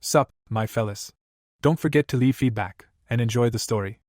Sup, my fellas. Don't forget to leave feedback, and enjoy the story.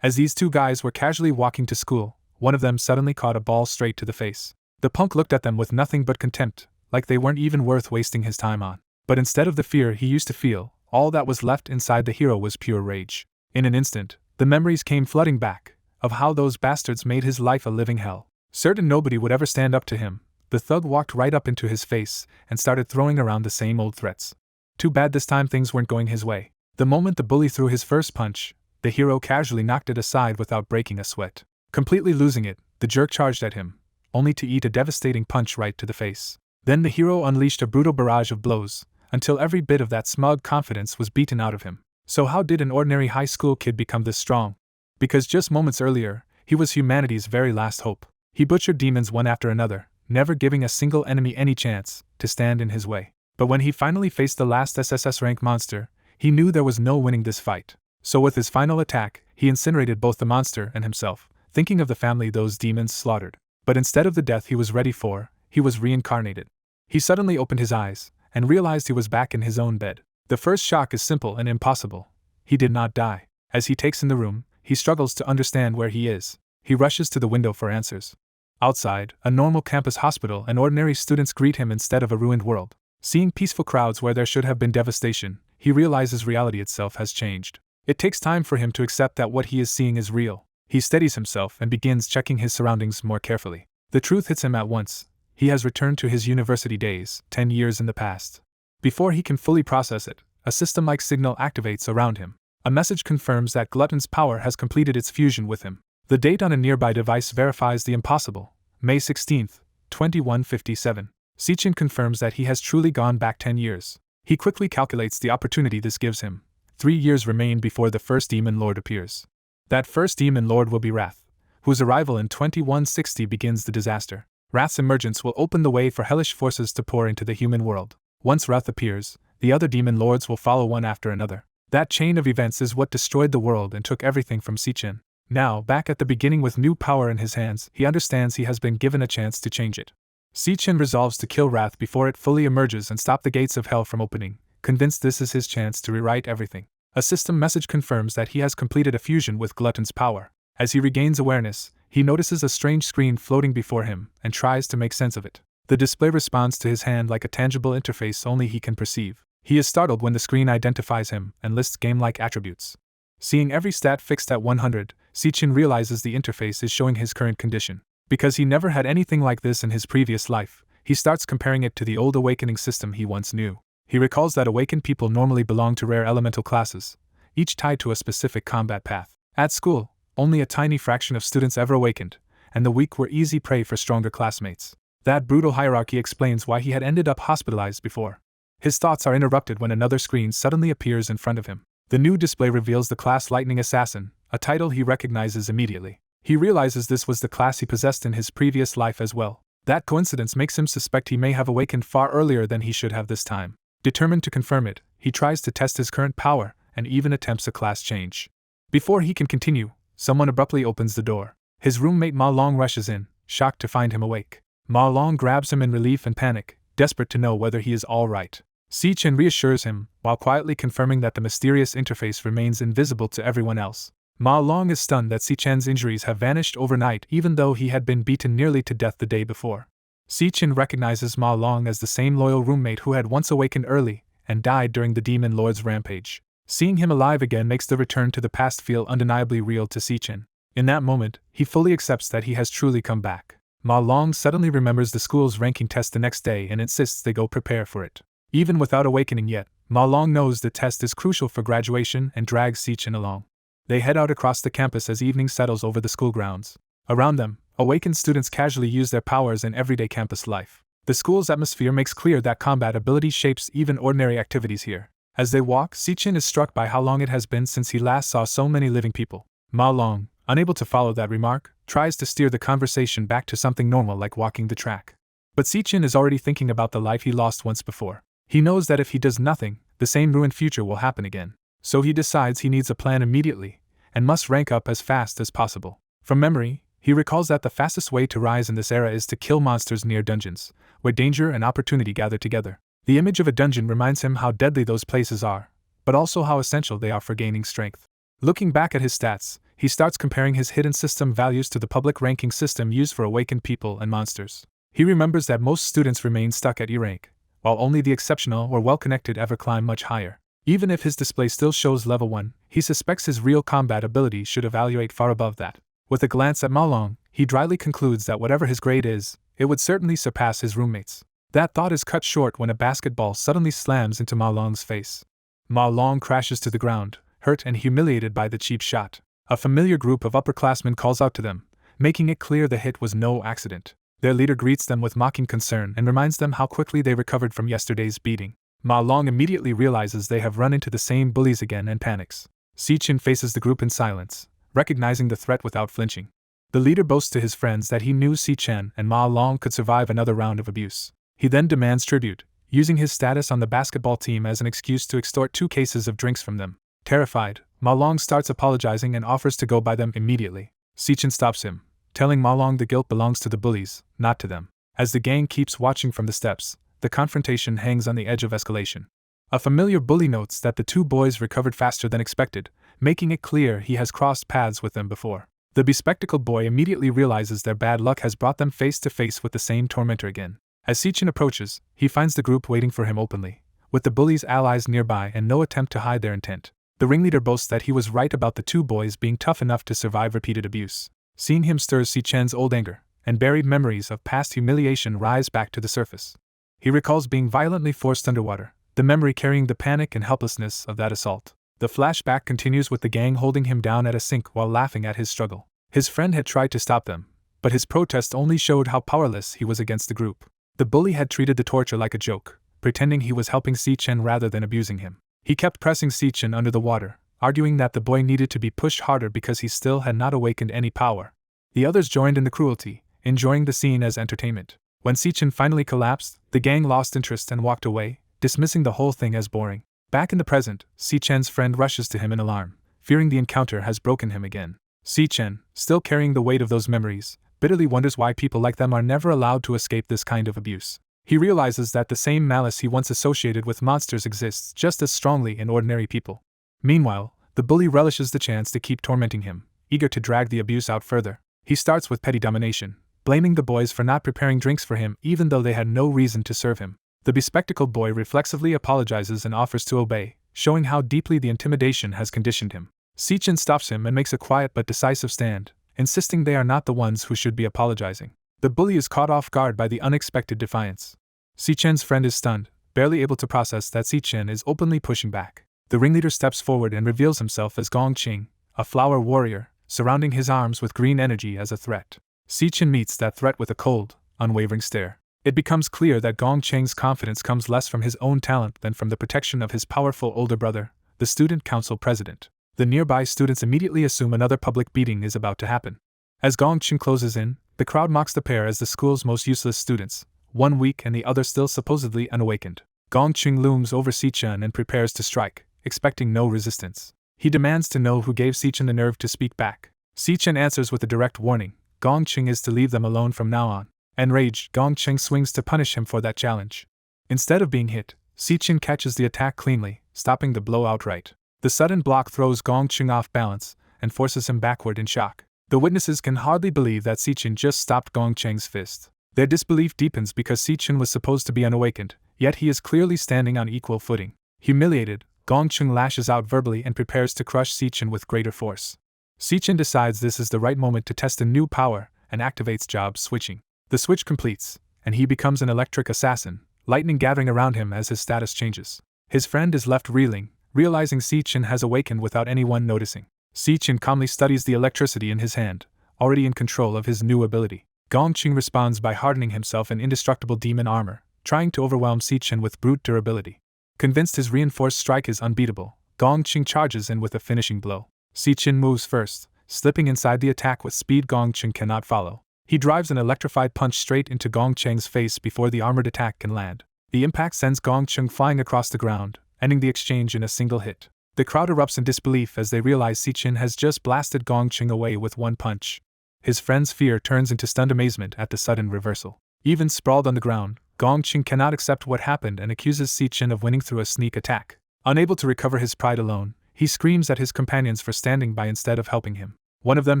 As these two guys were casually walking to school, one of them suddenly caught a ball straight to the face. The punk looked at them with nothing but contempt, like they weren't even worth wasting his time on. But instead of the fear he used to feel, all that was left inside the hero was pure rage. In an instant, the memories came flooding back, of how those bastards made his life a living hell. Certain nobody would ever stand up to him, the thug walked right up into his face and started throwing around the same old threats. Too bad this time things weren't going his way. The moment the bully threw his first punch, the hero casually knocked it aside without breaking a sweat. Completely losing it, the jerk charged at him, only to eat a devastating punch right to the face. Then the hero unleashed a brutal barrage of blows, until every bit of that smug confidence was beaten out of him. So how did an ordinary high school kid become this strong? Because just moments earlier, he was humanity's very last hope. He butchered demons one after another, never giving a single enemy any chance to stand in his way. But when he finally faced the last SSS rank monster, he knew there was no winning this fight. So with his final attack, he incinerated both the monster and himself, thinking of the family those demons slaughtered. But instead of the death he was ready for, he was reincarnated. He suddenly opened his eyes, and realized he was back in his own bed. The first shock is simple and impossible. He did not die. As he takes in the room, he struggles to understand where he is. He rushes to the window for answers. Outside, a normal campus hospital and ordinary students greet him instead of a ruined world. Seeing peaceful crowds where there should have been devastation, he realizes reality itself has changed. It takes time for him to accept that what he is seeing is real. He steadies himself and begins checking his surroundings more carefully. The truth hits him at once. He has returned to his university days, 10 years in the past. Before he can fully process it, a system-like signal activates around him. A message confirms that Glutton's power has completed its fusion with him. The date on a nearby device verifies the impossible. May 16, 2157. Sichin confirms that he has truly gone back 10 years. He quickly calculates the opportunity this gives him. 3 years remain before the first demon lord appears. That first demon lord will be Wrath, whose arrival in 2160 begins the disaster. Wrath's emergence will open the way for hellish forces to pour into the human world. Once Wrath appears, the other demon lords will follow one after another. That chain of events is what destroyed the world and took everything from Sichin. Now, back at the beginning with new power in his hands, he understands he has been given a chance to change it. Sichin resolves to kill Wrath before it fully emerges and stop the gates of hell from opening, convinced this is his chance to rewrite everything. A system message confirms that he has completed a fusion with Glutton's power. As he regains awareness, he notices a strange screen floating before him and tries to make sense of it. The display responds to his hand like a tangible interface only he can perceive. He is startled when the screen identifies him and lists game-like attributes. Seeing every stat fixed at 100, Sichin realizes the interface is showing his current condition. Because he never had anything like this in his previous life, he starts comparing it to the old awakening system he once knew. He recalls that awakened people normally belong to rare elemental classes, each tied to a specific combat path. At school, only a tiny fraction of students ever awakened, and the weak were easy prey for stronger classmates. That brutal hierarchy explains why he had ended up hospitalized before. His thoughts are interrupted when another screen suddenly appears in front of him. The new display reveals the class Lightning Assassin, a title he recognizes immediately. He realizes this was the class he possessed in his previous life as well. That coincidence makes him suspect he may have awakened far earlier than he should have this time. Determined to confirm it, he tries to test his current power and even attempts a class change. Before he can continue, someone abruptly opens the door. His roommate Ma Long rushes in, shocked to find him awake. Ma Long grabs him in relief and panic, desperate to know whether he is all right. Sichin reassures him, while quietly confirming that the mysterious interface remains invisible to everyone else. Ma Long is stunned that Sichin's injuries have vanished overnight even though he had been beaten nearly to death the day before. Sichin recognizes Ma Long as the same loyal roommate who had once awakened early and died during the Demon Lord's rampage. Seeing him alive again makes the return to the past feel undeniably real to Sichin. In that moment, he fully accepts that he has truly come back. Ma Long suddenly remembers the school's ranking test the next day and insists they go prepare for it. Even without awakening yet, Ma Long knows the test is crucial for graduation and drags Sichin along. They head out across the campus as evening settles over the school grounds. Around them, awakened students casually use their powers in everyday campus life. The school's atmosphere makes clear that combat ability shapes even ordinary activities here. As they walk, Sichin is struck by how long it has been since he last saw so many living people. Ma Long, unable to follow that remark, tries to steer the conversation back to something normal like walking the track. But Sichin is already thinking about the life he lost once before. He knows that if he does nothing, the same ruined future will happen again. So he decides he needs a plan immediately, and must rank up as fast as possible. From memory, he recalls that the fastest way to rise in this era is to kill monsters near dungeons, where danger and opportunity gather together. The image of a dungeon reminds him how deadly those places are, but also how essential they are for gaining strength. Looking back at his stats, he starts comparing his hidden system values to the public ranking system used for awakened people and monsters. He remembers that most students remain stuck at E rank, while only the exceptional or well-connected ever climb much higher. Even if his display still shows level 1, he suspects his real combat ability should evaluate far above that. With a glance at Ma Long, he dryly concludes that whatever his grade is, it would certainly surpass his roommates. That thought is cut short when a basketball suddenly slams into Ma Long's face. Ma Long crashes to the ground, hurt and humiliated by the cheap shot. A familiar group of upperclassmen calls out to them, making it clear the hit was no accident. Their leader greets them with mocking concern and reminds them how quickly they recovered from yesterday's beating. Ma Long immediately realizes they have run into the same bullies again and panics. Si-Chin faces the group in silence, recognizing the threat without flinching. The leader boasts to his friends that he knew Si-Chen and Ma Long could survive another round of abuse. He then demands tribute, using his status on the basketball team as an excuse to extort 2 cases of drinks from them. Terrified, Ma Long starts apologizing and offers to go buy them immediately. Si-Chen stops him, telling Ma Long the guilt belongs to the bullies, not to them. As the gang keeps watching from the steps, the confrontation hangs on the edge of escalation. A familiar bully notes that the 2 boys recovered faster than expected, making it clear he has crossed paths with them before. The bespectacled boy immediately realizes their bad luck has brought them face to face with the same tormentor again. As Si-Chen approaches, he finds the group waiting for him openly, with the bullies' allies nearby and no attempt to hide their intent. The ringleader boasts that he was right about the 2 boys being tough enough to survive repeated abuse. Seeing him stirs Si-Chen's old anger, and buried memories of past humiliation rise back to the surface. He recalls being violently forced underwater, the memory carrying the panic and helplessness of that assault. The flashback continues with the gang holding him down at a sink while laughing at his struggle. His friend had tried to stop them, but his protest only showed how powerless he was against the group. The bully had treated the torture like a joke, pretending he was helping Si-Chen rather than abusing him. He kept pressing Si-Chen under the water, arguing that the boy needed to be pushed harder because he still had not awakened any power. The others joined in the cruelty, enjoying the scene as entertainment. When Si-Chen finally collapsed, the gang lost interest and walked away, dismissing the whole thing as boring. Back in the present, Si-Chen's friend rushes to him in alarm, fearing the encounter has broken him again. Si-Chen, still carrying the weight of those memories, bitterly wonders why people like them are never allowed to escape this kind of abuse. He realizes that the same malice he once associated with monsters exists just as strongly in ordinary people. Meanwhile, the bully relishes the chance to keep tormenting him, eager to drag the abuse out further. He starts with petty domination, blaming the boys for not preparing drinks for him even though they had no reason to serve him. The bespectacled boy reflexively apologizes and offers to obey, showing how deeply the intimidation has conditioned him. Si-Chen stops him and makes a quiet but decisive stand, insisting they are not the ones who should be apologizing. The bully is caught off guard by the unexpected defiance. Si-Chen's friend is stunned, barely able to process that Si-Chen is openly pushing back. The ringleader steps forward and reveals himself as Gong Qing, a flower warrior, surrounding his arms with green energy as a threat. Si-Chen meets that threat with a cold, unwavering stare. It becomes clear that Gong Qing's confidence comes less from his own talent than from the protection of his powerful older brother, the student council president. The nearby students immediately assume another public beating is about to happen. As Gong Qing closes in, the crowd mocks the pair as the school's most useless students, one weak and the other still supposedly unawakened. Gong Qing looms over Si-Chen and prepares to strike, expecting no resistance. He demands to know who gave Si-Chen the nerve to speak back. Si-Chen answers with a direct warning: Gong Qing is to leave them alone from now on. Enraged, Gong Qing swings to punish him for that challenge. Instead of being hit, Si-Chen catches the attack cleanly, stopping the blow outright. The sudden block throws Gong Qing off balance and forces him backward in shock. The witnesses can hardly believe that Si-Chen just stopped Gong Qing's fist. Their disbelief deepens because Si-Chen was supposed to be unawakened, yet he is clearly standing on equal footing. Humiliated, Gong Qing lashes out verbally and prepares to crush Si-Chen with greater force. Si-Chen decides this is the right moment to test a new power and activates job switching. The switch completes, and he becomes an electric assassin, lightning gathering around him as his status changes. His friend is left reeling, realizing Si-Chen has awakened without anyone noticing. Si-Chen calmly studies the electricity in his hand, already in control of his new ability. Gong Qing responds by hardening himself in indestructible demon armor, trying to overwhelm Si-Chen with brute durability. Convinced his reinforced strike is unbeatable, Gong Qing charges in with a finishing blow. Si-Chen moves first, slipping inside the attack with speed Gong Qing cannot follow. He drives an electrified punch straight into Gong Qing's face before the armored attack can land. The impact sends Gong Qing flying across the ground, ending the exchange in a single hit. The crowd erupts in disbelief as they realize Si-Chen has just blasted Gong Qing away with one punch. His friend's fear turns into stunned amazement at the sudden reversal. Even sprawled on the ground, Gongqing cannot accept what happened and accuses Sichin of winning through a sneak attack. Unable to recover his pride alone, he screams at his companions for standing by instead of helping him. One of them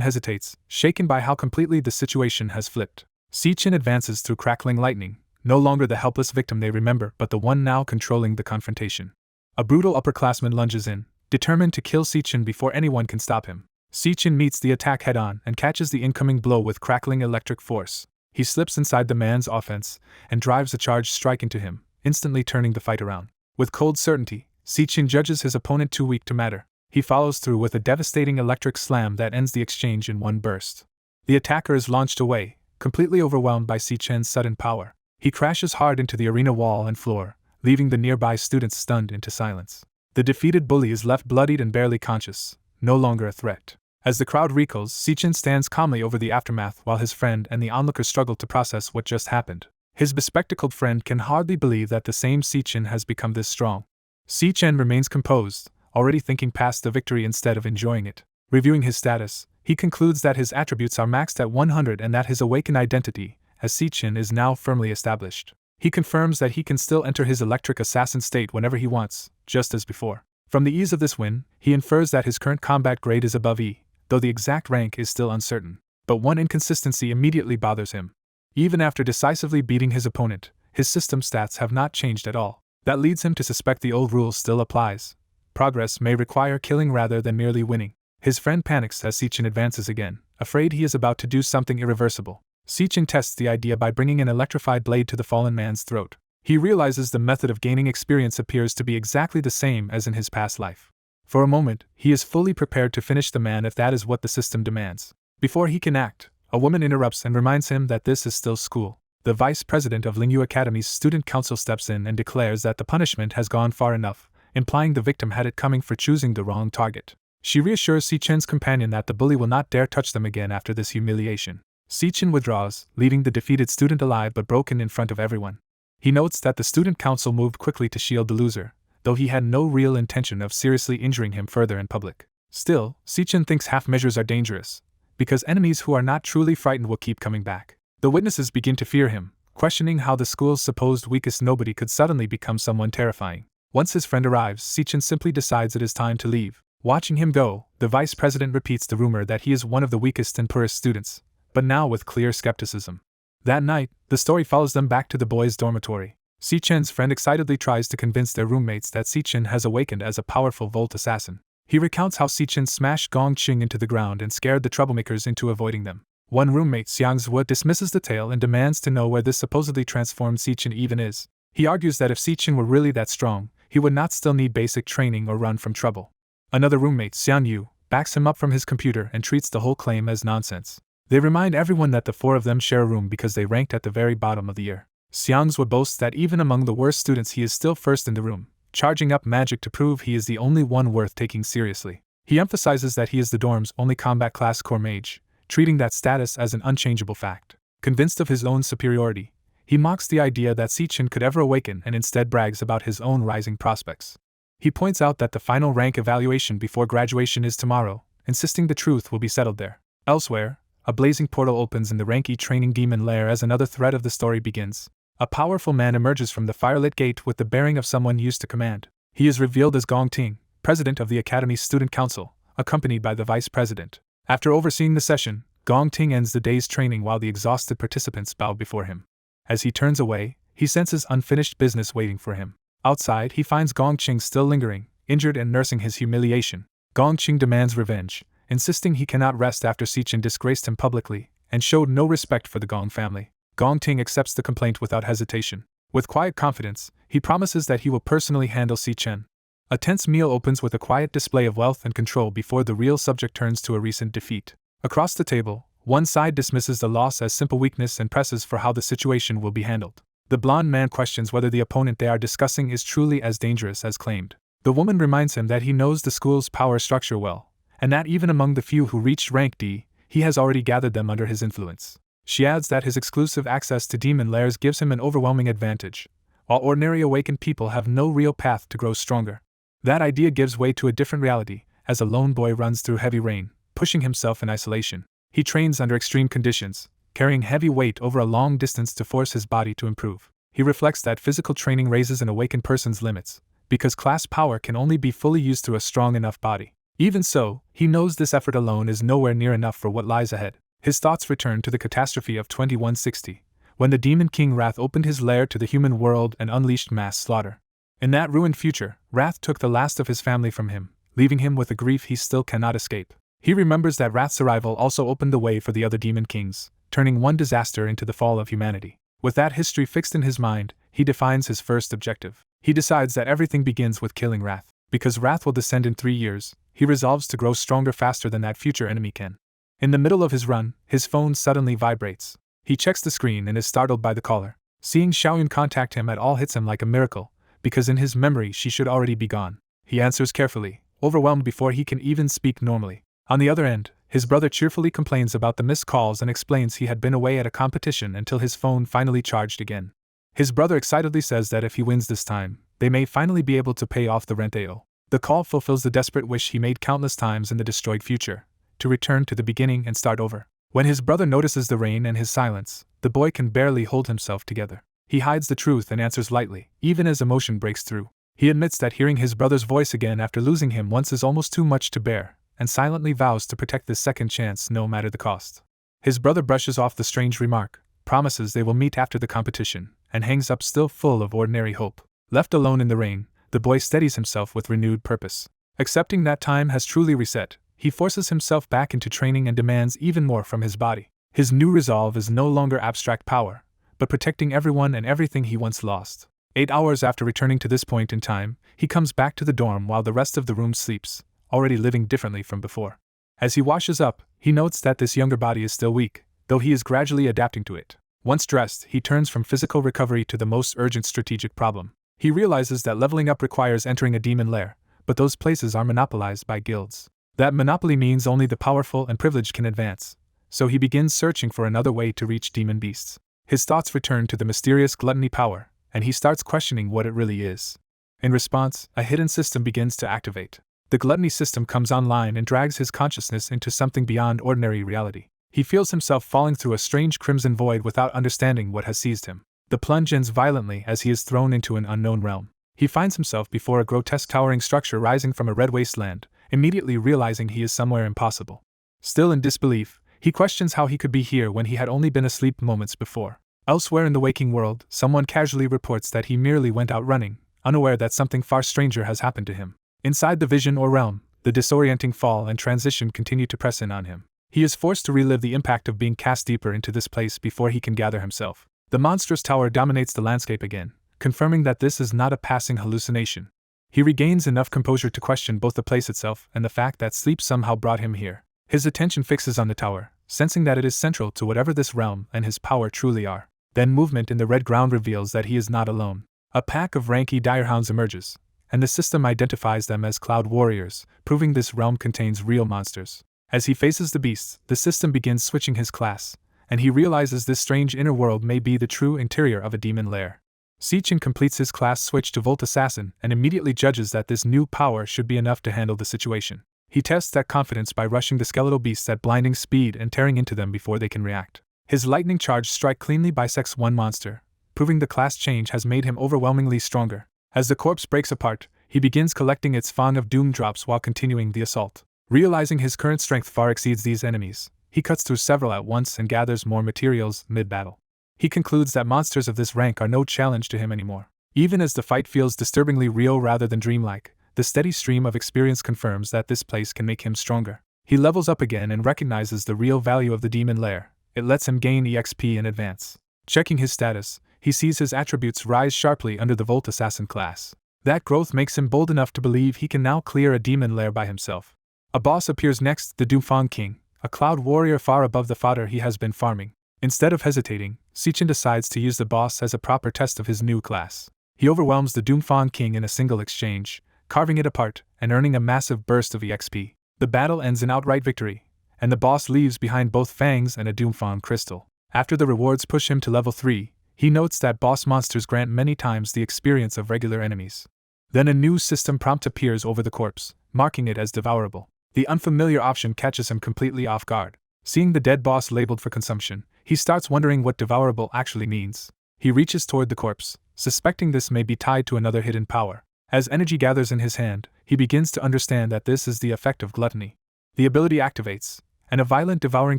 hesitates, shaken by how completely the situation has flipped. Sichin advances through crackling lightning, no longer the helpless victim they remember but the one now controlling the confrontation. A brutal upperclassman lunges in, determined to kill Sichin before anyone can stop him. Sichin meets the attack head-on and catches the incoming blow with crackling electric force. He slips inside the man's offense and drives a charged strike into him, instantly turning the fight around. With cold certainty, Sichin judges his opponent too weak to matter. He follows through with a devastating electric slam that ends the exchange in one burst. The attacker is launched away, completely overwhelmed by Sichin's sudden power. He crashes hard into the arena wall and floor, leaving the nearby students stunned into silence. The defeated bully is left bloodied and barely conscious, no longer a threat. As the crowd recoils, Sichin stands calmly over the aftermath while his friend and the onlookers struggle to process what just happened. His bespectacled friend can hardly believe that the same Sichin has become this strong. Sichin remains composed, already thinking past the victory instead of enjoying it. Reviewing his status, he concludes that his attributes are maxed at 100 and that his awakened identity, as Sichin, is now firmly established. He confirms that he can still enter his electric assassin state whenever he wants, just as before. From the ease of this win, he infers that his current combat grade is above E, though the exact rank is still uncertain. But one inconsistency immediately bothers him. Even after decisively beating his opponent, his system stats have not changed at all. That leads him to suspect the old rule still applies. Progress may require killing rather than merely winning. His friend panics as Sichin advances again, afraid he is about to do something irreversible. Sichin tests the idea by bringing an electrified blade to the fallen man's throat. He realizes the method of gaining experience appears to be exactly the same as in his past life. For a moment, he is fully prepared to finish the man if that is what the system demands. Before he can act, a woman interrupts and reminds him that this is still school. The vice president of Lingyu Academy's student council steps in and declares that the punishment has gone far enough, implying the victim had it coming for choosing the wrong target. She reassures Sichin's companion that the bully will not dare touch them again after this humiliation. Sichin withdraws, leaving the defeated student alive but broken in front of everyone. He notes that the student council moved quickly to shield the loser, though he had no real intention of seriously injuring him further in public. Still, Sichin thinks half measures are dangerous, because enemies who are not truly frightened will keep coming back. The witnesses begin to fear him, questioning how the school's supposed weakest nobody could suddenly become someone terrifying. Once his friend arrives, Sichin simply decides it is time to leave. Watching him go, the vice president repeats the rumor that he is one of the weakest and poorest students, but now with clear skepticism. That night, the story follows them back to the boys' dormitory. Sichin's friend excitedly tries to convince their roommates that Sichin has awakened as a powerful Volt assassin. He recounts how Sichin smashed Gongqing into the ground and scared the troublemakers into avoiding them. One roommate, Xiangzhua, dismisses the tale and demands to know where this supposedly transformed Sichin even is. He argues that if Sichin were really that strong, he would not still need basic training or run from trouble. Another roommate, Xianyu, backs him up from his computer and treats the whole claim as nonsense. They remind everyone that the four of them share a room because they ranked at the very bottom of the year. Xiangzhua boasts that even among the worst students he is still first in the room, charging up magic to prove he is the only one worth taking seriously. He emphasizes that he is the dorm's only combat class core mage, treating that status as an unchangeable fact. Convinced of his own superiority, he mocks the idea that Sichin could ever awaken and instead brags about his own rising prospects. He points out that the final rank evaluation before graduation is tomorrow, insisting the truth will be settled there. Elsewhere, a blazing portal opens in the Rank E training demon lair as another thread of the story begins. A powerful man emerges from the firelit gate with the bearing of someone used to command. He is revealed as Gongting, president of the Academy's student council, accompanied by the vice president. After overseeing the session, Gongting ends the day's training while the exhausted participants bow before him. As he turns away, he senses unfinished business waiting for him. Outside, he finds Gongqing still lingering, injured and nursing his humiliation. Gongqing demands revenge, insisting he cannot rest after Sichin disgraced him publicly and showed no respect for the Gong family. Gongting accepts the complaint without hesitation. With quiet confidence, he promises that he will personally handle Sichin. A tense meal opens with a quiet display of wealth and control before the real subject turns to a recent defeat. Across the table, one side dismisses the loss as simple weakness and presses for how the situation will be handled. The blonde man questions whether the opponent they are discussing is truly as dangerous as claimed. The woman reminds him that he knows the school's power structure well, and that even among the few who reached rank D, he has already gathered them under his influence. She adds that his exclusive access to demon lairs gives him an overwhelming advantage, while ordinary awakened people have no real path to grow stronger. That idea gives way to a different reality, as a lone boy runs through heavy rain, pushing himself in isolation. He trains under extreme conditions, carrying heavy weight over a long distance to force his body to improve. he reflects that physical training raises an awakened person's limits, because class power can only be fully used through a strong enough body. Even so, he knows this effort alone is nowhere near enough for what lies ahead. His thoughts return to the catastrophe of 2160, when the Demon King Wrath opened his lair to the human world and unleashed mass slaughter. In that ruined future, Wrath took the last of his family from him, leaving him with a grief he still cannot escape. He remembers that Wrath's arrival also opened the way for the other demon kings, turning one disaster into the fall of humanity. With that history fixed in his mind, he defines his first objective. He decides that everything begins with killing Wrath. Because Wrath will descend in 3 years, he resolves to grow stronger faster than that future enemy can. In the middle of his run, his phone suddenly vibrates. He checks the screen and is startled by the caller. Seeing Xiaoyun contact him at all hits him like a miracle, because in his memory she should already be gone. He answers carefully, overwhelmed before he can even speak normally. On the other end, his brother cheerfully complains about the missed calls and explains he had been away at a competition until his phone finally charged again. His brother excitedly says that if he wins this time, they may finally be able to pay off the rent they owe. The call fulfills the desperate wish he made countless times in the destroyed future, to return to the beginning and start over. When his brother notices the rain and his silence, the boy can barely hold himself together. He hides the truth and answers lightly, even as emotion breaks through. He admits that hearing his brother's voice again after losing him once is almost too much to bear, and silently vows to protect this second chance no matter the cost. His brother brushes off the strange remark, promises they will meet after the competition, and hangs up still full of ordinary hope. Left alone in the rain, the boy steadies himself with renewed purpose. Accepting that time has truly reset, he forces himself back into training and demands even more from his body. His new resolve is no longer abstract power, but protecting everyone and everything he once lost. 8 hours after returning to this point in time, he comes back to the dorm while the rest of the room sleeps, already living differently from before. As he washes up, he notes that this younger body is still weak, though he is gradually adapting to it. Once dressed, he turns from physical recovery to the most urgent strategic problem. He realizes that leveling up requires entering a demon lair, but those places are monopolized by guilds. That monopoly means only the powerful and privileged can advance, so he begins searching for another way to reach demon beasts. His thoughts return to the mysterious gluttony power, and he starts questioning what it really is. In response, a hidden system begins to activate. The gluttony system comes online and drags his consciousness into something beyond ordinary reality. He feels himself falling through a strange crimson void without understanding what has seized him. The plunge ends violently as he is thrown into an unknown realm. He finds himself before a grotesque towering structure rising from a red wasteland, immediately realizing he is somewhere impossible. Still in disbelief, he questions how he could be here when he had only been asleep moments before. Elsewhere in the waking world, someone casually reports that he merely went out running, unaware that something far stranger has happened to him. Inside the vision or realm, the disorienting fall and transition continue to press in on him. He is forced to relive the impact of being cast deeper into this place before he can gather himself. The monstrous tower dominates the landscape again, confirming that this is not a passing hallucination. He regains enough composure to question both the place itself and the fact that sleep somehow brought him here. His attention fixes on the tower, sensing that it is central to whatever this realm and his power truly are. Then movement in the red ground reveals that he is not alone. A pack of ranky direhounds emerges, and the system identifies them as Cloud Warriors, proving this realm contains real monsters. As he faces the beasts, the system begins switching his class, and he realizes this strange inner world may be the true interior of a demon lair. Sichin completes his class switch to Volt Assassin and immediately judges that this new power should be enough to handle the situation. He tests that confidence by rushing the skeletal beasts at blinding speed and tearing into them before they can react. His lightning charge strike cleanly bisects one monster, proving the class change has made him overwhelmingly stronger. As the corpse breaks apart, he begins collecting its Fang of Doom drops while continuing the assault. Realizing his current strength far exceeds these enemies, he cuts through several at once and gathers more materials mid-battle. He concludes that monsters of this rank are no challenge to him anymore. Even as the fight feels disturbingly real rather than dreamlike, the steady stream of experience confirms that this place can make him stronger. He levels up again and recognizes the real value of the demon lair. It lets him gain EXP in advance. Checking his status, he sees his attributes rise sharply under the Volt Assassin class. That growth makes him bold enough to believe he can now clear a demon lair by himself. A boss appears next, the Doomfang King, a cloud warrior far above the fodder he has been farming. Instead of hesitating, Sichin decides to use the boss as a proper test of his new class. He overwhelms the Doomfang King in a single exchange, carving it apart and earning a massive burst of EXP. The battle ends in outright victory, and the boss leaves behind both fangs and a Doomfang crystal. After the rewards push him to level 3, he notes that boss monsters grant many times the experience of regular enemies. Then a new system prompt appears over the corpse, marking it as devourable. The unfamiliar option catches him completely off guard. Seeing the dead boss labeled for consumption, he starts wondering what devourable actually means. He reaches toward the corpse, suspecting this may be tied to another hidden power. As energy gathers in his hand, he begins to understand that this is the effect of gluttony. The ability activates, and a violent devouring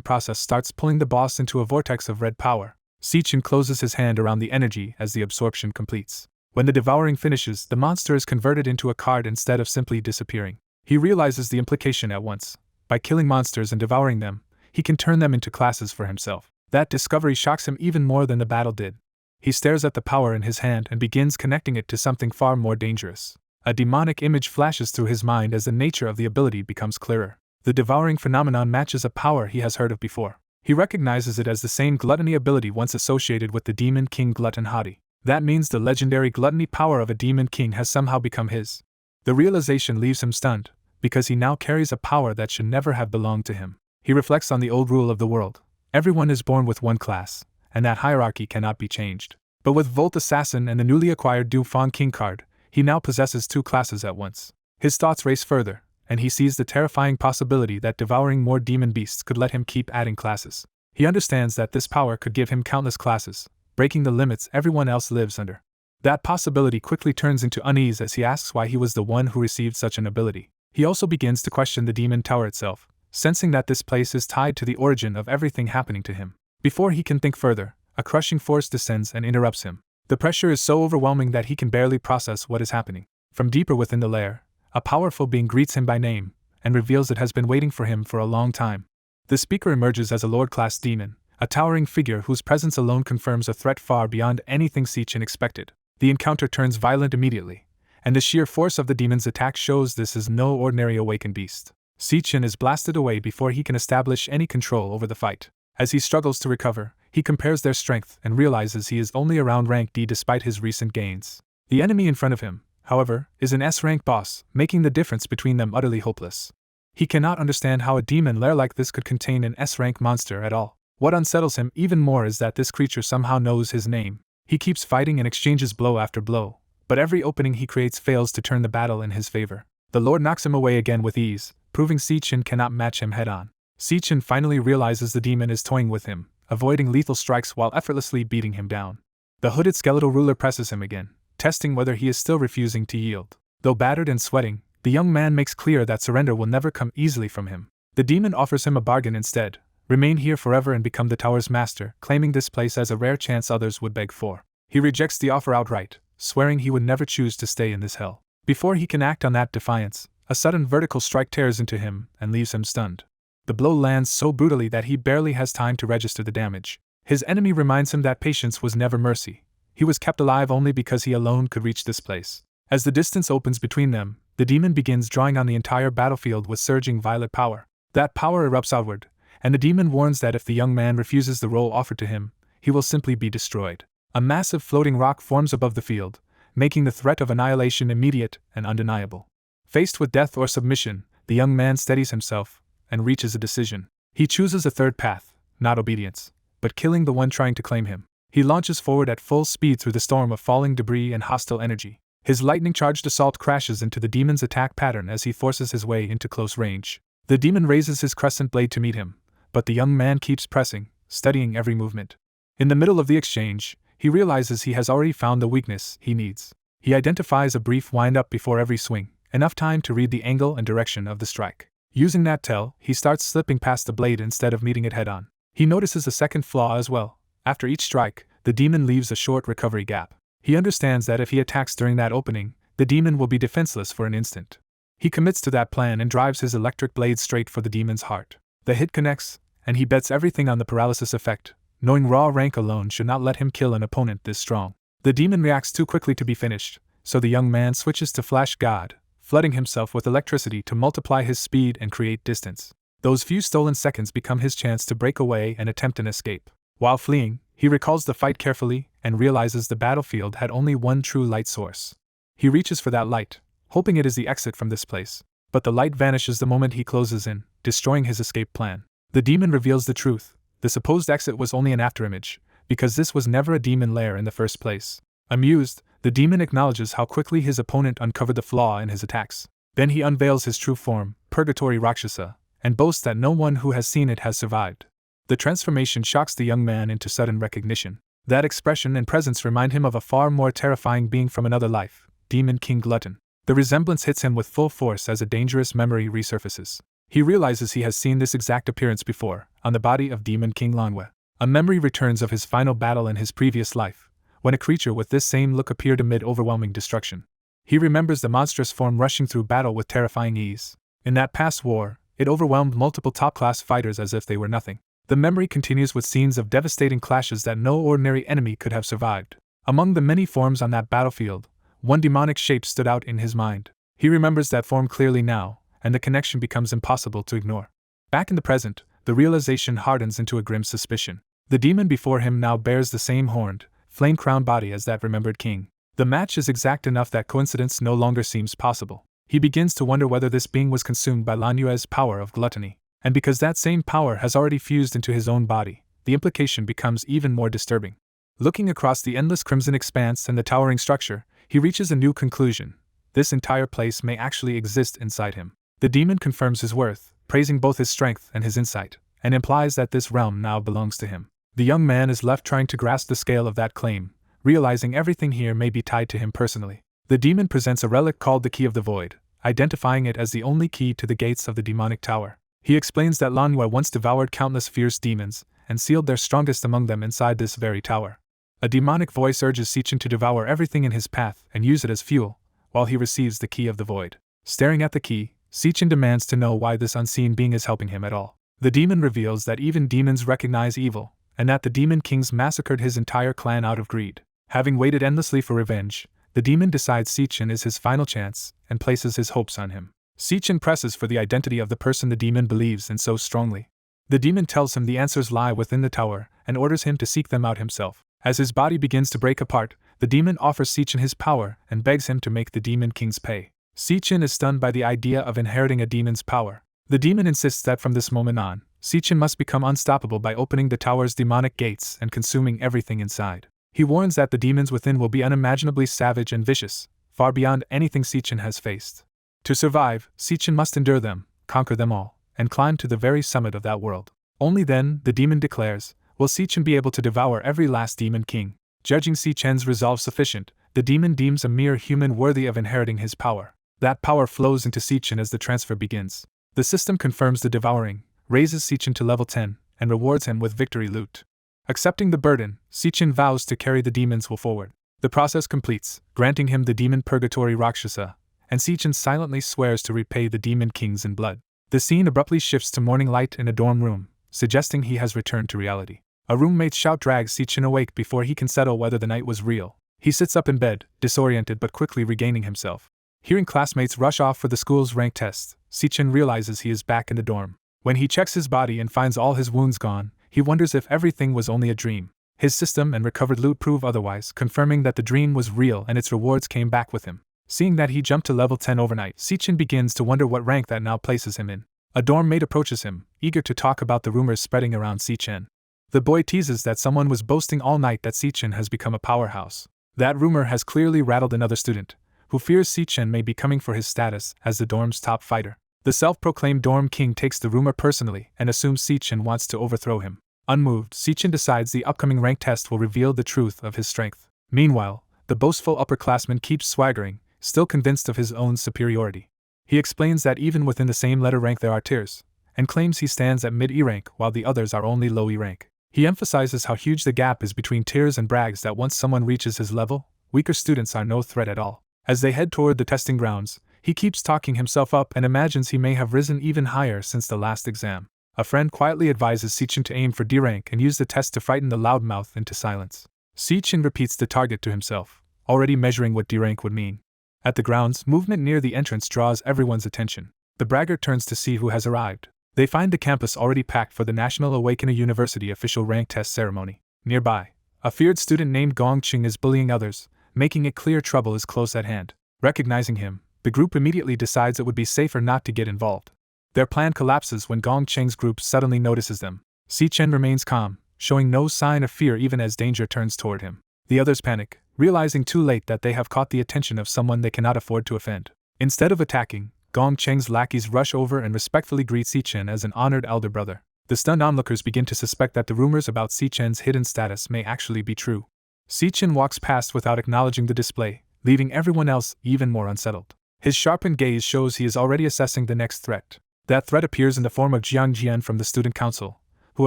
process starts pulling the boss into a vortex of red power. Sichin closes his hand around the energy as the absorption completes. When the devouring finishes, the monster is converted into a card instead of simply disappearing. He realizes the implication at once. By killing monsters and devouring them, he can turn them into classes for himself. That discovery shocks him even more than the battle did. He stares at the power in his hand and begins connecting it to something far more dangerous. A demonic image flashes through his mind as the nature of the ability becomes clearer. The devouring phenomenon matches a power he has heard of before. He recognizes it as the same gluttony ability once associated with the demon king Glutton Hadi. That means the legendary gluttony power of a demon king has somehow become his. The realization leaves him stunned, because he now carries a power that should never have belonged to him. He reflects on the old rule of the world. Everyone is born with one class, and that hierarchy cannot be changed. But with Volt Assassin and the newly acquired Du Fang King card, he now possesses two classes at once. His thoughts race further, and he sees the terrifying possibility that devouring more demon beasts could let him keep adding classes. He understands that this power could give him countless classes, breaking the limits everyone else lives under. That possibility quickly turns into unease as he asks why he was the one who received such an ability. He also begins to question the demon tower itself, sensing that this place is tied to the origin of everything happening to him. Before he can think further, a crushing force descends and interrupts him. The pressure is so overwhelming that he can barely process what is happening. From deeper within the lair, a powerful being greets him by name, and reveals it has been waiting for him for a long time. The speaker emerges as a Lord-class demon, a towering figure whose presence alone confirms a threat far beyond anything Sichin expected. The encounter turns violent immediately, and the sheer force of the demon's attack shows this is no ordinary awakened beast. Sichin is blasted away before he can establish any control over the fight. As he struggles to recover, he compares their strength and realizes he is only around rank D despite his recent gains. The enemy in front of him, however, is an S-rank boss, making the difference between them utterly hopeless. He cannot understand how a demon lair like this could contain an S-rank monster at all. What unsettles him even more is that this creature somehow knows his name. He keeps fighting and exchanges blow after blow, but every opening he creates fails to turn the battle in his favor. The Lord knocks him away again with ease, proving Sichin cannot match him head-on. Sichin finally realizes the demon is toying with him, avoiding lethal strikes while effortlessly beating him down. The hooded skeletal ruler presses him again, testing whether he is still refusing to yield. Though battered and sweating, the young man makes clear that surrender will never come easily from him. The demon offers him a bargain instead: remain here forever and become the tower's master, claiming this place as a rare chance others would beg for. He rejects the offer outright, swearing he would never choose to stay in this hell. Before he can act on that defiance, a sudden vertical strike tears into him and leaves him stunned. The blow lands so brutally that he barely has time to register the damage. His enemy reminds him that patience was never mercy. He was kept alive only because he alone could reach this place. As the distance opens between them, the demon begins drawing on the entire battlefield with surging violet power. That power erupts outward, and the demon warns that if the young man refuses the role offered to him, he will simply be destroyed. A massive floating rock forms above the field, making the threat of annihilation immediate and undeniable. Faced with death or submission, the young man steadies himself and reaches a decision. He chooses a third path, not obedience, but killing the one trying to claim him. He launches forward at full speed through the storm of falling debris and hostile energy. His lightning-charged assault crashes into the demon's attack pattern as he forces his way into close range. The demon raises his crescent blade to meet him, but the young man keeps pressing, studying every movement. In the middle of the exchange, he realizes he has already found the weakness he needs. He identifies a brief wind-up before every swing, enough time to read the angle and direction of the strike. Using that tell, he starts slipping past the blade instead of meeting it head-on. He notices a second flaw as well. After each strike, the demon leaves a short recovery gap. He understands that if he attacks during that opening, the demon will be defenseless for an instant. He commits to that plan and drives his electric blade straight for the demon's heart. The hit connects, and he bets everything on the paralysis effect, knowing raw rank alone should not let him kill an opponent this strong. The demon reacts too quickly to be finished, so the young man switches to Flash God, flooding himself with electricity to multiply his speed and create distance. Those few stolen seconds become his chance to break away and attempt an escape. While fleeing, he recalls the fight carefully and realizes the battlefield had only one true light source. He reaches for that light, hoping it is the exit from this place, but the light vanishes the moment he closes in, destroying his escape plan. The demon reveals the truth: the supposed exit was only an afterimage, because this was never a demon lair in the first place. Amused, the demon acknowledges how quickly his opponent uncovered the flaw in his attacks. Then he unveils his true form, Purgatory Rakshasa, and boasts that no one who has seen it has survived. The transformation shocks the young man into sudden recognition. That expression and presence remind him of a far more terrifying being from another life, Demon King Glutton. The resemblance hits him with full force as a dangerous memory resurfaces. He realizes he has seen this exact appearance before, on the body of Demon King Manhwa. A memory returns of his final battle in his previous life, when a creature with this same look appeared amid overwhelming destruction. He remembers the monstrous form rushing through battle with terrifying ease. In that past war, it overwhelmed multiple top-class fighters as if they were nothing. The memory continues with scenes of devastating clashes that no ordinary enemy could have survived. Among the many forms on that battlefield, one demonic shape stood out in his mind. He remembers that form clearly now, and the connection becomes impossible to ignore. Back in the present, the realization hardens into a grim suspicion. The demon before him now bears the same horned, flame-crowned body as that remembered king. The match is exact enough that coincidence no longer seems possible. He begins to wonder whether this being was consumed by Lanhue's power of gluttony. And because that same power has already fused into his own body, the implication becomes even more disturbing. Looking across the endless crimson expanse and the towering structure, he reaches a new conclusion. This entire place may actually exist inside him. The demon confirms his worth, praising both his strength and his insight, and implies that this realm now belongs to him. The young man is left trying to grasp the scale of that claim, realizing everything here may be tied to him personally. The demon presents a relic called the Key of the Void, identifying it as the only key to the gates of the demonic tower. He explains that Lanhua once devoured countless fierce demons, and sealed their strongest among them inside this very tower. A demonic voice urges Sichin to devour everything in his path and use it as fuel, while he receives the Key of the Void. Staring at the key, Sichin demands to know why this unseen being is helping him at all. The demon reveals that even demons recognize evil, and that the demon kings massacred his entire clan out of greed. Having waited endlessly for revenge, the demon decides Sichin is his final chance, and places his hopes on him. Sichin presses for the identity of the person the demon believes in so strongly. The demon tells him the answers lie within the tower, and orders him to seek them out himself. As his body begins to break apart, the demon offers Sichin his power, and begs him to make the demon kings pay. Sichin is stunned by the idea of inheriting a demon's power. The demon insists that from this moment on, Sichin must become unstoppable by opening the tower's demonic gates and consuming everything inside. He warns that the demons within will be unimaginably savage and vicious, far beyond anything Sichin has faced. To survive, Sichin must endure them, conquer them all, and climb to the very summit of that world. Only then, the demon declares, will Sichin be able to devour every last demon king. Judging Sichin's resolve sufficient, the demon deems a mere human worthy of inheriting his power. That power flows into Sichin as the transfer begins. The system confirms the devouring, raises Sichin to level 10, and rewards him with victory loot. Accepting the burden, Sichin vows to carry the demons will forward. The process completes, granting him the demon purgatory Rakshasa, and Sichin silently swears to repay the demon kings in blood. The scene abruptly shifts to morning light in a dorm room, suggesting he has returned to reality. A roommate's shout drags Sichin awake before he can settle whether the night was real. He sits up in bed, disoriented but quickly regaining himself. Hearing classmates rush off for the school's rank test, Sichin realizes he is back in the dorm. When he checks his body and finds all his wounds gone, he wonders if everything was only a dream. His system and recovered loot prove otherwise, confirming that the dream was real and its rewards came back with him. Seeing that he jumped to level 10 overnight, Sichin begins to wonder what rank that now places him in. A dorm mate approaches him, eager to talk about the rumors spreading around Sichin. The boy teases that someone was boasting all night that Sichin has become a powerhouse. That rumor has clearly rattled another student, who fears Sichin may be coming for his status as the dorm's top fighter. The self-proclaimed dorm king takes the rumor personally and assumes Sichin wants to overthrow him. Unmoved, Sichin decides the upcoming rank test will reveal the truth of his strength. Meanwhile, the boastful upperclassman keeps swaggering, still convinced of his own superiority. He explains that even within the same letter rank there are tiers, and claims he stands at mid-E rank while the others are only low-E rank. He emphasizes how huge the gap is between tiers and brags that once someone reaches his level, weaker students are no threat at all. As they head toward the testing grounds, he keeps talking himself up and imagines he may have risen even higher since the last exam. A friend quietly advises Sichin to aim for D rank and use the test to frighten the loudmouth into silence. Sichin repeats the target to himself, already measuring what D rank would mean. At the grounds, movement near the entrance draws everyone's attention. The braggart turns to see who has arrived. They find the campus already packed for the National Awakener University official rank test ceremony. Nearby, a feared student named Gong Ching is bullying others, making it clear trouble is close at hand. Recognizing him, the group immediately decides it would be safer not to get involved. Their plan collapses when Gong Cheng's group suddenly notices them. Sichin remains calm, showing no sign of fear even as danger turns toward him. The others panic, realizing too late that they have caught the attention of someone they cannot afford to offend. Instead of attacking, Gong Cheng's lackeys rush over and respectfully greet Sichin as an honored elder brother. The stunned onlookers begin to suspect that the rumors about Si-chen's hidden status may actually be true. Si-chen walks past without acknowledging the display, leaving everyone else even more unsettled. His sharpened gaze shows he is already assessing the next threat. That threat appears in the form of Jiang Jian from the student council, who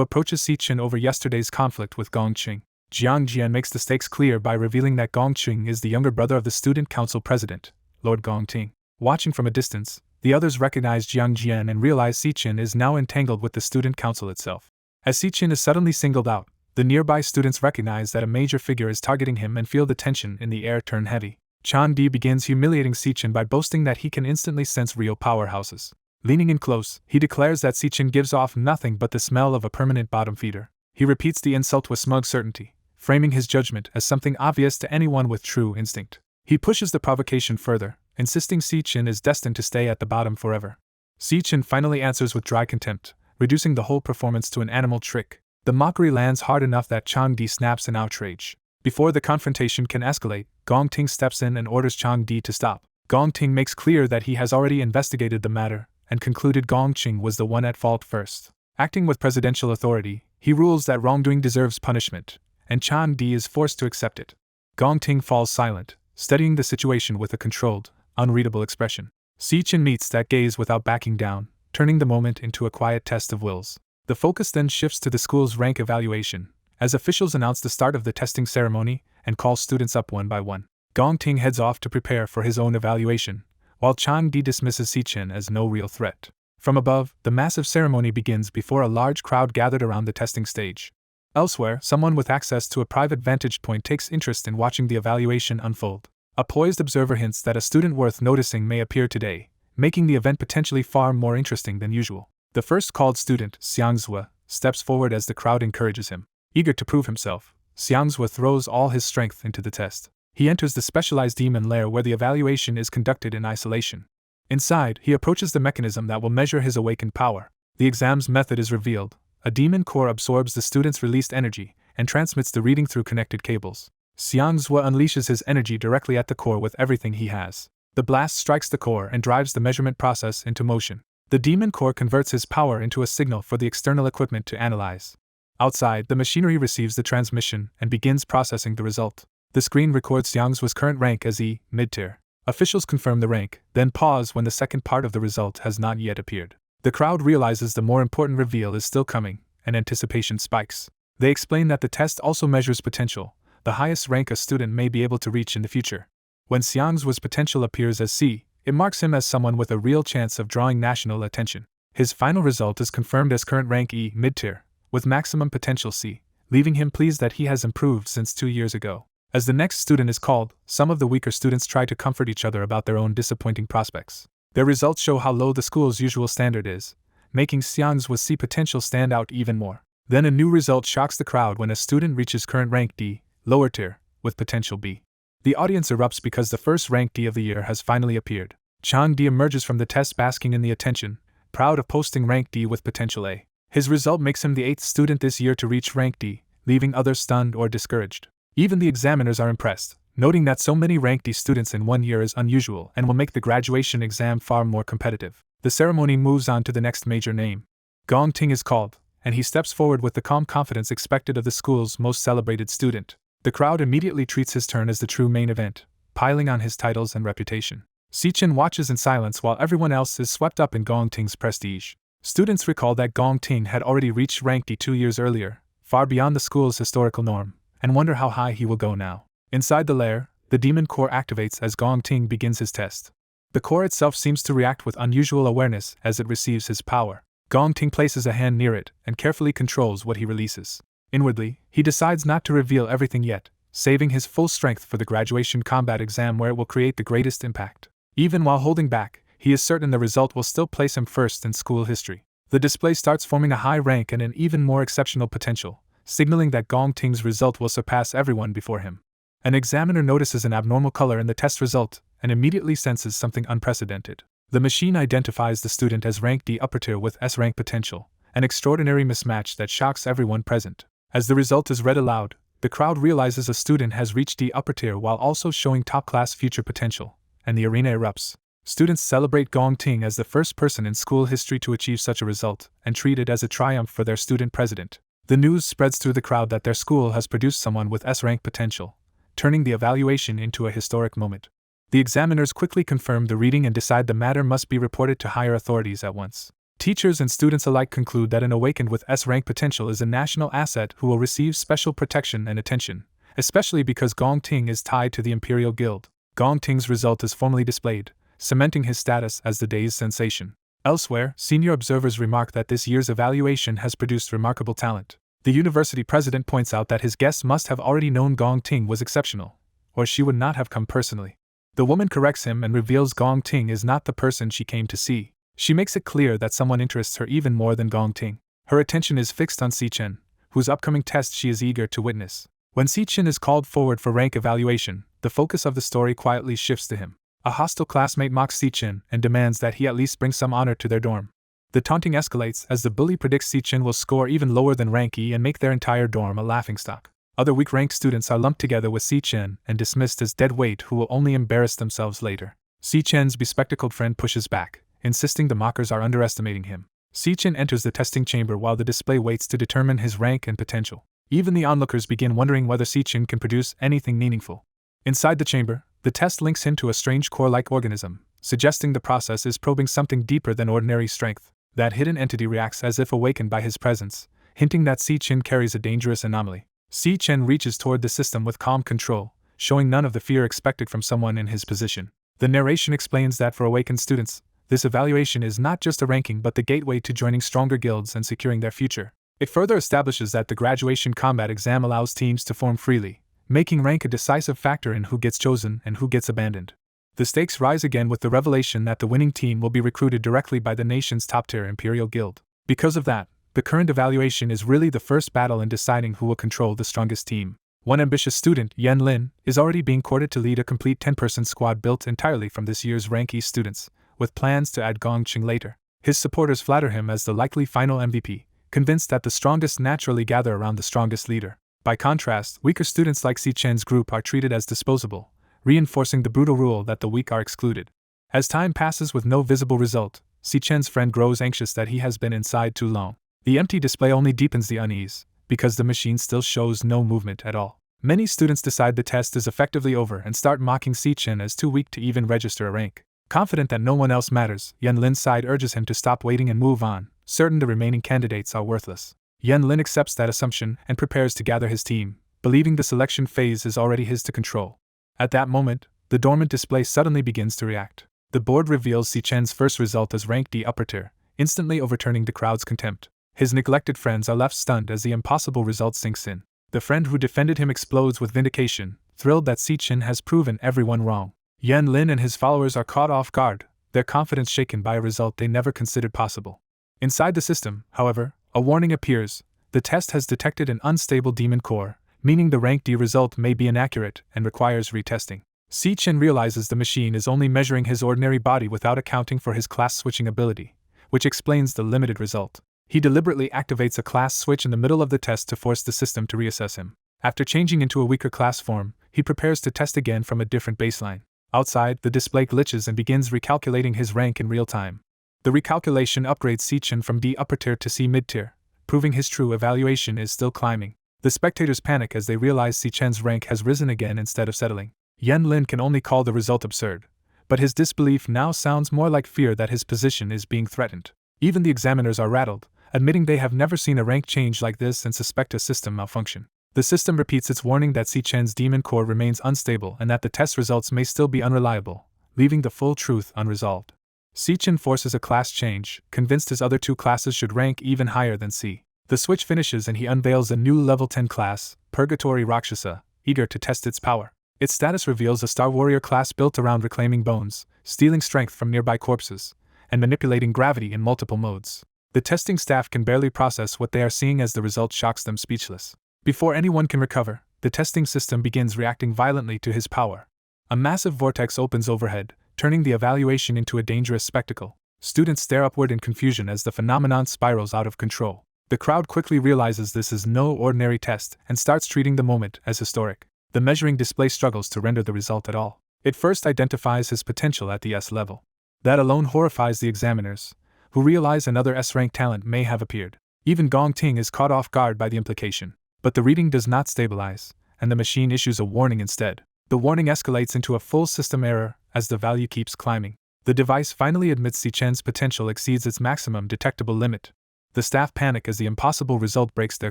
approaches Si-chen over yesterday's conflict with Gong Qing. Jiang Jian makes the stakes clear by revealing that Gong Qing is the younger brother of the student council president, Lord Gong Ting. Watching from a distance, the others recognize Jiang Jian and realize Si-chen is now entangled with the student council itself. As Si-chen is suddenly singled out, the nearby students recognize that a major figure is targeting him and feel the tension in the air turn heavy. Chan Di begins humiliating Si-chen by boasting that he can instantly sense real powerhouses. Leaning in close, he declares that Si-chen gives off nothing but the smell of a permanent bottom feeder. He repeats the insult with smug certainty, framing his judgment as something obvious to anyone with true instinct. He pushes the provocation further, insisting Si-chen is destined to stay at the bottom forever. Si-chen finally answers with dry contempt, reducing the whole performance to an animal trick. The mockery lands hard enough that Chang Di snaps in outrage. Before the confrontation can escalate, Gong Ting steps in and orders Chang Di to stop. Gong Ting makes clear that he has already investigated the matter, and concluded Gong Qing was the one at fault first. Acting with presidential authority, he rules that wrongdoing deserves punishment, and Chang Di is forced to accept it. Gong Ting falls silent, studying the situation with a controlled, unreadable expression. Si-chen meets that gaze without backing down, turning the moment into a quiet test of wills. The focus then shifts to the school's rank evaluation, as officials announce the start of the testing ceremony and call students up one by one. Gong Ting heads off to prepare for his own evaluation, while Chang Di dismisses Si-chen as no real threat. From above, the massive ceremony begins before a large crowd gathered around the testing stage. Elsewhere, someone with access to a private vantage point takes interest in watching the evaluation unfold. A poised observer hints that a student worth noticing may appear today, making the event potentially far more interesting than usual. The first called student, Xiangzue, steps forward as the crowd encourages him. Eager to prove himself, Xiangzue throws all his strength into the test. He enters the specialized demon lair where the evaluation is conducted in isolation. Inside, he approaches the mechanism that will measure his awakened power. The exam's method is revealed. A demon core absorbs the student's released energy and transmits the reading through connected cables. Xiangzue unleashes his energy directly at the core with everything he has. The blast strikes the core and drives the measurement process into motion. The demon core converts his power into a signal for the external equipment to analyze. Outside, the machinery receives the transmission and begins processing the result. The screen records Xiangzue's current rank as E, mid-tier. Officials confirm the rank, then pause when the second part of the result has not yet appeared. The crowd realizes the more important reveal is still coming, and anticipation spikes. They explain that the test also measures potential, the highest rank a student may be able to reach in the future. When Xiangzue's potential appears as C, it marks him as someone with a real chance of drawing national attention. His final result is confirmed as current rank E, mid-tier, with maximum potential C, leaving him pleased that he has improved since 2 years ago. As the next student is called, some of the weaker students try to comfort each other about their own disappointing prospects. Their results show how low the school's usual standard is, making Xiangzue's C potential stand out even more. Then a new result shocks the crowd when a student reaches current rank D, lower tier, with potential B. The audience erupts because the first rank D of the year has finally appeared. Chang Di emerges from the test basking in the attention, proud of posting rank D with potential A. His result makes him the 8th student this year to reach rank D, leaving others stunned or discouraged. Even the examiners are impressed, noting that so many rank D students in 1 year is unusual and will make the graduation exam far more competitive. The ceremony moves on to the next major name. Gong Ting is called, and he steps forward with the calm confidence expected of the school's most celebrated student. The crowd immediately treats his turn as the true main event, piling on his titles and reputation. Si-chen watches in silence while everyone else is swept up in Gong Ting's prestige. Students recall that Gong Ting had already reached rank D 2 years earlier, far beyond the school's historical norm, and wonder how high he will go now. Inside the lair, the demon core activates as Gong Ting begins his test. The core itself seems to react with unusual awareness as it receives his power. Gong Ting places a hand near it and carefully controls what he releases. Inwardly, he decides not to reveal everything yet, saving his full strength for the graduation combat exam where it will create the greatest impact. Even while holding back, he is certain the result will still place him first in school history. The display starts forming a high rank and an even more exceptional potential, signaling that Gong Ting's result will surpass everyone before him. An examiner notices an abnormal color in the test result and immediately senses something unprecedented. The machine identifies the student as rank D upper tier with S rank potential, an extraordinary mismatch that shocks everyone present. As the result is read aloud, the crowd realizes a student has reached D upper tier while also showing top-class future potential, and the arena erupts. Students celebrate Gong Ting as the first person in school history to achieve such a result, and treat it as a triumph for their student president. The news spreads through the crowd that their school has produced someone with S-rank potential, turning the evaluation into a historic moment. The examiners quickly confirm the reading and decide the matter must be reported to higher authorities at once. Teachers and students alike conclude that an awakened with S-rank potential is a national asset who will receive special protection and attention, especially because Gong Ting is tied to the Imperial Guild. Gong Ting's result is formally displayed, cementing his status as the day's sensation. Elsewhere, senior observers remark that this year's evaluation has produced remarkable talent. The university president points out that his guests must have already known Gong Ting was exceptional, or she would not have come personally. The woman corrects him and reveals Gong Ting is not the person she came to see. She makes it clear that someone interests her even more than Gong Ting. Her attention is fixed on Si Chen, whose upcoming test she is eager to witness. When Si Chen is called forward for rank evaluation, the focus of the story quietly shifts to him. A hostile classmate mocks Si Chen and demands that he at least bring some honor to their dorm. The taunting escalates as the bully predicts Si Chen will score even lower than rank E and make their entire dorm a laughingstock. Other weak-ranked students are lumped together with Si Chen and dismissed as dead weight who will only embarrass themselves later. Si Chen's bespectacled friend pushes back, insisting the mockers are underestimating him. Si Chen enters the testing chamber while the display waits to determine his rank and potential. Even the onlookers begin wondering whether Si Chen can produce anything meaningful. Inside the chamber, the test links him to a strange core-like organism, suggesting the process is probing something deeper than ordinary strength. That hidden entity reacts as if awakened by his presence, hinting that Si Chen carries a dangerous anomaly. Si Chen reaches toward the system with calm control, showing none of the fear expected from someone in his position. The narration explains that for awakened students, this evaluation is not just a ranking but the gateway to joining stronger guilds and securing their future. It further establishes that the graduation combat exam allows teams to form freely, making rank a decisive factor in who gets chosen and who gets abandoned. The stakes rise again with the revelation that the winning team will be recruited directly by the nation's top-tier Imperial Guild. Because of that, the current evaluation is really the first battle in deciding who will control the strongest team. One ambitious student, Yan Lin, is already being courted to lead a complete 10-person squad built entirely from this year's Rank E students, with plans to add Gong Qing later. His supporters flatter him as the likely final MVP, convinced that the strongest naturally gather around the strongest leader. By contrast, weaker students like Si Chen's group are treated as disposable, reinforcing the brutal rule that the weak are excluded. As time passes with no visible result, Si Chen's friend grows anxious that he has been inside too long. The empty display only deepens the unease, because the machine still shows no movement at all. Many students decide the test is effectively over and start mocking Si Chen as too weak to even register a rank. Confident that no one else matters, Yan Lin's side urges him to stop waiting and move on, certain the remaining candidates are worthless. Yan Lin accepts that assumption and prepares to gather his team, believing the selection phase is already his to control. At that moment, the dormant display suddenly begins to react. The board reveals Si Chen's first result as rank D upper tier, instantly overturning the crowd's contempt. His neglected friends are left stunned as the impossible result sinks in. The friend who defended him explodes with vindication, thrilled that Si Chen has proven everyone wrong. Yan Lin and his followers are caught off guard, their confidence shaken by a result they never considered possible. Inside the system, however, a warning appears. The test has detected an unstable demon core, meaning the rank D result may be inaccurate and requires retesting. Si Chen realizes the machine is only measuring his ordinary body without accounting for his class-switching ability, which explains the limited result. He deliberately activates a class switch in the middle of the test to force the system to reassess him. After changing into a weaker class form, he prepares to test again from a different baseline. Outside, the display glitches and begins recalculating his rank in real time. The recalculation upgrades Si Chen from D upper tier to C mid tier, proving his true evaluation is still climbing. The spectators panic as they realize Si Chen's rank has risen again instead of settling. Yan Lin can only call the result absurd, but his disbelief now sounds more like fear that his position is being threatened. Even the examiners are rattled, admitting they have never seen a rank change like this and suspect a system malfunction. The system repeats its warning that Si Chen's demon core remains unstable and that the test results may still be unreliable, leaving the full truth unresolved. Si Chen forces a class change, convinced his other two classes should rank even higher than Si. The switch finishes and he unveils a new level 10 class, Purgatory Rakshasa, eager to test its power. Its status reveals a Star Warrior class built around reclaiming bones, stealing strength from nearby corpses, and manipulating gravity in multiple modes. The testing staff can barely process what they are seeing as the result shocks them speechless. Before anyone can recover, the testing system begins reacting violently to his power. A massive vortex opens overhead, turning the evaluation into a dangerous spectacle. Students stare upward in confusion as the phenomenon spirals out of control. The crowd quickly realizes this is no ordinary test and starts treating the moment as historic. The measuring display struggles to render the result at all. It first identifies his potential at the S level. That alone horrifies the examiners, who realize another S-rank talent may have appeared. Even Gong Ting is caught off guard by the implication. But the reading does not stabilize, and the machine issues a warning instead. The warning escalates into a full system error as the value keeps climbing. The device finally admits Xichen's potential exceeds its maximum detectable limit. The staff panic as the impossible result breaks their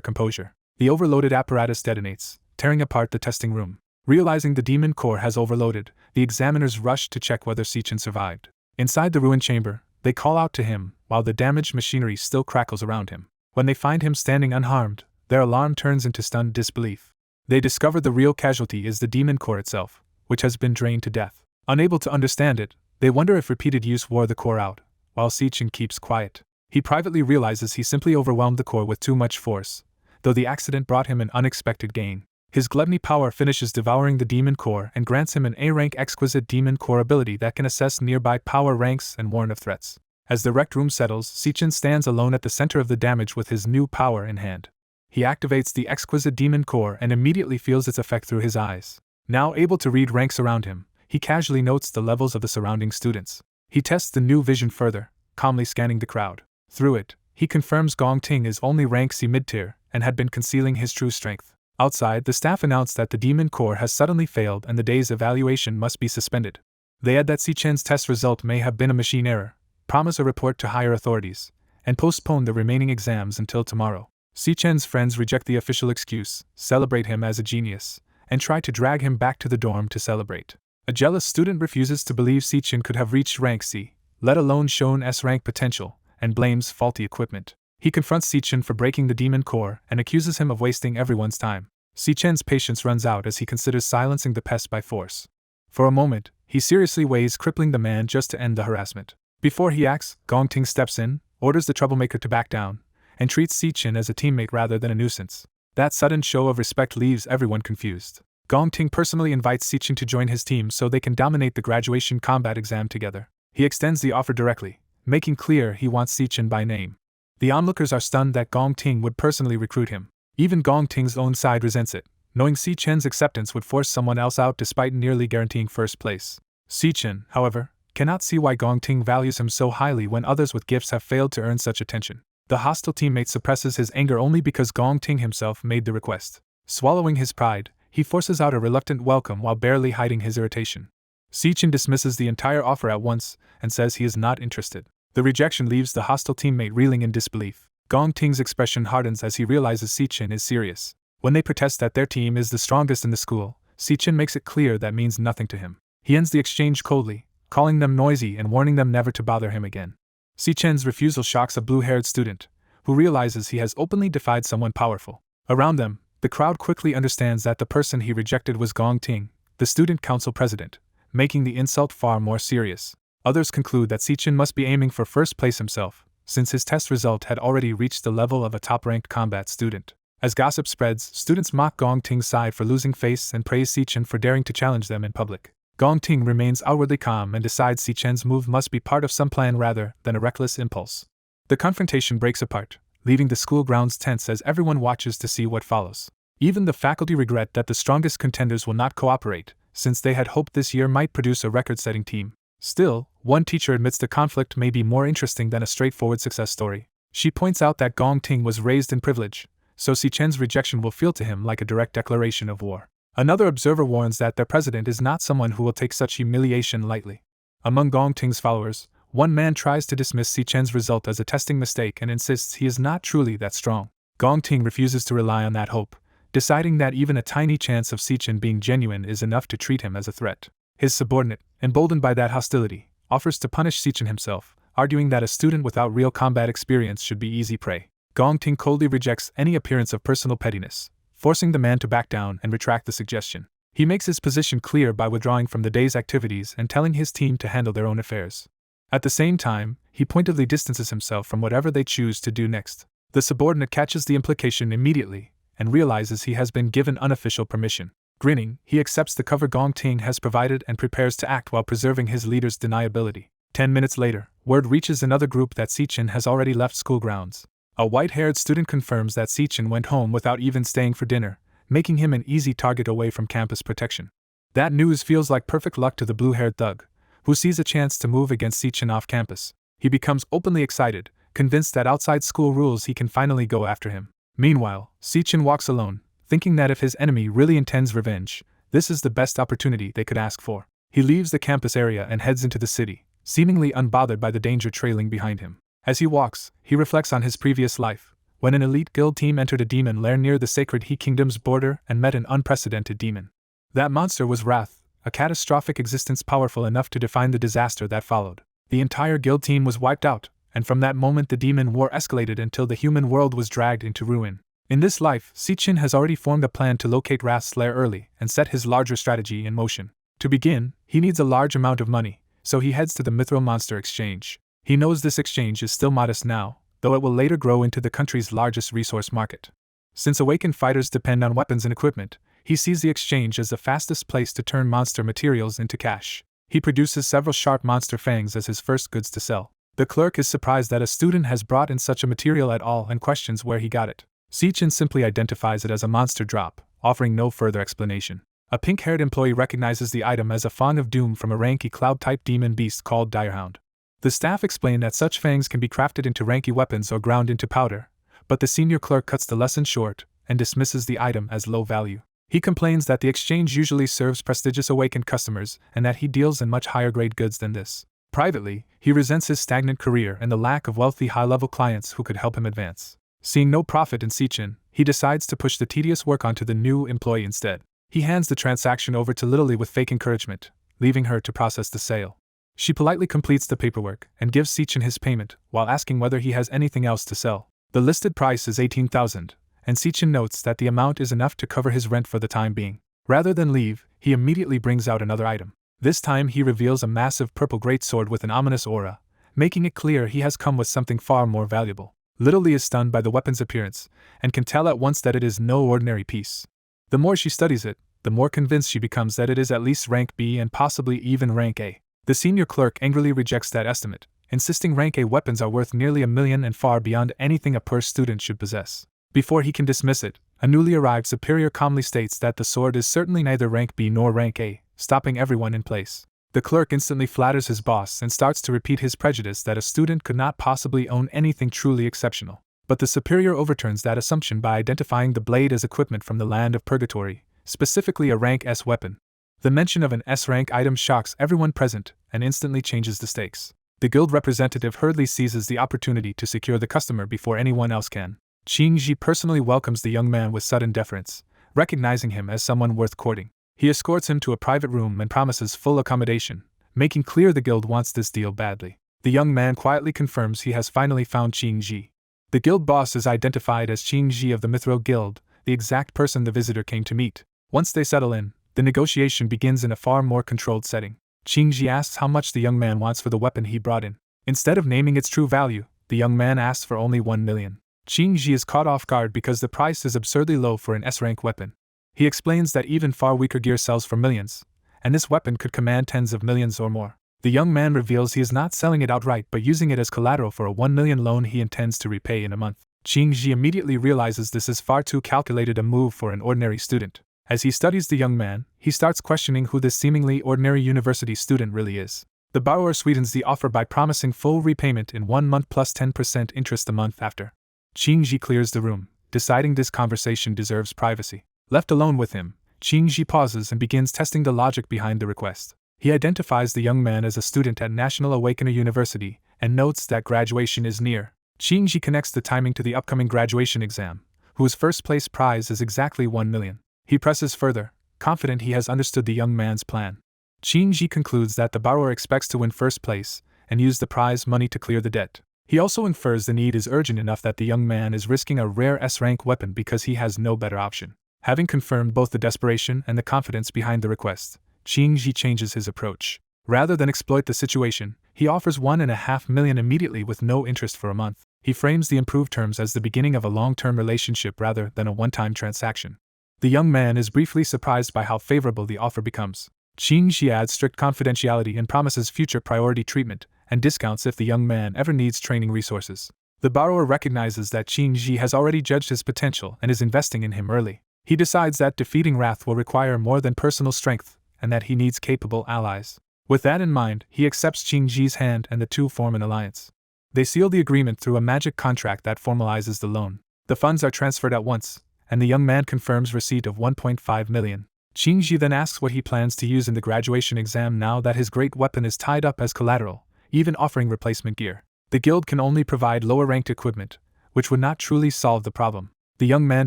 composure. The overloaded apparatus detonates, tearing apart the testing room. Realizing the demon core has overloaded, the examiners rush to check whether Xichen survived. Inside the ruined chamber, they call out to him, while the damaged machinery still crackles around him. When they find him standing unharmed, their alarm turns into stunned disbelief. They discover the real casualty is the demon core itself, which has been drained to death. Unable to understand it, they wonder if repeated use wore the core out, while Xichen keeps quiet. He privately realizes he simply overwhelmed the core with too much force, though the accident brought him an unexpected gain. His gluttony power finishes devouring the demon core and grants him an A-rank exquisite demon core ability that can assess nearby power ranks and warn of threats. As the wrecked room settles, Xichen stands alone at the center of the damage with his new power in hand. He activates the exquisite demon core and immediately feels its effect through his eyes. Now able to read ranks around him, he casually notes the levels of the surrounding students. He tests the new vision further, calmly scanning the crowd. Through it, he confirms Gong Ting is only rank C mid-tier and had been concealing his true strength. Outside, the staff announce that the demon core has suddenly failed and the day's evaluation must be suspended. They add that Xichen's test result may have been a machine error, promise a report to higher authorities, and postpone the remaining exams until tomorrow. Xichen's friends reject the official excuse, celebrate him as a genius, and try to drag him back to the dorm to celebrate. A jealous student refuses to believe Xichen could have reached rank C, let alone shown S-rank potential, and blames faulty equipment. He confronts Xichen for breaking the demon core and accuses him of wasting everyone's time. Xichen's patience runs out as he considers silencing the pest by force. For a moment, he seriously weighs crippling the man just to end the harassment. Before he acts, Gong Ting steps in, orders the troublemaker to back down, and treats Xichen as a teammate rather than a nuisance. That sudden show of respect leaves everyone confused. Gong Ting personally invites Xichen to join his team so they can dominate the graduation combat exam together. He extends the offer directly, making clear he wants Xichen by name. The onlookers are stunned that Gong Ting would personally recruit him. Even Gong Ting's own side resents it, knowing Xichen's acceptance would force someone else out despite nearly guaranteeing first place. Xichen, however, cannot see why Gong Ting values him so highly when others with gifts have failed to earn such attention. The hostile teammate suppresses his anger only because Gong Ting himself made the request. Swallowing his pride, he forces out a reluctant welcome while barely hiding his irritation. Xichen dismisses the entire offer at once and says he is not interested. The rejection leaves the hostile teammate reeling in disbelief. Gong Ting's expression hardens as he realizes Xichen is serious. When they protest that their team is the strongest in the school, Xichen makes it clear that means nothing to him. He ends the exchange coldly, calling them noisy and warning them never to bother him again. Xichen's refusal shocks a blue-haired student, who realizes he has openly defied someone powerful. Around them, the crowd quickly understands that the person he rejected was Gong Ting, the student council president, making the insult far more serious. Others conclude that Xichen must be aiming for first place himself, since his test result had already reached the level of a top-ranked combat student. As gossip spreads, students mock Gong Ting's side for losing face and praise Xichen for daring to challenge them in public. Gong Ting remains outwardly calm and decides Xichen's move must be part of some plan rather than a reckless impulse. The confrontation breaks apart, leaving the school grounds tense as everyone watches to see what follows. Even the faculty regret that the strongest contenders will not cooperate, since they had hoped this year might produce a record-setting team. Still, one teacher admits the conflict may be more interesting than a straightforward success story. She points out that Gong Ting was raised in privilege, so Xichen's rejection will feel to him like a direct declaration of war. Another observer warns that their president is not someone who will take such humiliation lightly. Among Gong Ting's followers, one man tries to dismiss Xichen's result as a testing mistake and insists he is not truly that strong. Gong Ting refuses to rely on that hope, deciding that even a tiny chance of Xichen being genuine is enough to treat him as a threat. His subordinate, emboldened by that hostility, offers to punish Xichen himself, arguing that a student without real combat experience should be easy prey. Gong Ting coldly rejects any appearance of personal pettiness, forcing the man to back down and retract the suggestion. He makes his position clear by withdrawing from the day's activities and telling his team to handle their own affairs. At the same time, he pointedly distances himself from whatever they choose to do next. The subordinate catches the implication immediately and realizes he has been given unofficial permission. Grinning, he accepts the cover Gong Ting has provided and prepares to act while preserving his leader's deniability. 10 minutes later, word reaches another group that Xichen has already left school grounds. A white-haired student confirms that Xichen went home without even staying for dinner, making him an easy target away from campus protection. That news feels like perfect luck to the blue-haired thug, who sees a chance to move against Sichin off campus. He becomes openly excited, convinced that outside school rules he can finally go after him. Meanwhile, Sichin walks alone, thinking that if his enemy really intends revenge, this is the best opportunity they could ask for. He leaves the campus area and heads into the city, seemingly unbothered by the danger trailing behind him. As he walks, he reflects on his previous life, when an elite guild team entered a demon lair near the Sacred He Kingdom's border and met an unprecedented demon. That monster was Wrath, a catastrophic existence powerful enough to define the disaster that followed. The entire guild team was wiped out, and from that moment the demon war escalated until the human world was dragged into ruin. In this life, Sichin has already formed a plan to locate Wrath's lair early and set his larger strategy in motion. To begin, he needs a large amount of money, so he heads to the Mithril Monster Exchange. He knows this exchange is still modest now, though it will later grow into the country's largest resource market. Since awakened fighters depend on weapons and equipment, he sees the exchange as the fastest place to turn monster materials into cash. He produces several sharp monster fangs as his first goods to sell. The clerk is surprised that a student has brought in such a material at all and questions where he got it. Sichin simply identifies it as a monster drop, offering no further explanation. A pink-haired employee recognizes the item as a Fang of Doom from a ranky cloud-type demon beast called Direhound. The staff explain that such fangs can be crafted into ranky weapons or ground into powder, but the senior clerk cuts the lesson short and dismisses the item as low value. He complains that the exchange usually serves prestigious awakened customers and that he deals in much higher-grade goods than this. Privately, he resents his stagnant career and the lack of wealthy high-level clients who could help him advance. Seeing no profit in Sichin, he decides to push the tedious work onto the new employee instead. He hands the transaction over to Lily with fake encouragement, leaving her to process the sale. She politely completes the paperwork and gives Sichin his payment while asking whether he has anything else to sell. The listed price is 18,000, and Sichin notes that the amount is enough to cover his rent for the time being. Rather than leave, he immediately brings out another item. This time he reveals a massive purple greatsword with an ominous aura, making it clear he has come with something far more valuable. Lily is stunned by the weapon's appearance, and can tell at once that it is no ordinary piece. The more she studies it, the more convinced she becomes that it is at least rank B and possibly even rank A. The senior clerk angrily rejects that estimate, insisting rank A weapons are worth nearly $1 million and far beyond anything a purse student should possess. Before he can dismiss it, a newly arrived superior calmly states that the sword is certainly neither rank B nor rank A, stopping everyone in place. The clerk instantly flatters his boss and starts to repeat his prejudice that a student could not possibly own anything truly exceptional. But the superior overturns that assumption by identifying the blade as equipment from the land of Purgatory, specifically a rank S weapon. The mention of an S-rank item shocks everyone present and instantly changes the stakes. The guild representative hurriedly seizes the opportunity to secure the customer before anyone else can. Qingji personally welcomes the young man with sudden deference, recognizing him as someone worth courting. He escorts him to a private room and promises full accommodation, making clear the guild wants this deal badly. The young man quietly confirms he has finally found Qingji. The guild boss is identified as Qingji of the Mithril Guild, the exact person the visitor came to meet. Once they settle in, the negotiation begins in a far more controlled setting. Qingji asks how much the young man wants for the weapon he brought in. Instead of naming its true value, the young man asks for only 1 million. Qingji is caught off guard because the price is absurdly low for an S-rank weapon. He explains that even far weaker gear sells for millions, and this weapon could command tens of millions or more. The young man reveals he is not selling it outright but using it as collateral for a 1 million loan he intends to repay in a month. Qingji immediately realizes this is far too calculated a move for an ordinary student. As he studies the young man, he starts questioning who this seemingly ordinary university student really is. The borrower sweetens the offer by promising full repayment in 1 month plus 10% interest the month after. Qingji clears the room, deciding this conversation deserves privacy. Left alone with him, Qingji pauses and begins testing the logic behind the request. He identifies the young man as a student at National Awakener University and notes that graduation is near. Qingji connects the timing to the upcoming graduation exam, whose first place prize is exactly 1 million. He presses further, confident he has understood the young man's plan. Qingji concludes that the borrower expects to win first place and use the prize money to clear the debt. He also infers the need is urgent enough that the young man is risking a rare S-rank weapon because he has no better option. Having confirmed both the desperation and the confidence behind the request, Qingji changes his approach. Rather than exploit the situation, he offers 1.5 million immediately with no interest for a month. He frames the improved terms as the beginning of a long-term relationship rather than a one-time transaction. The young man is briefly surprised by how favorable the offer becomes. Qingji adds strict confidentiality and promises future priority treatment and discounts if the young man ever needs training resources. The borrower recognizes that Qingji has already judged his potential and is investing in him early. He decides that defeating Wrath will require more than personal strength and that he needs capable allies. With that in mind, he accepts Qing Ji's hand and the two form an alliance. They seal the agreement through a magic contract that formalizes the loan. The funds are transferred at once, and the young man confirms receipt of 1.5 million. Qing Ji then asks what he plans to use in the graduation exam now that his great weapon is tied up as collateral, even offering replacement gear. The guild can only provide lower-ranked equipment, which would not truly solve the problem. The young man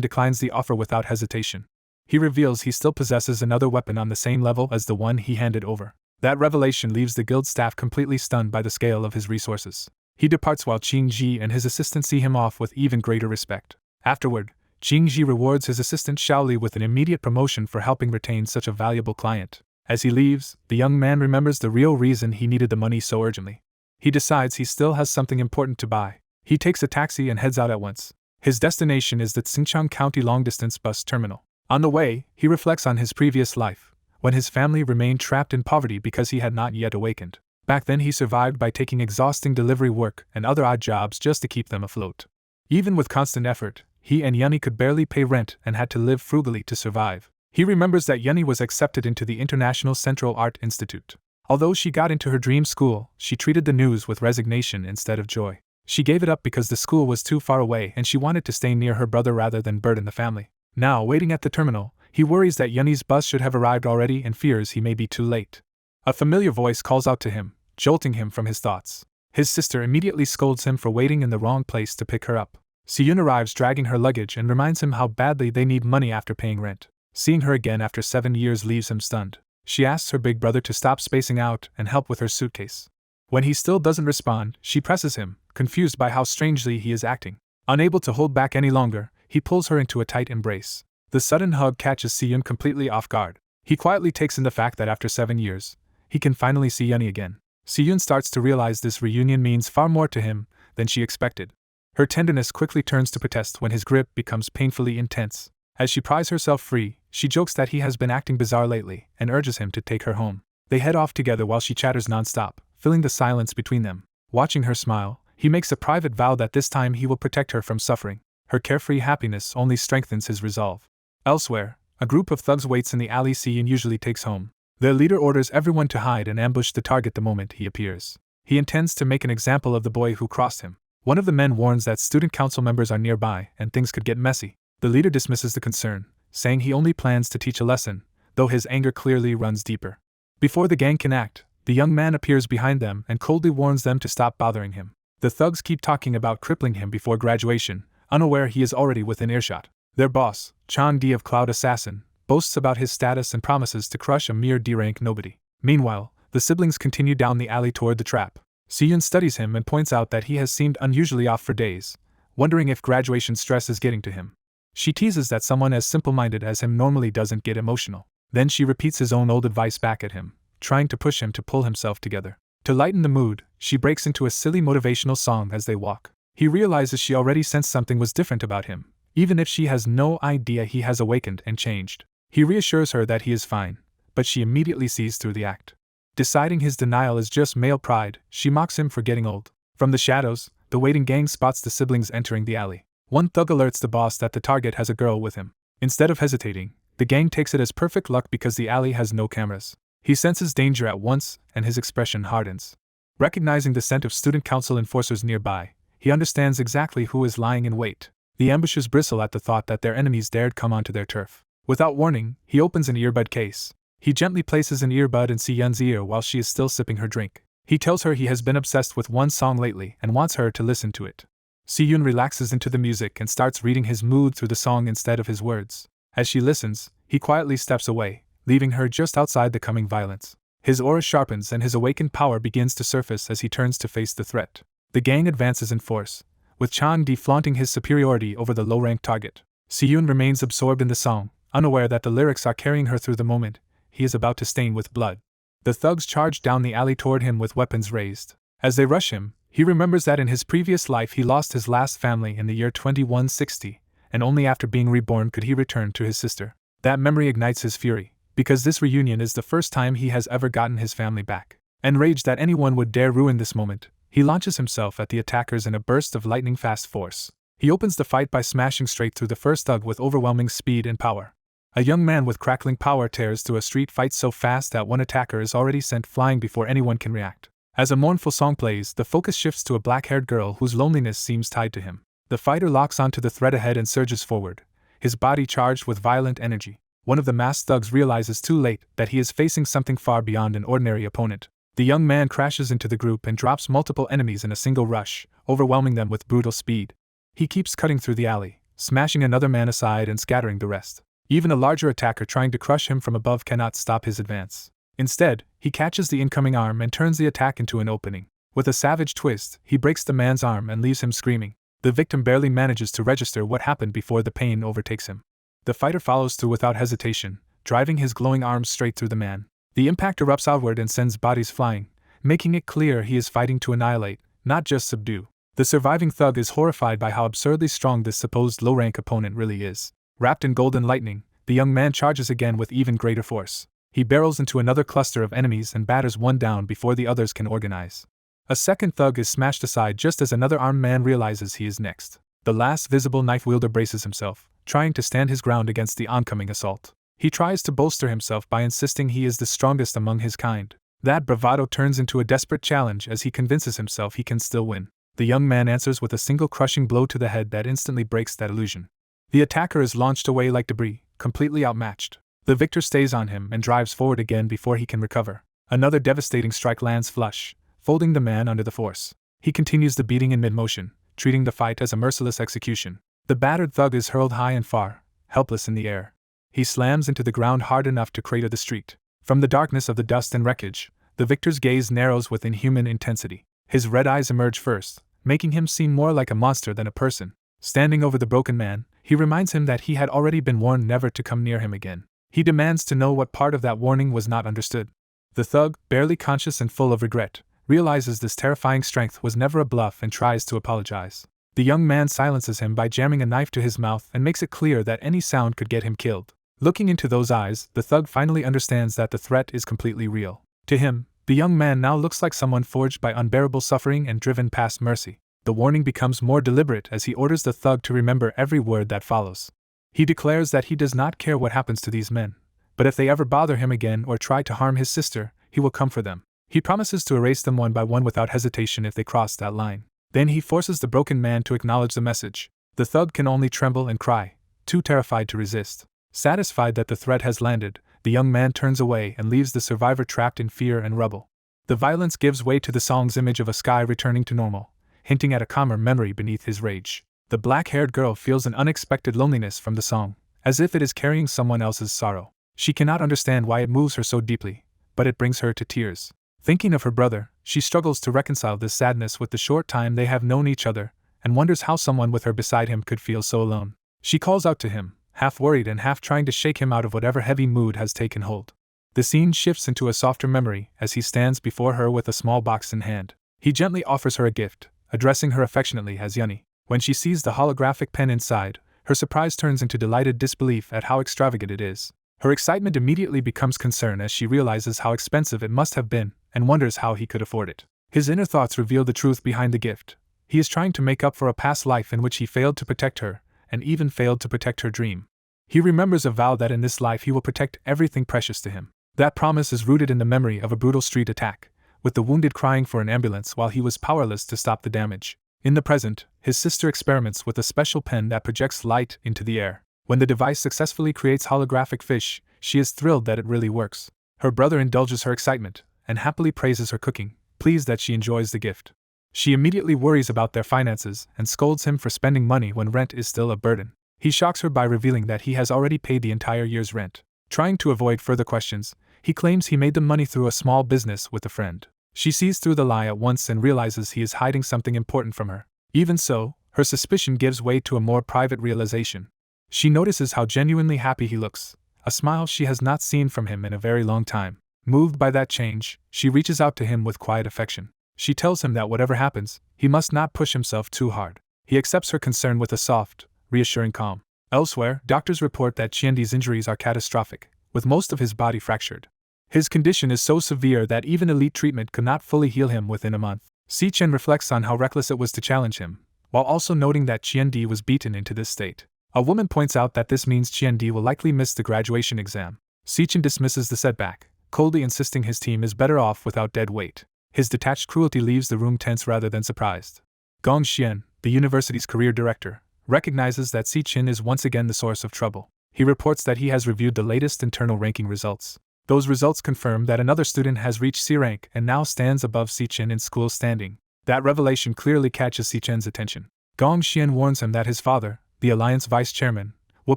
declines the offer without hesitation. He reveals he still possesses another weapon on the same level as the one he handed over. That revelation leaves the guild staff completely stunned by the scale of his resources. He departs while Qing Ji and his assistant see him off with even greater respect. Afterward, Qing Ji rewards his assistant Shaoli with an immediate promotion for helping retain such a valuable client. As he leaves, the young man remembers the real reason he needed the money so urgently. He decides he still has something important to buy. He takes a taxi and heads out at once. His destination is the Xinjiang County long-distance bus terminal. On the way, he reflects on his previous life, when his family remained trapped in poverty because he had not yet awakened. Back then he survived by taking exhausting delivery work and other odd jobs just to keep them afloat. Even with constant effort, he and Yunny could barely pay rent and had to live frugally to survive. He remembers that Yunny was accepted into the International Central Art Institute. Although she got into her dream school, she treated the news with resignation instead of joy. She gave it up because the school was too far away and she wanted to stay near her brother rather than burden the family. Now, waiting at the terminal, he worries that Yunny's bus should have arrived already and fears he may be too late. A familiar voice calls out to him, jolting him from his thoughts. His sister immediately scolds him for waiting in the wrong place to pick her up. Siyun arrives dragging her luggage and reminds him how badly they need money after paying rent. Seeing her again after 7 years leaves him stunned. She asks her big brother to stop spacing out and help with her suitcase. When he still doesn't respond, she presses him, confused by how strangely he is acting. Unable to hold back any longer, he pulls her into a tight embrace. The sudden hug catches Siyun completely off guard. He quietly takes in the fact that after 7 years, he can finally see Yunny again. Siyun starts to realize this reunion means far more to him than she expected. Her tenderness quickly turns to protest when his grip becomes painfully intense. As she pries herself free, she jokes that he has been acting bizarre lately and urges him to take her home. They head off together while she chatters nonstop, filling the silence between them. Watching her smile, he makes a private vow that this time he will protect her from suffering. Her carefree happiness only strengthens his resolve. Elsewhere, a group of thugs waits in the alley Siyun usually takes home. Their leader orders everyone to hide and ambush the target the moment he appears. He intends to make an example of the boy who crossed him. One of the men warns that student council members are nearby and things could get messy. The leader dismisses the concern, saying he only plans to teach a lesson, though his anger clearly runs deeper. Before the gang can act, the young man appears behind them and coldly warns them to stop bothering him. The thugs keep talking about crippling him before graduation, unaware he is already within earshot. Their boss, Chan Di of Cloud Assassin, boasts about his status and promises to crush a mere D-rank nobody. Meanwhile, the siblings continue down the alley toward the trap. Siyun studies him and points out that he has seemed unusually off for days, wondering if graduation stress is getting to him. She teases that someone as simple-minded as him normally doesn't get emotional. Then she repeats his own old advice back at him, trying to push him to pull himself together. To lighten the mood, she breaks into a silly motivational song as they walk. He realizes she already sensed something was different about him, even if she has no idea he has awakened and changed. He reassures her that he is fine, but she immediately sees through the act. Deciding his denial is just male pride, she mocks him for getting old. From the shadows, the waiting gang spots the siblings entering the alley. One thug alerts the boss that the target has a girl with him. Instead of hesitating, the gang takes it as perfect luck because the alley has no cameras. He senses danger at once, and his expression hardens. Recognizing the scent of student council enforcers nearby, he understands exactly who is lying in wait. The ambushers bristle at the thought that their enemies dared come onto their turf. Without warning, he opens an earbud case. He gently places an earbud in Si-Yun's ear while she is still sipping her drink. He tells her he has been obsessed with one song lately and wants her to listen to it. Si-Yun relaxes into the music and starts reading his mood through the song instead of his words. As she listens, he quietly steps away, leaving her just outside the coming violence. His aura sharpens and his awakened power begins to surface as he turns to face the threat. The gang advances in force, with Chan Di flaunting his superiority over the low-ranked target. Si-Yun remains absorbed in the song, unaware that the lyrics are carrying her through the moment he is about to stain with blood. The thugs charge down the alley toward him with weapons raised. As they rush him, he remembers that in his previous life he lost his last family in the year 2160, and only after being reborn could he return to his sister. That memory ignites his fury, because this reunion is the first time he has ever gotten his family back. Enraged that anyone would dare ruin this moment, he launches himself at the attackers in a burst of lightning-fast force. He opens the fight by smashing straight through the first thug with overwhelming speed and power. A young man with crackling power tears through a street fight so fast that one attacker is already sent flying before anyone can react. As a mournful song plays, the focus shifts to a black-haired girl whose loneliness seems tied to him. The fighter locks onto the threat ahead and surges forward, his body charged with violent energy. One of the masked thugs realizes too late that he is facing something far beyond an ordinary opponent. The young man crashes into the group and drops multiple enemies in a single rush, overwhelming them with brutal speed. He keeps cutting through the alley, smashing another man aside and scattering the rest. Even a larger attacker trying to crush him from above cannot stop his advance. Instead, he catches the incoming arm and turns the attack into an opening. With a savage twist, he breaks the man's arm and leaves him screaming. The victim barely manages to register what happened before the pain overtakes him. The fighter follows through without hesitation, driving his glowing arms straight through the man. The impact erupts outward and sends bodies flying, making it clear he is fighting to annihilate, not just subdue. The surviving thug is horrified by how absurdly strong this supposed low-rank opponent really is. Wrapped in golden lightning, the young man charges again with even greater force. He barrels into another cluster of enemies and batters one down before the others can organize. A second thug is smashed aside just as another armed man realizes he is next. The last visible knife wielder braces himself, trying to stand his ground against the oncoming assault. He tries to bolster himself by insisting he is the strongest among his kind. That bravado turns into a desperate challenge as he convinces himself he can still win. The young man answers with a single crushing blow to the head that instantly breaks that illusion. The attacker is launched away like debris, completely outmatched. The victor stays on him and drives forward again before he can recover. Another devastating strike lands flush, folding the man under the force. He continues the beating in mid-motion, treating the fight as a merciless execution. The battered thug is hurled high and far, helpless in the air. He slams into the ground hard enough to crater the street. From the darkness of the dust and wreckage, the victor's gaze narrows with inhuman intensity. His red eyes emerge first, making him seem more like a monster than a person. Standing over the broken man, he reminds him that he had already been warned never to come near him again. He demands to know what part of that warning was not understood. The thug, barely conscious and full of regret, realizes this terrifying strength was never a bluff and tries to apologize. The young man silences him by jamming a knife to his mouth and makes it clear that any sound could get him killed. Looking into those eyes, the thug finally understands that the threat is completely real. To him, the young man now looks like someone forged by unbearable suffering and driven past mercy. The warning becomes more deliberate as he orders the thug to remember every word that follows. He declares that he does not care what happens to these men, but if they ever bother him again or try to harm his sister, he will come for them. He promises to erase them one by one without hesitation if they cross that line. Then he forces the broken man to acknowledge the message. The thug can only tremble and cry, too terrified to resist. Satisfied that the threat has landed, the young man turns away and leaves the survivor trapped in fear and rubble. The violence gives way to the song's image of a sky returning to normal, hinting at a calmer memory beneath his rage. The black-haired girl feels an unexpected loneliness from the song, as if it is carrying someone else's sorrow. She cannot understand why it moves her so deeply, but it brings her to tears. Thinking of her brother, she struggles to reconcile this sadness with the short time they have known each other, and wonders how someone with her beside him could feel so alone. She calls out to him, half worried and half trying to shake him out of whatever heavy mood has taken hold. The scene shifts into a softer memory as he stands before her with a small box in hand. He gently offers her a gift, addressing her affectionately as Yuni. When she sees the holographic pen inside, her surprise turns into delighted disbelief at how extravagant it is. Her excitement immediately becomes concern as she realizes how expensive it must have been, and wonders how he could afford it. His inner thoughts reveal the truth behind the gift. He is trying to make up for a past life in which he failed to protect her, and even failed to protect her dream. He remembers a vow that in this life he will protect everything precious to him. That promise is rooted in the memory of a brutal street attack, with the wounded crying for an ambulance while he was powerless to stop the damage. In the present, his sister experiments with a special pen that projects light into the air. When the device successfully creates holographic fish, she is thrilled that it really works. Her brother indulges her excitement, and happily praises her cooking, pleased that she enjoys the gift. She immediately worries about their finances and scolds him for spending money when rent is still a burden. He shocks her by revealing that he has already paid the entire year's rent. Trying to avoid further questions, he claims he made the money through a small business with a friend. She sees through the lie at once and realizes he is hiding something important from her. Even so, her suspicion gives way to a more private realization. She notices how genuinely happy he looks, a smile she has not seen from him in a very long time. Moved by that change, she reaches out to him with quiet affection. She tells him that whatever happens, he must not push himself too hard. He accepts her concern with a soft, reassuring calm. Elsewhere, doctors report that Qiandi's injuries are catastrophic, with most of his body fractured. His condition is so severe that even elite treatment could not fully heal him within a month. Qichen reflects on how reckless it was to challenge him, while also noting that Qiandi was beaten into this state. A woman points out that this means Qian will likely miss the graduation exam. Sichin dismisses the setback, coldly insisting his team is better off without dead weight. His detached cruelty leaves the room tense rather than surprised. Gong Xian, the university's career director, recognizes that Sichin is once again the source of trouble. He reports that he has reviewed the latest internal ranking results. Those results confirm that another student has reached C rank and now stands above Sichin in school standing. That revelation clearly catches Sichin's attention. Gong Xian warns him that his father, the Alliance vice chairman, will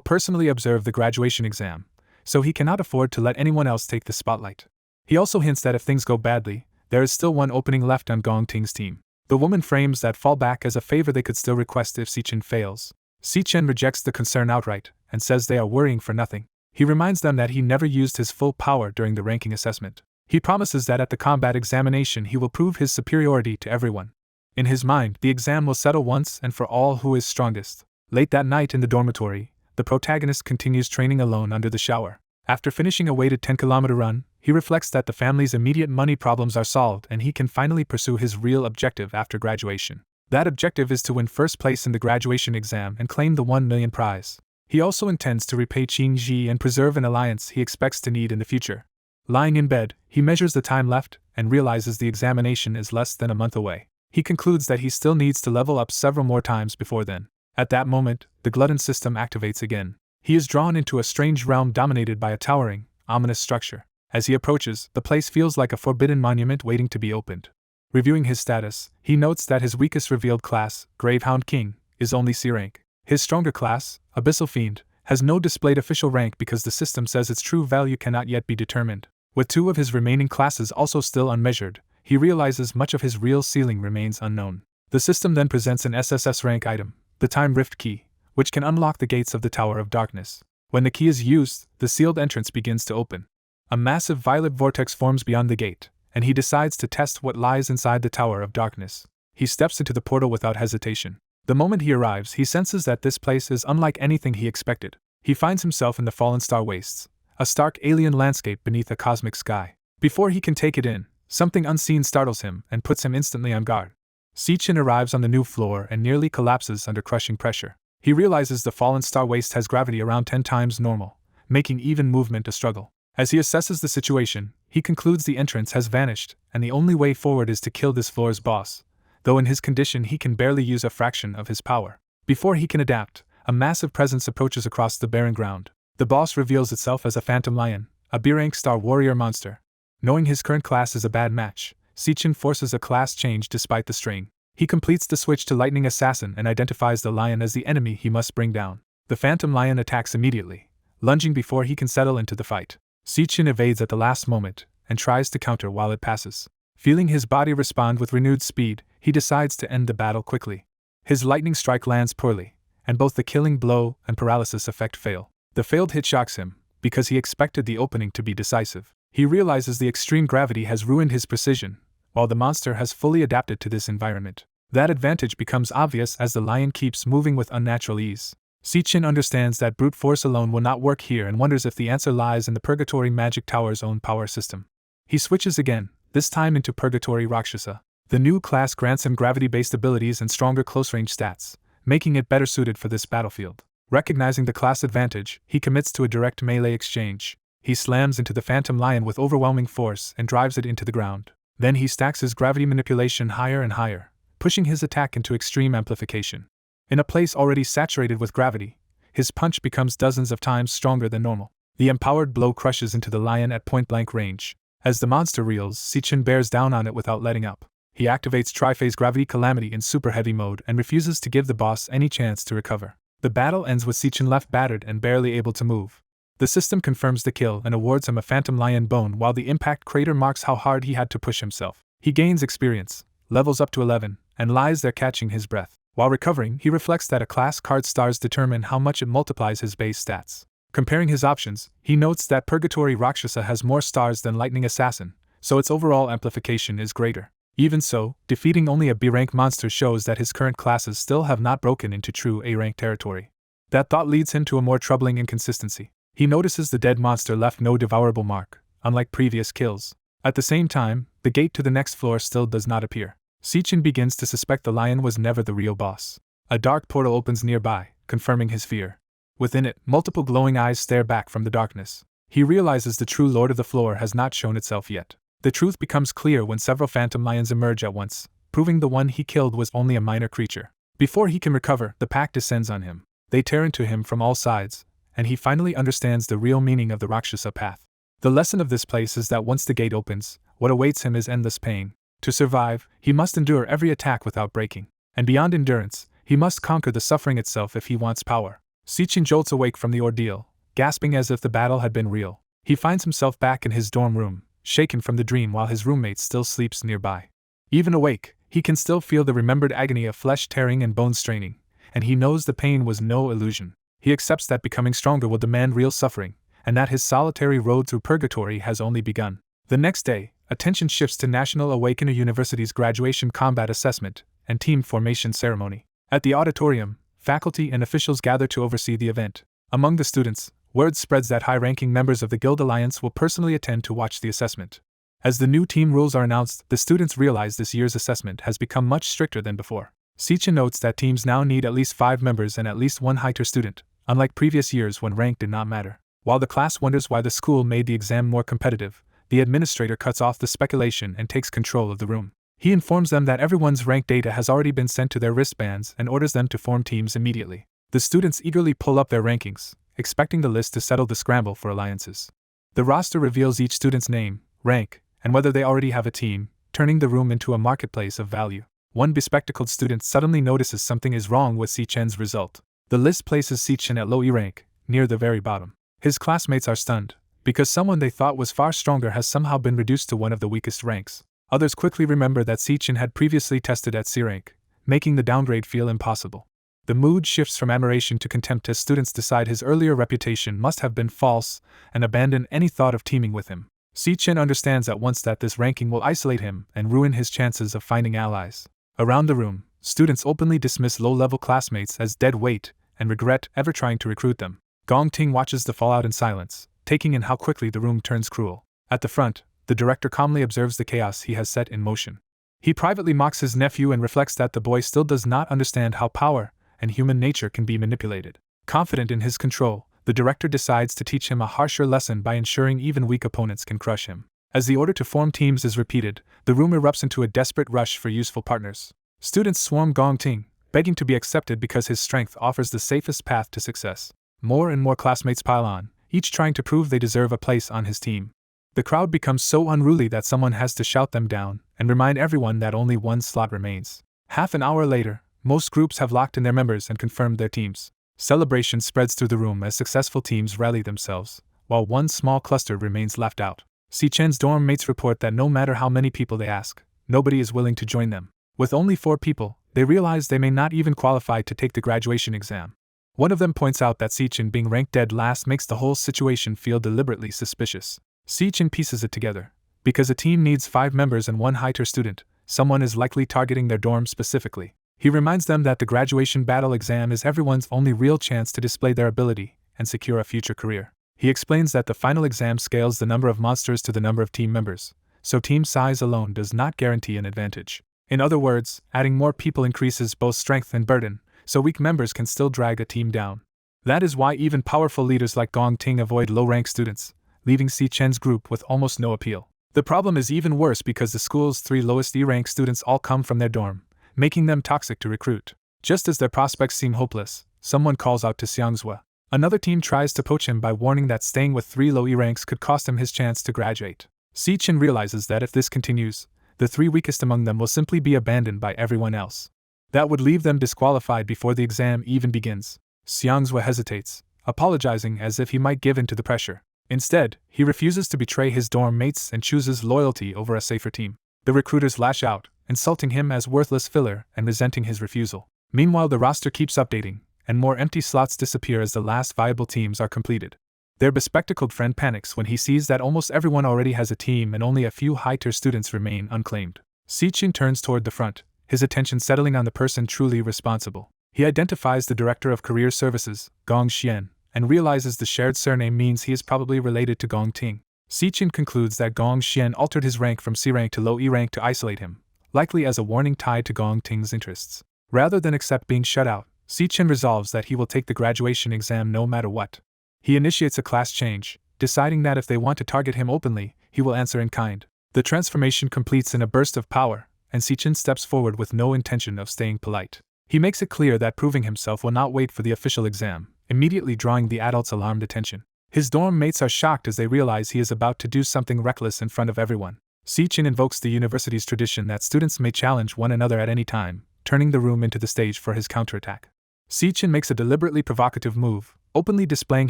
personally observe the graduation exam, so he cannot afford to let anyone else take the spotlight. He also hints that if things go badly, there is still one opening left on Gong Ting's team. The woman frames that fallback as a favor they could still request if Sichin fails. Sichin rejects the concern outright and says they are worrying for nothing. He reminds them that he never used his full power during the ranking assessment. He promises that at the combat examination he will prove his superiority to everyone. In his mind, the exam will settle once and for all who is strongest. Late that night in the dormitory, the protagonist continues training alone under the shower. After finishing a weighted 10-kilometer run, he reflects that the family's immediate money problems are solved and he can finally pursue his real objective after graduation. That objective is to win first place in the graduation exam and claim the 1 million prize. He also intends to repay Qin Ji and preserve an alliance he expects to need in the future. Lying in bed, he measures the time left and realizes the examination is less than a month away. He concludes that he still needs to level up several more times before then. At that moment, the Glutton system activates again. He is drawn into a strange realm dominated by a towering, ominous structure. As he approaches, the place feels like a forbidden monument waiting to be opened. Reviewing his status, he notes that his weakest revealed class, Gravehound King, is only C rank. His stronger class, Abyssal Fiend, has no displayed official rank because the system says its true value cannot yet be determined. With 2 of his remaining classes also still unmeasured, he realizes much of his real ceiling remains unknown. The system then presents an SSS rank item, the Time Rift Key, which can unlock the gates of the Tower of Darkness. When the key is used, the sealed entrance begins to open. A massive violet vortex forms beyond the gate, and he decides to test what lies inside the Tower of Darkness. He steps into the portal without hesitation. The moment he arrives, he senses that this place is unlike anything he expected. He finds himself in the Fallen Star Wastes, a stark alien landscape beneath a cosmic sky. Before he can take it in, something unseen startles him and puts him instantly on guard. Sichin arrives on the new floor and nearly collapses under crushing pressure. He realizes the Fallen Star Waste has gravity around 10 times normal, making even movement a struggle. As he assesses the situation, he concludes the entrance has vanished, and the only way forward is to kill this floor's boss, though in his condition he can barely use a fraction of his power. Before he can adapt, a massive presence approaches across the barren ground. The boss reveals itself as a phantom lion, a B-rank star warrior monster. Knowing his current class is a bad match, Sichin forces a class change despite the strain. He completes the switch to Lightning Assassin and identifies the lion as the enemy he must bring down. The phantom lion attacks immediately, lunging before he can settle into the fight. Sichin evades at the last moment and tries to counter while it passes. Feeling his body respond with renewed speed, he decides to end the battle quickly. His lightning strike lands poorly, and both the killing blow and paralysis effect fail. The failed hit shocks him, because he expected the opening to be decisive. He realizes the extreme gravity has ruined his precision, while the monster has fully adapted to this environment. That advantage becomes obvious as the lion keeps moving with unnatural ease. Sichin understands that brute force alone will not work here and wonders if the answer lies in the Purgatory Magic Tower's own power system. He switches again, this time into Purgatory Rakshasa. The new class grants him gravity-based abilities and stronger close-range stats, making it better suited for this battlefield. Recognizing the class advantage, he commits to a direct melee exchange. He slams into the Phantom Lion with overwhelming force and drives it into the ground. Then he stacks his gravity manipulation higher and higher, pushing his attack into extreme amplification. In a place already saturated with gravity, his punch becomes dozens of times stronger than normal. The empowered blow crushes into the lion at point-blank range. As the monster reels, Sichin bears down on it without letting up. He activates Triphase Gravity Calamity in super heavy mode and refuses to give the boss any chance to recover. The battle ends with Sichin left battered and barely able to move. The system confirms the kill and awards him a Phantom Lion bone while the impact crater marks how hard he had to push himself. He gains experience, levels up to 11, and lies there catching his breath. While recovering, he reflects that a class card's stars determine how much it multiplies his base stats. Comparing his options, he notes that Purgatory Rakshasa has more stars than Lightning Assassin, so its overall amplification is greater. Even so, defeating only a B-rank monster shows that his current classes still have not broken into true A-rank territory. That thought leads him to a more troubling inconsistency. He notices the dead monster left no devourable mark, unlike previous kills. At the same time, the gate to the next floor still does not appear. Sichin begins to suspect the lion was never the real boss. A dark portal opens nearby, confirming his fear. Within it, multiple glowing eyes stare back from the darkness. He realizes the true Lord of the Floor has not shown itself yet. The truth becomes clear when several phantom lions emerge at once, proving the one he killed was only a minor creature. Before he can recover, the pack descends on him. They tear into him from all sides, and he finally understands the real meaning of the Rakshasa path. The lesson of this place is that once the gate opens, what awaits him is endless pain. To survive, he must endure every attack without breaking. And beyond endurance, he must conquer the suffering itself if he wants power. Sichin jolts awake from the ordeal, gasping as if the battle had been real. He finds himself back in his dorm room, shaken from the dream while his roommate still sleeps nearby. Even awake, he can still feel the remembered agony of flesh tearing and bone straining, and he knows the pain was no illusion. He accepts that becoming stronger will demand real suffering, and that his solitary road through purgatory has only begun. The next day, attention shifts to National Awakener University's graduation combat assessment and team formation ceremony. At the auditorium, faculty and officials gather to oversee the event. Among the students, word spreads that high-ranking members of the Guild Alliance will personally attend to watch the assessment. As the new team rules are announced, the students realize this year's assessment has become much stricter than before. Sichin notes that teams now need at least 5 members and at least 1 higher student, unlike previous years when rank did not matter. While the class wonders why the school made the exam more competitive, the administrator cuts off the speculation and takes control of the room. He informs them that everyone's rank data has already been sent to their wristbands and orders them to form teams immediately. The students eagerly pull up their rankings, expecting the list to settle the scramble for alliances. The roster reveals each student's name, rank, and whether they already have a team, turning the room into a marketplace of value. One bespectacled student suddenly notices something is wrong with Sichen's result. The list places Sichen at low E rank, near the very bottom. His classmates are stunned, because someone they thought was far stronger has somehow been reduced to one of the weakest ranks. Others quickly remember that Sichin had previously tested at C rank, making the downgrade feel impossible. The mood shifts from admiration to contempt as students decide his earlier reputation must have been false and abandon any thought of teaming with him. Sichin understands at once that this ranking will isolate him and ruin his chances of finding allies. Around the room, students openly dismiss low-level classmates as dead weight and regret ever trying to recruit them. Gong Ting watches the fallout in silence, taking in how quickly the room turns cruel. At the front, the director calmly observes the chaos he has set in motion. He privately mocks his nephew and reflects that the boy still does not understand how power and human nature can be manipulated. Confident in his control, the director decides to teach him a harsher lesson by ensuring even weak opponents can crush him. As the order to form teams is repeated, the room erupts into a desperate rush for useful partners. Students swarm Gong Ting, begging to be accepted because his strength offers the safest path to success. More and more classmates pile on, each trying to prove they deserve a place on his team. The crowd becomes so unruly that someone has to shout them down and remind everyone that only one slot remains. Half an hour later, most groups have locked in their members and confirmed their teams. Celebration spreads through the room as successful teams rally themselves, while one small cluster remains left out. Sichen's dorm mates report that no matter how many people they ask, nobody is willing to join them. With only 4 people, they realize they may not even qualify to take the graduation exam. One of them points out that Sichen being ranked dead last makes the whole situation feel deliberately suspicious. Sichen pieces it together. Because a team needs 5 members and 1 high-tier student, someone is likely targeting their dorm specifically. He reminds them that the graduation battle exam is everyone's only real chance to display their ability and secure a future career. He explains that the final exam scales the number of monsters to the number of team members, so team size alone does not guarantee an advantage. In other words, adding more people increases both strength and burden, so weak members can still drag a team down. That is why even powerful leaders like Gong Ting avoid low-rank students, leaving Sichen's group with almost no appeal. The problem is even worse because the school's 3 lowest E-rank students all come from their dorm, making them toxic to recruit. Just as their prospects seem hopeless, someone calls out to Xiangzhua. Another team tries to poach him by warning that staying with 3 low E-ranks could cost him his chance to graduate. Sichin realizes that if this continues, the 3 weakest among them will simply be abandoned by everyone else. That would leave them disqualified before the exam even begins. Xiangzhua hesitates, apologizing as if he might give in to the pressure. Instead, he refuses to betray his dorm mates and chooses loyalty over a safer team. The recruiters lash out, insulting him as worthless filler and resenting his refusal. Meanwhile, the roster keeps updating, and more empty slots disappear as the last viable teams are completed. Their bespectacled friend panics when he sees that almost everyone already has a team and only a few high-tier students remain unclaimed. Sichin turns toward the front, his attention settling on the person truly responsible. He identifies the director of career services, Gong Xian, and realizes the shared surname means he is probably related to Gong Ting. Sichin concludes that Gong Xian altered his rank from C rank to low E rank to isolate him, likely as a warning tied to Gong Ting's interests. Rather than accept being shut out, Si-chin resolves that he will take the graduation exam no matter what. He initiates a class change, deciding that if they want to target him openly, he will answer in kind. The transformation completes in a burst of power, and Si-chin steps forward with no intention of staying polite. He makes it clear that proving himself will not wait for the official exam, immediately drawing the adults' alarmed attention. His dorm mates are shocked as they realize he is about to do something reckless in front of everyone. Si-chin invokes the university's tradition that students may challenge one another at any time, turning the room into the stage for his counterattack. Si-chin makes a deliberately provocative move, openly displaying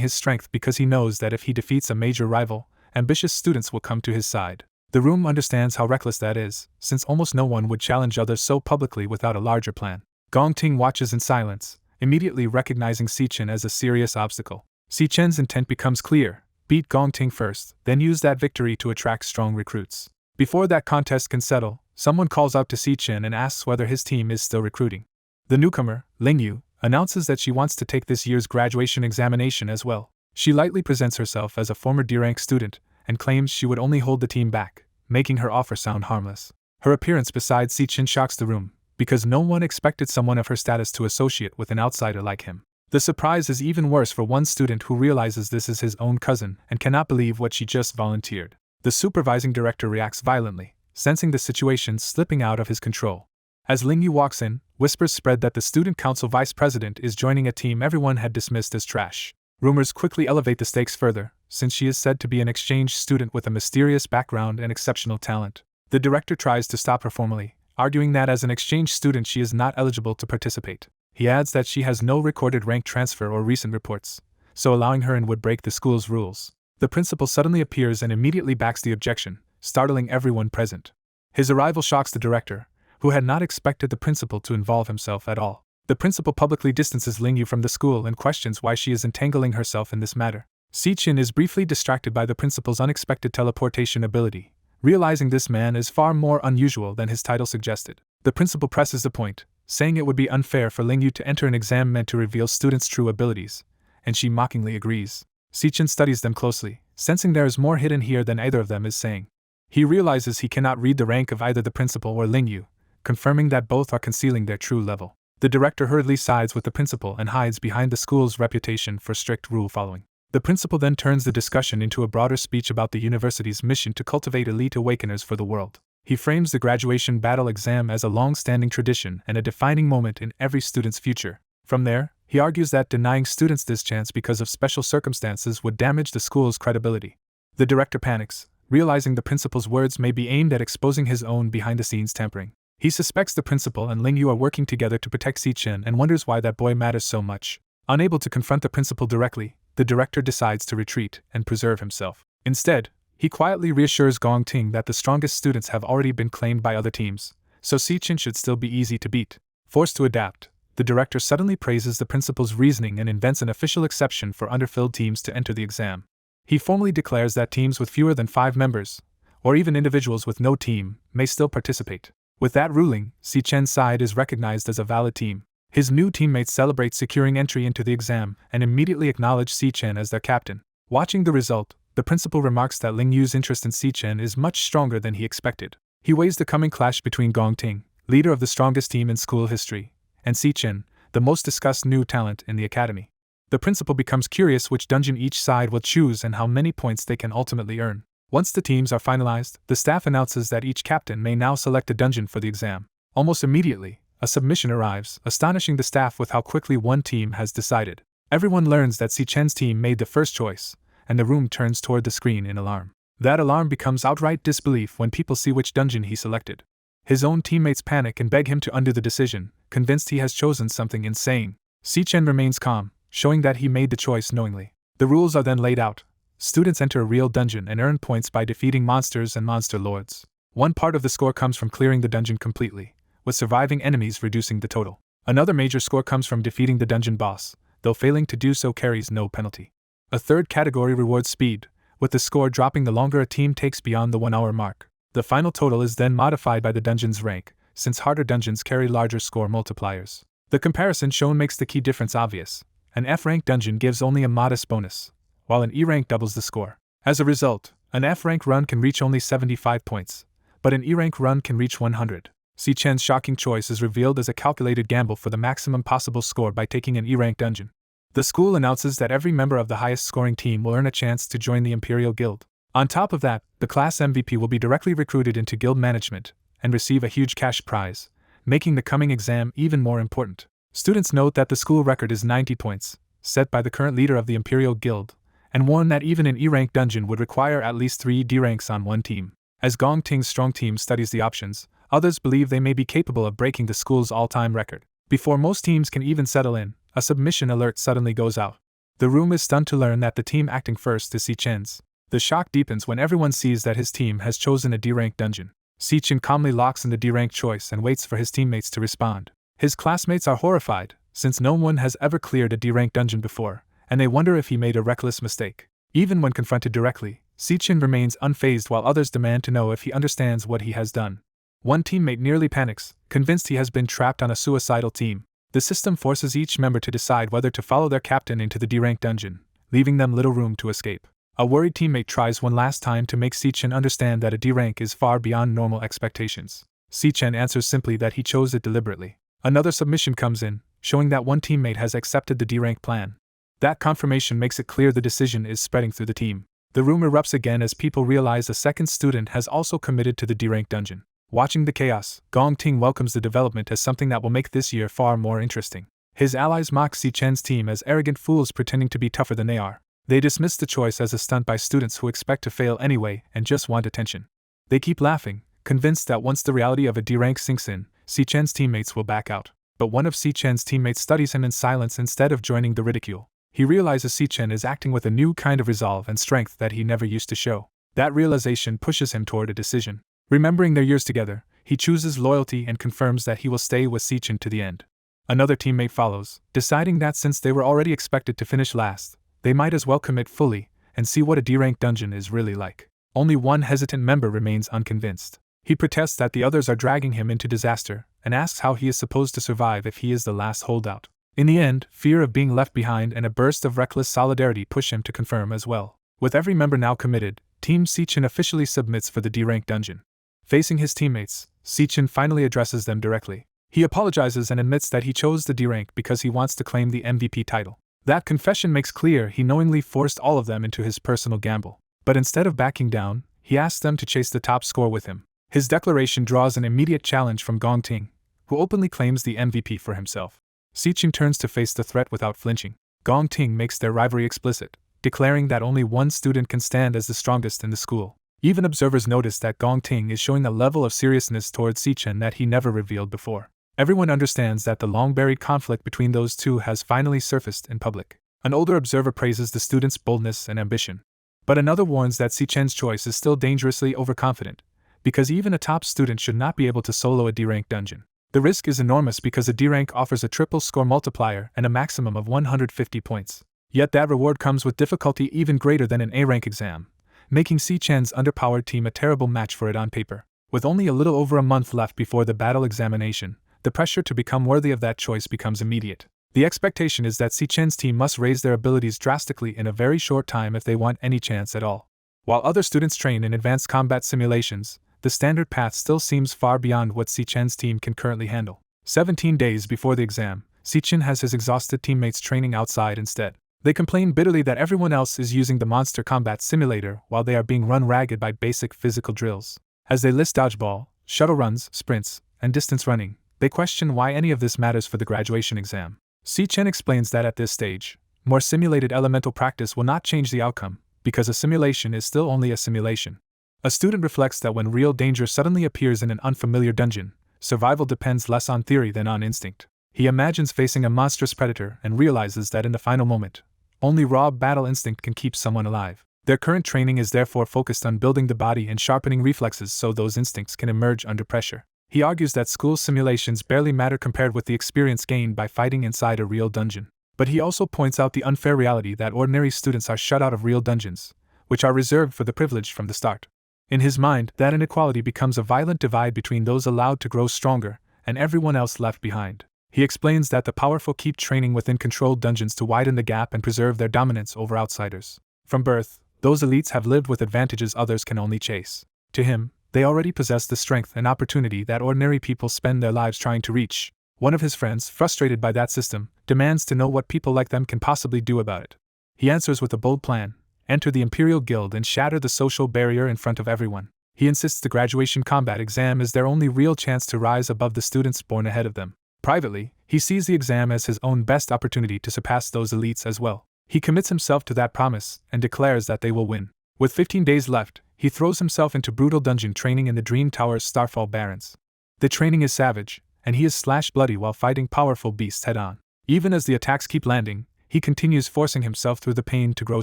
his strength because he knows that if he defeats a major rival, ambitious students will come to his side. The room understands how reckless that is, since almost no one would challenge others so publicly without a larger plan. Gongting watches in silence, immediately recognizing Si-chin as a serious obstacle. Si-chin's intent becomes clear: beat Gongting first, then use that victory to attract strong recruits. Before that contest can settle, someone calls out to Si-chin and asks whether his team is still recruiting. The newcomer, Lingyu, announces that she wants to take this year's graduation examination as well. She lightly presents herself as a former D-rank student, and claims she would only hold the team back, making her offer sound harmless. Her appearance beside Si-chin shocks the room, because no one expected someone of her status to associate with an outsider like him. The surprise is even worse for one student who realizes this is his own cousin and cannot believe what she just volunteered. The supervising director reacts violently, sensing the situation slipping out of his control. As Lingyu walks in, whispers spread that the student council vice president is joining a team everyone had dismissed as trash. Rumors quickly elevate the stakes further, since she is said to be an exchange student with a mysterious background and exceptional talent. The director tries to stop her formally, arguing that as an exchange student she is not eligible to participate. He adds that she has no recorded rank transfer or recent reports, so allowing her in would break the school's rules. The principal suddenly appears and immediately backs the objection, startling everyone present. His arrival shocks the director, who had not expected the principal to involve himself at all. The principal publicly distances Lingyu from the school and questions why she is entangling herself in this matter. Si-chin is briefly distracted by the principal's unexpected teleportation ability, realizing this man is far more unusual than his title suggested. The principal presses the point, saying it would be unfair for Lingyu to enter an exam meant to reveal students' true abilities, and she mockingly agrees. Si-chin studies them closely, sensing there is more hidden here than either of them is saying. He realizes he cannot read the rank of either the principal or Lingyu, confirming that both are concealing their true level. The director hurriedly sides with the principal and hides behind the school's reputation for strict rule following. The principal then turns the discussion into a broader speech about the university's mission to cultivate elite awakeners for the world. He frames the graduation battle exam as a long-standing tradition and a defining moment in every student's future. From there, he argues that denying students this chance because of special circumstances would damage the school's credibility. The director panics, realizing the principal's words may be aimed at exposing his own behind-the-scenes tampering. He suspects the principal and Lingyu are working together to protect Si-chin and wonders why that boy matters so much. Unable to confront the principal directly, the director decides to retreat and preserve himself. Instead, he quietly reassures Gongting that the strongest students have already been claimed by other teams, so Si-chin should still be easy to beat. Forced to adapt, the director suddenly praises the principal's reasoning and invents an official exception for underfilled teams to enter the exam. He formally declares that teams with fewer than 5 members, or even individuals with no team, may still participate. With that ruling, Si-chin's side is recognized as a valid team. His new teammates celebrate securing entry into the exam and immediately acknowledge Si-chin as their captain. Watching the result, the principal remarks that Lingyu's interest in Si-chin is much stronger than he expected. He weighs the coming clash between Gongting, leader of the strongest team in school history, and Si-chin, the most discussed new talent in the academy. The principal becomes curious which dungeon each side will choose and how many points they can ultimately earn. Once the teams are finalized, the staff announces that each captain may now select a dungeon for the exam. Almost immediately, a submission arrives, astonishing the staff with how quickly one team has decided. Everyone learns that Si-chin's team made the first choice, and the room turns toward the screen in alarm. That alarm becomes outright disbelief when people see which dungeon he selected. His own teammates panic and beg him to undo the decision, convinced he has chosen something insane. Si-chin remains calm, showing that he made the choice knowingly. The rules are then laid out. Students enter a real dungeon and earn points by defeating monsters and monster lords. One part of the score comes from clearing the dungeon completely, with surviving enemies reducing the total. Another major score comes from defeating the dungeon boss, though failing to do so carries no penalty. A third category rewards speed, with the score dropping the longer a team takes beyond the 1-hour mark. The final total is then modified by the dungeon's rank, since harder dungeons carry larger score multipliers. The comparison shown makes the key difference obvious. An F-rank dungeon gives only a modest bonus, while an E-rank doubles the score. As a result, an F-rank run can reach only 75 points, but an E-rank run can reach 100. Si Chen's shocking choice is revealed as a calculated gamble for the maximum possible score by taking an E-rank dungeon. The school announces that every member of the highest scoring team will earn a chance to join the Imperial Guild. On top of that, the class MVP will be directly recruited into guild management and receive a huge cash prize, making the coming exam even more important. Students note that the school record is 90 points, set by the current leader of the Imperial Guild, and warn that even an E-rank dungeon would require at least 3 D ranks on one team. As Gong Ting's strong team studies the options, others believe they may be capable of breaking the school's all-time record. Before most teams can even settle in, a submission alert suddenly goes out. The room is stunned to learn that the team acting first is Si Chen's. The shock deepens when everyone sees that his team has chosen a D-rank dungeon. Si Chen calmly locks in the D-rank choice and waits for his teammates to respond. His classmates are horrified, since no one has ever cleared a D-rank dungeon before, and they wonder if he made a reckless mistake. Even when confronted directly, Si Chen remains unfazed while others demand to know if he understands what he has done. One teammate nearly panics, convinced he has been trapped on a suicidal team. The system forces each member to decide whether to follow their captain into the D-rank dungeon, leaving them little room to escape. A worried teammate tries one last time to make Si Chen understand that a D-rank is far beyond normal expectations. Si Chen answers simply that he chose it deliberately. Another submission comes in, showing that one teammate has accepted the D-rank plan. That confirmation makes it clear the decision is spreading through the team. The room erupts again as people realize a second student has also committed to the D-rank dungeon. Watching the chaos, Gong Ting welcomes the development as something that will make this year far more interesting. His allies mock Si Chen's team as arrogant fools pretending to be tougher than they are. They dismiss the choice as a stunt by students who expect to fail anyway and just want attention. They keep laughing, convinced that once the reality of a D-rank sinks in, Si Chen's teammates will back out. But one of Si Chen's teammates studies him in silence instead of joining the ridicule. He realizes Si Chen is acting with a new kind of resolve and strength that he never used to show. That realization pushes him toward a decision. Remembering their years together, he chooses loyalty and confirms that he will stay with Si Chen to the end. Another teammate follows, deciding that since they were already expected to finish last, they might as well commit fully and see what a D-rank dungeon is really like. Only one hesitant member remains unconvinced. He protests that the others are dragging him into disaster and asks how he is supposed to survive if he is the last holdout. In the end, fear of being left behind and a burst of reckless solidarity push him to confirm as well. With every member now committed, Team Si Chen officially submits for the D-rank dungeon. Facing his teammates, Si Chen finally addresses them directly. He apologizes and admits that he chose the D-rank because he wants to claim the MVP title. That confession makes clear he knowingly forced all of them into his personal gamble. But instead of backing down, he asks them to chase the top score with him. His declaration draws an immediate challenge from Gong Ting, who openly claims the MVP for himself. Si Chen turns to face the threat without flinching. Gong Ting makes their rivalry explicit, declaring that only one student can stand as the strongest in the school. Even observers notice that Gong Ting is showing a level of seriousness towards Si Chen that he never revealed before. Everyone understands that the long-buried conflict between those two has finally surfaced in public. An older observer praises the student's boldness and ambition. But another warns that Si Chen's choice is still dangerously overconfident, because even a top student should not be able to solo a D-rank dungeon. The risk is enormous because a D-rank offers a triple score multiplier and a maximum of 150 points. Yet that reward comes with difficulty even greater than an A-rank exam, making Si Chen's underpowered team a terrible match for it on paper. With only a little over a month left before the battle examination, the pressure to become worthy of that choice becomes immediate. The expectation is that Si Chen's team must raise their abilities drastically in a very short time if they want any chance at all. While other students train in advanced combat simulations, the standard path still seems far beyond what Si Chen's team can currently handle. 17 days before the exam, Si Chen has his exhausted teammates training outside instead. They complain bitterly that everyone else is using the monster combat simulator while they are being run ragged by basic physical drills. As they list dodgeball, shuttle runs, sprints, and distance running, they question why any of this matters for the graduation exam. Si Chen explains that at this stage, more simulated elemental practice will not change the outcome, because a simulation is still only a simulation. A student reflects that when real danger suddenly appears in an unfamiliar dungeon, survival depends less on theory than on instinct. He imagines facing a monstrous predator and realizes that in the final moment, only raw battle instinct can keep someone alive. Their current training is therefore focused on building the body and sharpening reflexes so those instincts can emerge under pressure. He argues that school simulations barely matter compared with the experience gained by fighting inside a real dungeon. But he also points out the unfair reality that ordinary students are shut out of real dungeons, which are reserved for the privileged from the start. In his mind, that inequality becomes a violent divide between those allowed to grow stronger and everyone else left behind. He explains that the powerful keep training within controlled dungeons to widen the gap and preserve their dominance over outsiders. From birth, those elites have lived with advantages others can only chase. To him, They already possess the strength and opportunity that ordinary people spend their lives trying to reach. One of his friends, frustrated by that system, demands to know what people like them can possibly do about it. He answers with a bold plan: enter the Imperial Guild and shatter the social barrier in front of everyone. He insists the graduation combat exam is their only real chance to rise above the students born ahead of them. Privately, he sees the exam as his own best opportunity to surpass those elites as well. He commits himself to that promise and declares that they will win. With 15 days left, he throws himself into brutal dungeon training in the Dream Tower's Starfall Barrens. The training is savage, and he is slash bloody while fighting powerful beasts head-on. Even as the attacks keep landing, he continues forcing himself through the pain to grow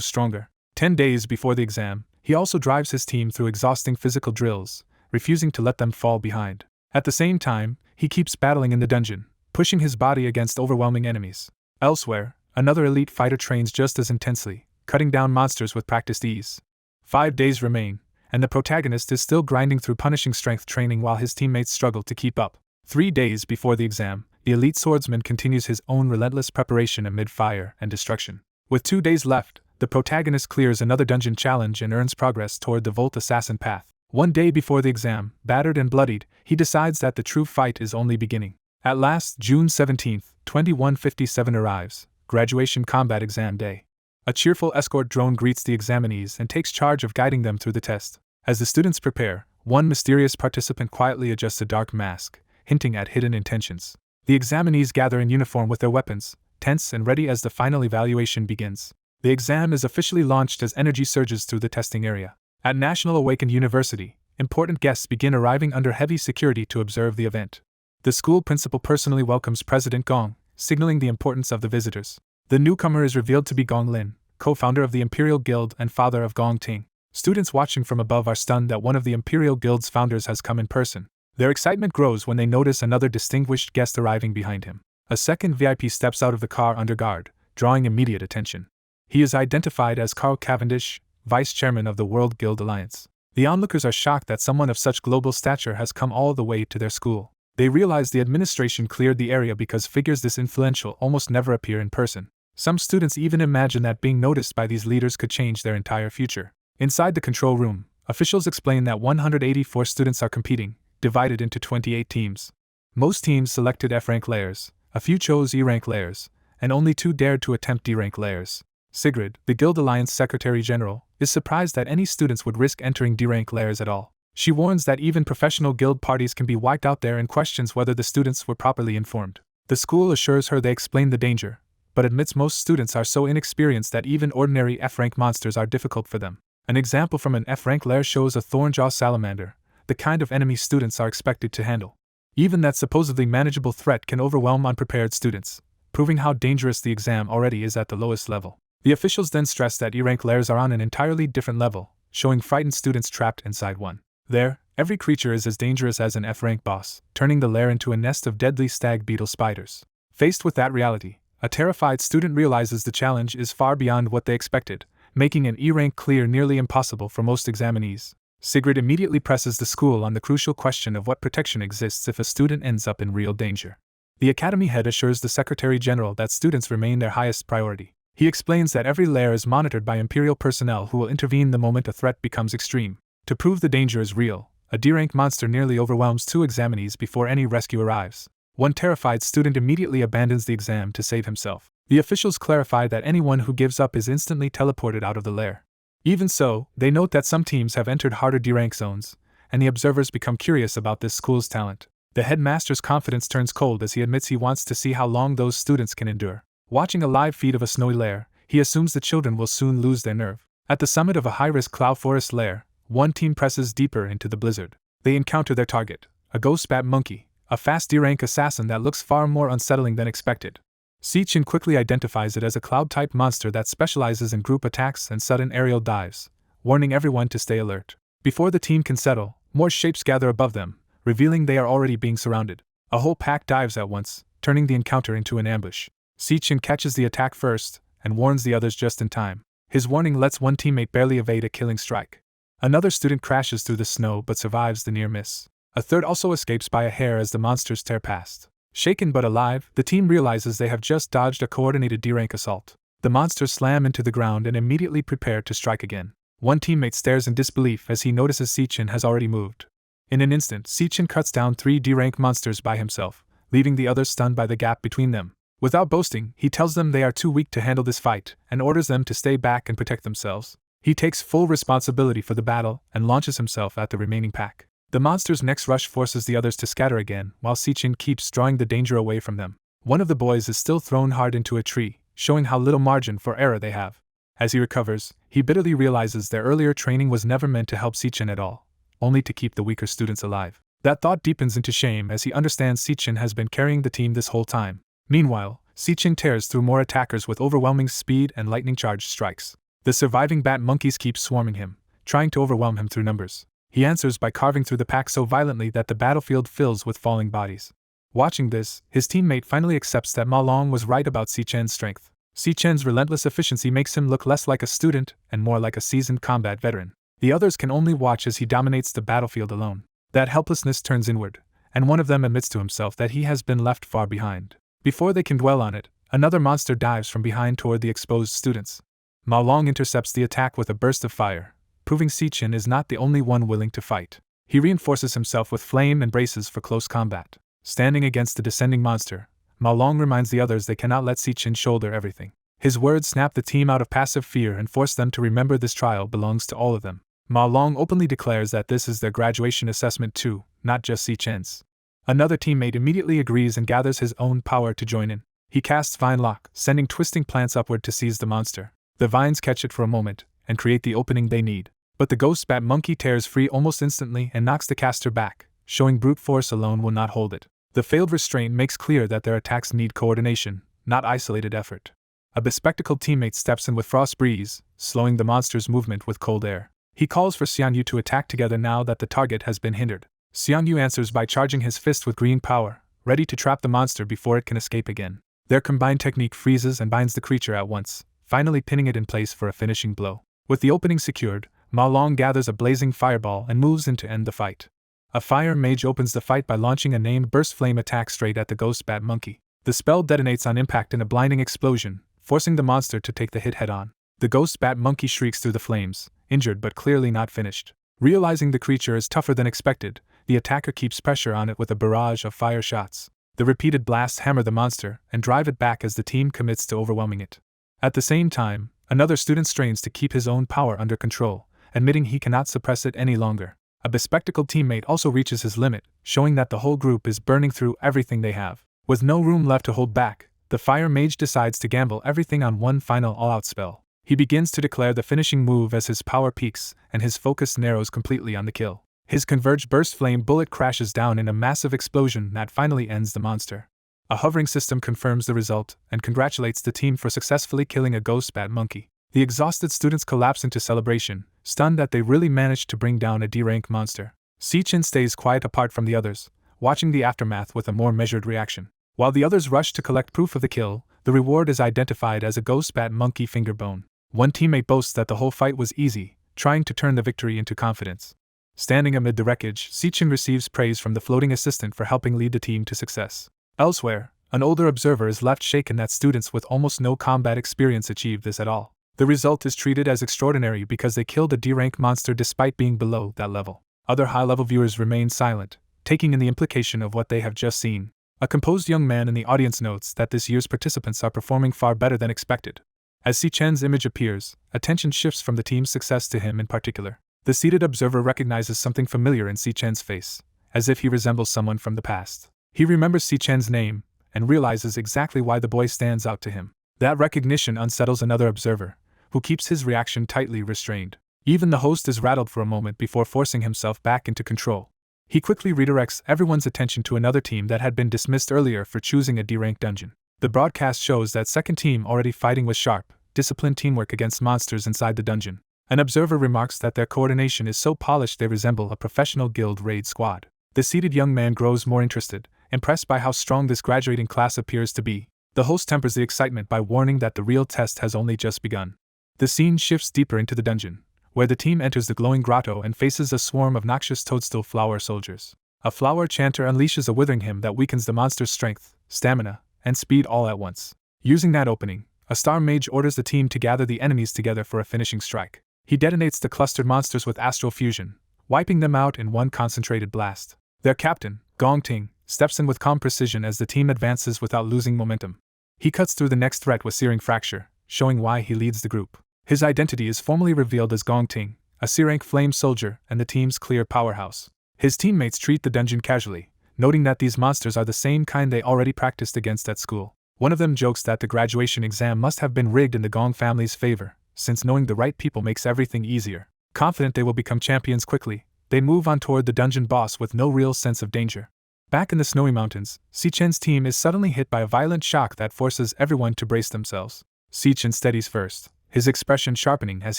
stronger. 10 days before the exam, he also drives his team through exhausting physical drills, refusing to let them fall behind. At the same time, he keeps battling in the dungeon, pushing his body against overwhelming enemies. Elsewhere, another elite fighter trains just as intensely, cutting down monsters with practiced ease. 5 days remain, and the protagonist is still grinding through punishing strength training while his teammates struggle to keep up. 3 days before the exam, the elite swordsman continues his own relentless preparation amid fire and destruction. With 2 days left, the protagonist clears another dungeon challenge and earns progress toward the Volt Assassin path. 1 day before the exam, battered and bloodied, he decides that the true fight is only beginning. At last, June 17, 2157 arrives, graduation combat exam day. A cheerful escort drone greets the examinees and takes charge of guiding them through the test. As the students prepare, one mysterious participant quietly adjusts a dark mask, hinting at hidden intentions. The examinees gather in uniform with their weapons, tense and ready as the final evaluation begins. The exam is officially launched as energy surges through the testing area. At National Awakened University, important guests begin arriving under heavy security to observe the event. The school principal personally welcomes President Gong, signaling the importance of the visitors. The newcomer is revealed to be Gong Lin, co-founder of the Imperial Guild and father of Gong Ting. Students watching from above are stunned that one of the Imperial Guild's founders has come in person. Their excitement grows when they notice another distinguished guest arriving behind him. A second VIP steps out of the car under guard, drawing immediate attention. He is identified as Carl Cavendish, vice chairman of the World Guild Alliance. The onlookers are shocked that someone of such global stature has come all the way to their school. They realize the administration cleared the area because figures this influential almost never appear in person. Some students even imagine that being noticed by these leaders could change their entire future. Inside the control room, officials explain that 184 students are competing, divided into 28 teams. Most teams selected F-rank layers, a few chose E-rank layers, and only 2 dared to attempt D-rank layers. Sigrid, the Guild Alliance Secretary General, is surprised that any students would risk entering D-rank layers at all. She warns that even professional guild parties can be wiped out there and questions whether the students were properly informed. The school assures her they explain the danger, but admits most students are so inexperienced that even ordinary F-rank monsters are difficult for them. An example from an F-rank lair shows a thornjaw salamander, the kind of enemy students are expected to handle. Even that supposedly manageable threat can overwhelm unprepared students, proving how dangerous the exam already is at the lowest level. The officials then stress that E-rank lairs are on an entirely different level, showing frightened students trapped inside one. There, every creature is as dangerous as an F-rank boss, turning the lair into a nest of deadly stag beetle spiders. Faced with that reality, a terrified student realizes the challenge is far beyond what they expected, making an E-rank clear nearly impossible for most examinees. Sigrid immediately presses the school on the crucial question of what protection exists if a student ends up in real danger. The academy head assures the Secretary General that students remain their highest priority. He explains that every lair is monitored by Imperial personnel who will intervene the moment a threat becomes extreme. To prove the danger is real, a D-rank monster nearly overwhelms 2 examinees before any rescue arrives. One terrified student immediately abandons the exam to save himself. The officials clarify that anyone who gives up is instantly teleported out of the lair. Even so, they note that some teams have entered harder D-rank zones, and the observers become curious about this school's talent. The headmaster's confidence turns cold as he admits he wants to see how long those students can endure. Watching a live feed of a snowy lair, he assumes the children will soon lose their nerve. At the summit of a high-risk cloud forest lair, one team presses deeper into the blizzard. They encounter their target, a ghost bat monkey, a fast D-rank assassin that looks far more unsettling than expected. Sichin quickly identifies it as a cloud-type monster that specializes in group attacks and sudden aerial dives, warning everyone to stay alert. Before the team can settle, more shapes gather above them, revealing they are already being surrounded. A whole pack dives at once, turning the encounter into an ambush. Sichin catches the attack first, and warns the others just in time. His warning lets one teammate barely evade a killing strike. Another student crashes through the snow but survives the near miss. A third also escapes by a hair as the monsters tear past. Shaken but alive, the team realizes they have just dodged a coordinated D-rank assault. The monsters slam into the ground and immediately prepare to strike again. One teammate stares in disbelief as he notices Sichin has already moved. In an instant, Sichin cuts down 3 D-rank monsters by himself, leaving the others stunned by the gap between them. Without boasting, he tells them they are too weak to handle this fight and orders them to stay back and protect themselves. He takes full responsibility for the battle and launches himself at the remaining pack. The monster's next rush forces the others to scatter again, while Sichin keeps drawing the danger away from them. One of the boys is still thrown hard into a tree, showing how little margin for error they have. As he recovers, he bitterly realizes their earlier training was never meant to help Sichin at all, only to keep the weaker students alive. That thought deepens into shame as he understands Sichin has been carrying the team this whole time. Meanwhile, Sichin tears through more attackers with overwhelming speed and lightning-charged strikes. The surviving bat monkeys keep swarming him, trying to overwhelm him through numbers. He answers by carving through the pack so violently that the battlefield fills with falling bodies. Watching this, his teammate finally accepts that Ma Long was right about Sichen's strength. Sichen's relentless efficiency makes him look less like a student and more like a seasoned combat veteran. The others can only watch as he dominates the battlefield alone. That helplessness turns inward, and one of them admits to himself that he has been left far behind. Before they can dwell on it, another monster dives from behind toward the exposed students. Ma Long intercepts the attack with a burst of fire, proving Sichin is not the only one willing to fight. He reinforces himself with flame and braces for close combat. Standing against the descending monster, Ma Long reminds the others they cannot let Sichin shoulder everything. His words snap the team out of passive fear and force them to remember this trial belongs to all of them. Ma Long openly declares that this is their graduation assessment too, not just Sichin's. Another teammate immediately agrees and gathers his own power to join in. He casts Vine Lock, sending twisting plants upward to seize the monster. The vines catch it for a moment and create the opening they need. But the ghost bat monkey tears free almost instantly and knocks the caster back, showing brute force alone will not hold it. The failed restraint makes clear that their attacks need coordination, not isolated effort. A bespectacled teammate steps in with Frost Breeze, slowing the monster's movement with cold air. He calls for Xianyu to attack together now that the target has been hindered. Xianyu answers by charging his fist with green power, ready to trap the monster before it can escape again. Their combined technique freezes and binds the creature at once, finally pinning it in place for a finishing blow. With the opening secured, Ma Long gathers a blazing fireball and moves in to end the fight. A fire mage opens the fight by launching a named burst flame attack straight at the ghost bat monkey. The spell detonates on impact in a blinding explosion, forcing the monster to take the hit head-on. The ghost bat monkey shrieks through the flames, injured but clearly not finished. Realizing the creature is tougher than expected, the attacker keeps pressure on it with a barrage of fire shots. The repeated blasts hammer the monster and drive it back as the team commits to overwhelming it. At the same time, another student strains to keep his own power under control, admitting he cannot suppress it any longer. A bespectacled teammate also reaches his limit, showing that the whole group is burning through everything they have. With no room left to hold back, the fire mage decides to gamble everything on one final all-out spell. He begins to declare the finishing move as his power peaks and his focus narrows completely on the kill. His converged burst flame bullet crashes down in a massive explosion that finally ends the monster. A hovering system confirms the result and congratulates the team for successfully killing a ghost bat monkey. The exhausted students collapse into celebration, stunned that they really managed to bring down a D-rank monster. Sichin stays quiet apart from the others, watching the aftermath with a more measured reaction. While the others rush to collect proof of the kill, the reward is identified as a ghost bat monkey finger bone. One teammate boasts that the whole fight was easy, trying to turn the victory into confidence. Standing amid the wreckage, Sichin receives praise from the floating assistant for helping lead the team to success. Elsewhere, an older observer is left shaken that students with almost no combat experience achieved this at all. The result is treated as extraordinary because they killed a D-rank monster despite being below that level. Other high-level viewers remain silent, taking in the implication of what they have just seen. A composed young man in the audience notes that this year's participants are performing far better than expected. As Sichen's image appears, attention shifts from the team's success to him in particular. The seated observer recognizes something familiar in Sichen's face, as if he resembles someone from the past. He remembers Sichen's name, and realizes exactly why the boy stands out to him. That recognition unsettles another observer, who keeps his reaction tightly restrained. Even the host is rattled for a moment before forcing himself back into control. He quickly redirects everyone's attention to another team that had been dismissed earlier for choosing a D-rank dungeon. The broadcast shows that second team already fighting with sharp, disciplined teamwork against monsters inside the dungeon. An observer remarks that their coordination is so polished they resemble a professional guild raid squad. The seated young man grows more interested, impressed by how strong this graduating class appears to be. The host tempers the excitement by warning that the real test has only just begun. The scene shifts deeper into the dungeon, where the team enters the glowing grotto and faces a swarm of noxious toadstool flower soldiers. A flower chanter unleashes a withering hymn that weakens the monster's strength, stamina, and speed all at once. Using that opening, a star mage orders the team to gather the enemies together for a finishing strike. He detonates the clustered monsters with astral fusion, wiping them out in one concentrated blast. Their captain, Gong Ting, steps in with calm precision as the team advances without losing momentum. He cuts through the next threat with searing fracture, showing why he leads the group. His identity is formally revealed as Gong Ting, a C-rank flame soldier and the team's clear powerhouse. His teammates treat the dungeon casually, noting that these monsters are the same kind they already practiced against at school. One of them jokes that the graduation exam must have been rigged in the Gong family's favor, since knowing the right people makes everything easier. Confident they will become champions quickly, they move on toward the dungeon boss with no real sense of danger. Back in the snowy mountains, Si-chen's team is suddenly hit by a violent shock that forces everyone to brace themselves. Si-chen steadies first, his expression sharpening as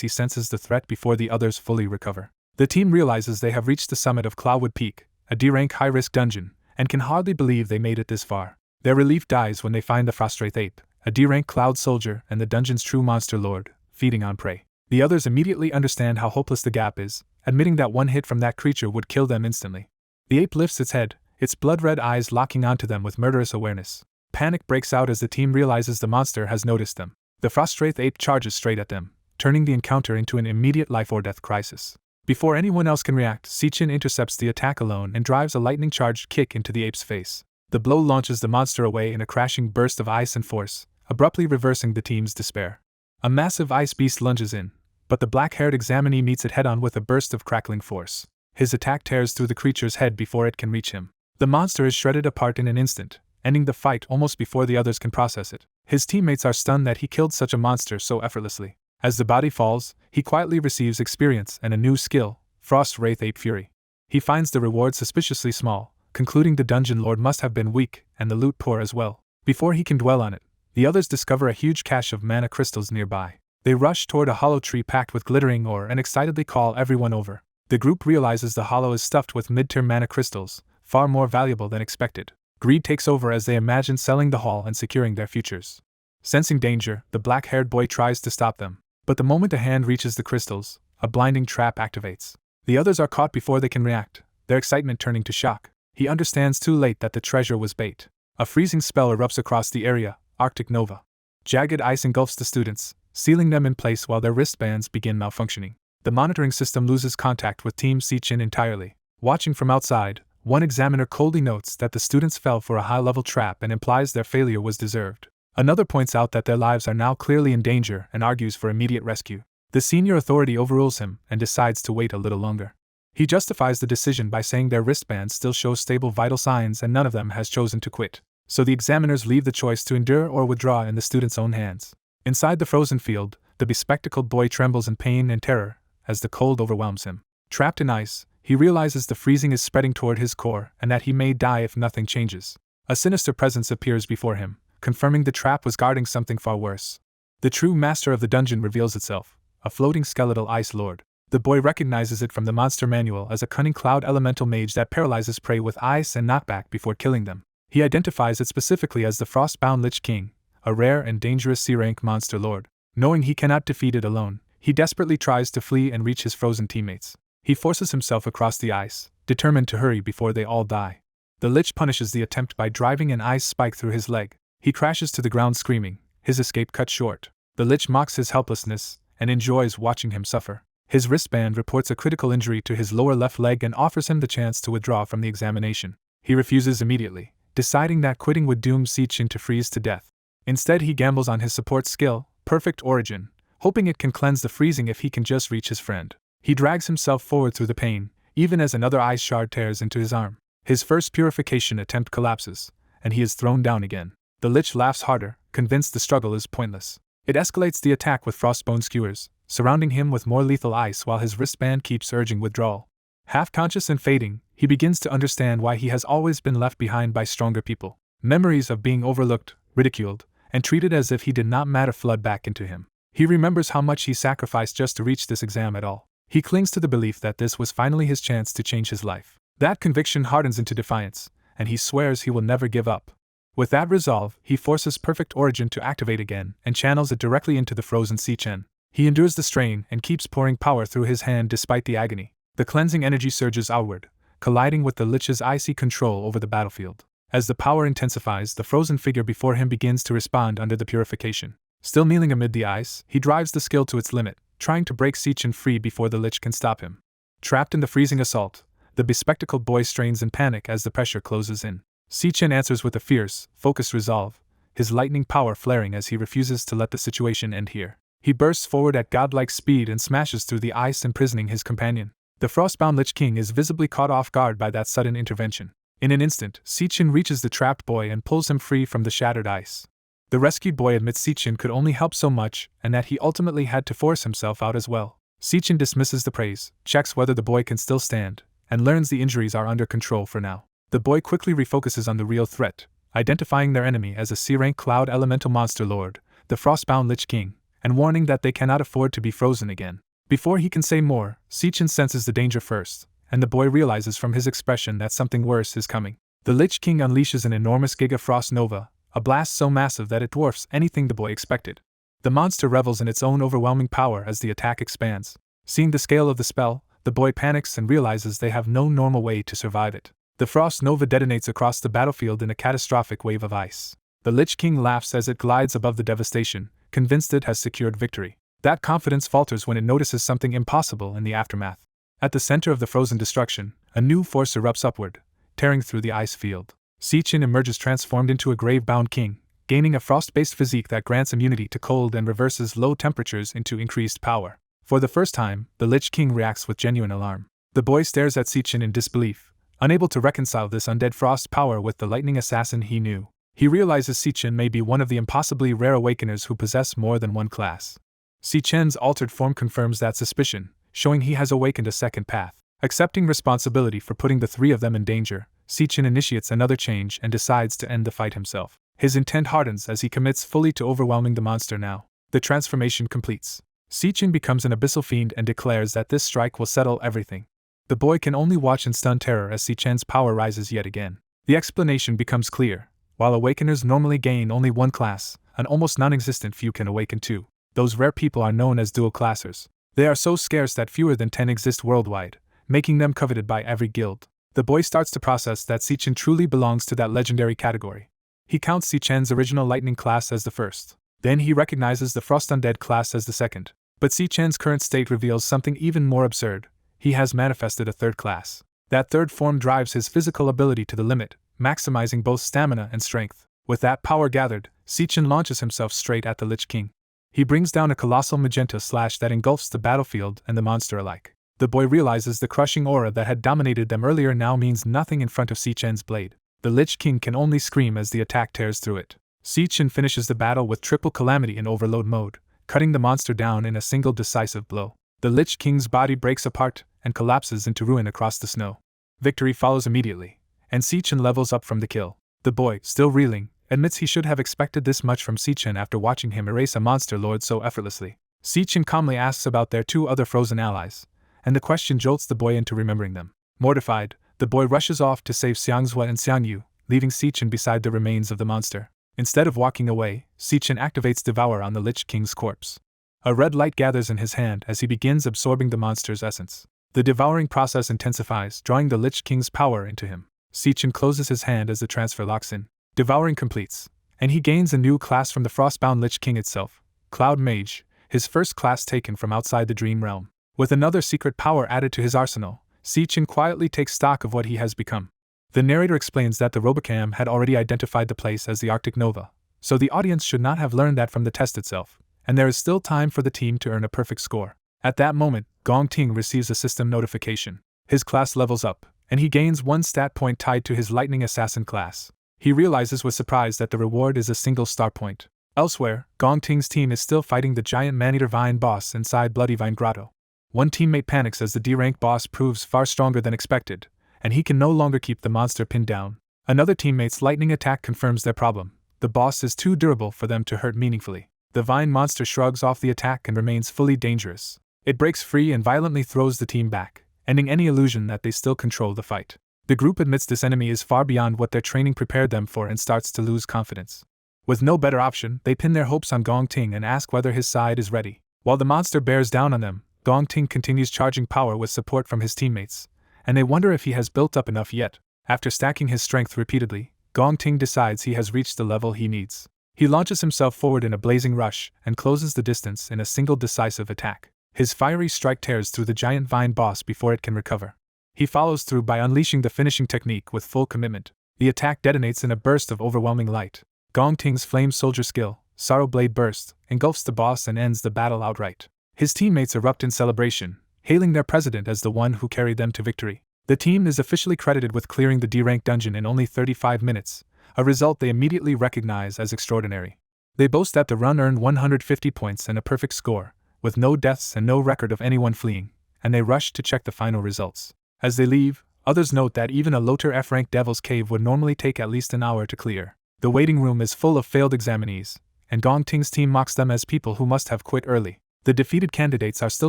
he senses the threat before the others fully recover. The team realizes they have reached the summit of Cloudwood Peak, a D-rank high-risk dungeon, and can hardly believe they made it this far. Their relief dies when they find the Frostwraith Ape, a D-rank cloud soldier and the dungeon's true monster lord, feeding on prey. The others immediately understand how hopeless the gap is, admitting that one hit from that creature would kill them instantly. The ape lifts its head, its blood-red eyes locking onto them with murderous awareness. Panic breaks out as the team realizes the monster has noticed them. The Frostwraith Ape charges straight at them, turning the encounter into an immediate life-or-death crisis. Before anyone else can react, Si-chen intercepts the attack alone and drives a lightning-charged kick into the ape's face. The blow launches the monster away in a crashing burst of ice and force, abruptly reversing the team's despair. A massive ice beast lunges in, but the black-haired examinee meets it head-on with a burst of crackling force. His attack tears through the creature's head before it can reach him. The monster is shredded apart in an instant, ending the fight almost before the others can process it. His teammates are stunned that he killed such a monster so effortlessly. As the body falls, he quietly receives experience and a new skill, Frostwraith Ape Fury. He finds the reward suspiciously small, concluding the dungeon lord must have been weak and the loot poor as well. Before he can dwell on it, the others discover a huge cache of mana crystals nearby. They rush toward a hollow tree packed with glittering ore and excitedly call everyone over. The group realizes the hollow is stuffed with mid-tier mana crystals, far more valuable than expected. Greed takes over as they imagine selling the haul and securing their futures. Sensing danger, the black-haired boy tries to stop them, but the moment a hand reaches the crystals, a blinding trap activates. The others are caught before they can react, their excitement turning to shock. He understands too late that the treasure was bait. A freezing spell erupts across the area, Arctic Nova. Jagged ice engulfs the students, sealing them in place while their wristbands begin malfunctioning. The monitoring system loses contact with Team Si-chen entirely. Watching from outside, one examiner coldly notes that the students fell for a high-level trap and implies their failure was deserved. Another points out that their lives are now clearly in danger and argues for immediate rescue. The senior authority overrules him and decides to wait a little longer. He justifies the decision by saying their wristbands still show stable vital signs and none of them has chosen to quit. So the examiners leave the choice to endure or withdraw in the students' own hands. Inside the frozen field, the bespectacled boy trembles in pain and terror as the cold overwhelms him. Trapped in ice, he realizes the freezing is spreading toward his core and that he may die if nothing changes. A sinister presence appears before him, confirming the trap was guarding something far worse. The true master of the dungeon reveals itself, a floating skeletal ice lord. The boy recognizes it from the monster manual as a cunning cloud elemental mage that paralyzes prey with ice and knockback before killing them. He identifies it specifically as the Frostbound Lich King, a rare and dangerous C-rank monster lord. Knowing he cannot defeat it alone, he desperately tries to flee and reach his frozen teammates. He forces himself across the ice, determined to hurry before they all die. The Lich punishes the attempt by driving an ice spike through his leg. He crashes to the ground screaming, his escape cut short. The Lich mocks his helplessness and enjoys watching him suffer. His wristband reports a critical injury to his lower left leg and offers him the chance to withdraw from the examination. He refuses immediately, deciding that quitting would doom Si-chen to freeze to death. Instead, he gambles on his support skill, Perfect Origin, hoping it can cleanse the freezing if he can just reach his friend. He drags himself forward through the pain, even as another ice shard tears into his arm. His first purification attempt collapses, and he is thrown down again. The Lich laughs harder, convinced the struggle is pointless. It escalates the attack with frostbone skewers, surrounding him with more lethal ice while his wristband keeps urging withdrawal. Half-conscious and fading, he begins to understand why he has always been left behind by stronger people. Memories of being overlooked, ridiculed, and treated as if he did not matter flood back into him. He remembers how much he sacrificed just to reach this exam at all. He clings to the belief that this was finally his chance to change his life. That conviction hardens into defiance, and he swears he will never give up. With that resolve, he forces Perfect Origin to activate again and channels it directly into the frozen Si-chen. He endures the strain and keeps pouring power through his hand despite the agony. The cleansing energy surges outward, colliding with the Lich's icy control over the battlefield. As the power intensifies, the frozen figure before him begins to respond under the purification. Still kneeling amid the ice, he drives the skill to its limit, trying to break Si-chen free before the Lich can stop him. Trapped in the freezing assault, the bespectacled boy strains in panic as the pressure closes in. Si-Chen answers with a fierce, focused resolve, his lightning power flaring as he refuses to let the situation end here. He bursts forward at godlike speed and smashes through the ice, imprisoning his companion. The frostbound Lich King is visibly caught off guard by that sudden intervention. In an instant, Si-Chen reaches the trapped boy and pulls him free from the shattered ice. The rescued boy admits Si-Chen could only help so much and that he ultimately had to force himself out as well. Si-Chen dismisses the praise, checks whether the boy can still stand, and learns the injuries are under control for now. The boy quickly refocuses on the real threat, identifying their enemy as a C-rank cloud elemental monster lord, the frostbound Lich King, and warning that they cannot afford to be frozen again. Before he can say more, Si-Chen senses the danger first, and the boy realizes from his expression that something worse is coming. The Lich King unleashes an enormous Giga Frost Nova, a blast so massive that it dwarfs anything the boy expected. The monster revels in its own overwhelming power as the attack expands. Seeing the scale of the spell, the boy panics and realizes they have no normal way to survive it. The Frost Nova detonates across the battlefield in a catastrophic wave of ice. The Lich King laughs as it glides above the devastation, convinced it has secured victory. That confidence falters when it notices something impossible in the aftermath. At the center of the frozen destruction, a new force erupts upward, tearing through the ice field. Si-Chen emerges transformed into a grave-bound king, gaining a frost-based physique that grants immunity to cold and reverses low temperatures into increased power. For the first time, the Lich King reacts with genuine alarm. The boy stares at Si-Chen in disbelief, unable to reconcile this undead frost power with the lightning assassin he knew. He realizes Si-Chen may be one of the impossibly rare awakeners who possess more than one class. Si-Chen's altered form confirms that suspicion, showing he has awakened a second path. Accepting responsibility for putting the three of them in danger, Si-Chen initiates another change and decides to end the fight himself. His intent hardens as he commits fully to overwhelming the monster now. The transformation completes. Si-Chen becomes an abyssal fiend and declares that this strike will settle everything. The boy can only watch in stunned terror as Si-Chen's power rises yet again. The explanation becomes clear. While awakeners normally gain only one class, an almost non-existent few can awaken two. Those rare people are known as dual classers. They are so scarce that fewer than 10 exist worldwide, making them coveted by every guild. The boy starts to process that Si-Chen truly belongs to that legendary category. He counts Si-Chen's original lightning class as the first. Then he recognizes the frost undead class as the second. But Si-Chen's current state reveals something even more absurd. He has manifested a third class. That third form drives his physical ability to the limit, maximizing both stamina and strength. With that power gathered, Si-Chen launches himself straight at the Lich King. He brings down a colossal magenta slash that engulfs the battlefield and the monster alike. The boy realizes the crushing aura that had dominated them earlier now means nothing in front of Si-Chen's blade. The Lich King can only scream as the attack tears through it. Si-Chen finishes the battle with triple calamity in overload mode, cutting the monster down in a single decisive blow. The Lich King's body breaks apart and collapses into ruin across the snow. Victory follows immediately, and Si-Chen levels up from the kill. The boy, still reeling, admits he should have expected this much from Si-Chen after watching him erase a monster lord so effortlessly. Si-Chen calmly asks about their two other frozen allies, and the question jolts the boy into remembering them. Mortified, the boy rushes off to save Xiangzhua and Xiangyu, leaving Si-Chen beside the remains of the monster. Instead of walking away, Si-Chen activates Devourer on the Lich King's corpse. A red light gathers in his hand as he begins absorbing the monster's essence. The devouring process intensifies, drawing the Lich King's power into him. Si-Chen closes his hand as the transfer locks in. Devouring completes, and he gains a new class from the frostbound Lich King itself, Cloud Mage, his first class taken from outside the Dream Realm. With another secret power added to his arsenal, Si-Chen quietly takes stock of what he has become. The narrator explains that the Robocam had already identified the place as the Arctic Nova, so the audience should not have learned that from the test itself, and there is still time for the team to earn a perfect score. At that moment, Gong Ting receives a system notification. His class levels up, and he gains one stat point tied to his Lightning Assassin class. He realizes with surprise that the reward is a single star point. Elsewhere, Gong Ting's team is still fighting the giant man-eater vine boss inside Bloody Vine Grotto. One teammate panics as the D-rank boss proves far stronger than expected, and he can no longer keep the monster pinned down. Another teammate's lightning attack confirms their problem. The boss is too durable for them to hurt meaningfully. The vine monster shrugs off the attack and remains fully dangerous. It breaks free and violently throws the team back, ending any illusion that they still control the fight. The group admits this enemy is far beyond what their training prepared them for and starts to lose confidence. With no better option, they pin their hopes on Gong Ting and ask whether his side is ready. While the monster bears down on them, Gong Ting continues charging power with support from his teammates, and they wonder if he has built up enough yet. After stacking his strength repeatedly, Gong Ting decides he has reached the level he needs. He launches himself forward in a blazing rush and closes the distance in a single decisive attack. His fiery strike tears through the giant vine boss before it can recover. He follows through by unleashing the finishing technique with full commitment. The attack detonates in a burst of overwhelming light. Gong Ting's flame soldier skill, Sorrow Blade Burst, engulfs the boss and ends the battle outright. His teammates erupt in celebration, hailing their president as the one who carried them to victory. The team is officially credited with clearing the D-rank dungeon in only 35 minutes, a result they immediately recognize as extraordinary. They boast that the run earned 150 points and a perfect score, with no deaths and no record of anyone fleeing, and they rush to check the final results. As they leave, others note that even a lower F-rank Devil's Cave would normally take at least an hour to clear. The waiting room is full of failed examinees, and Gong Ting's team mocks them as people who must have quit early. The defeated candidates are still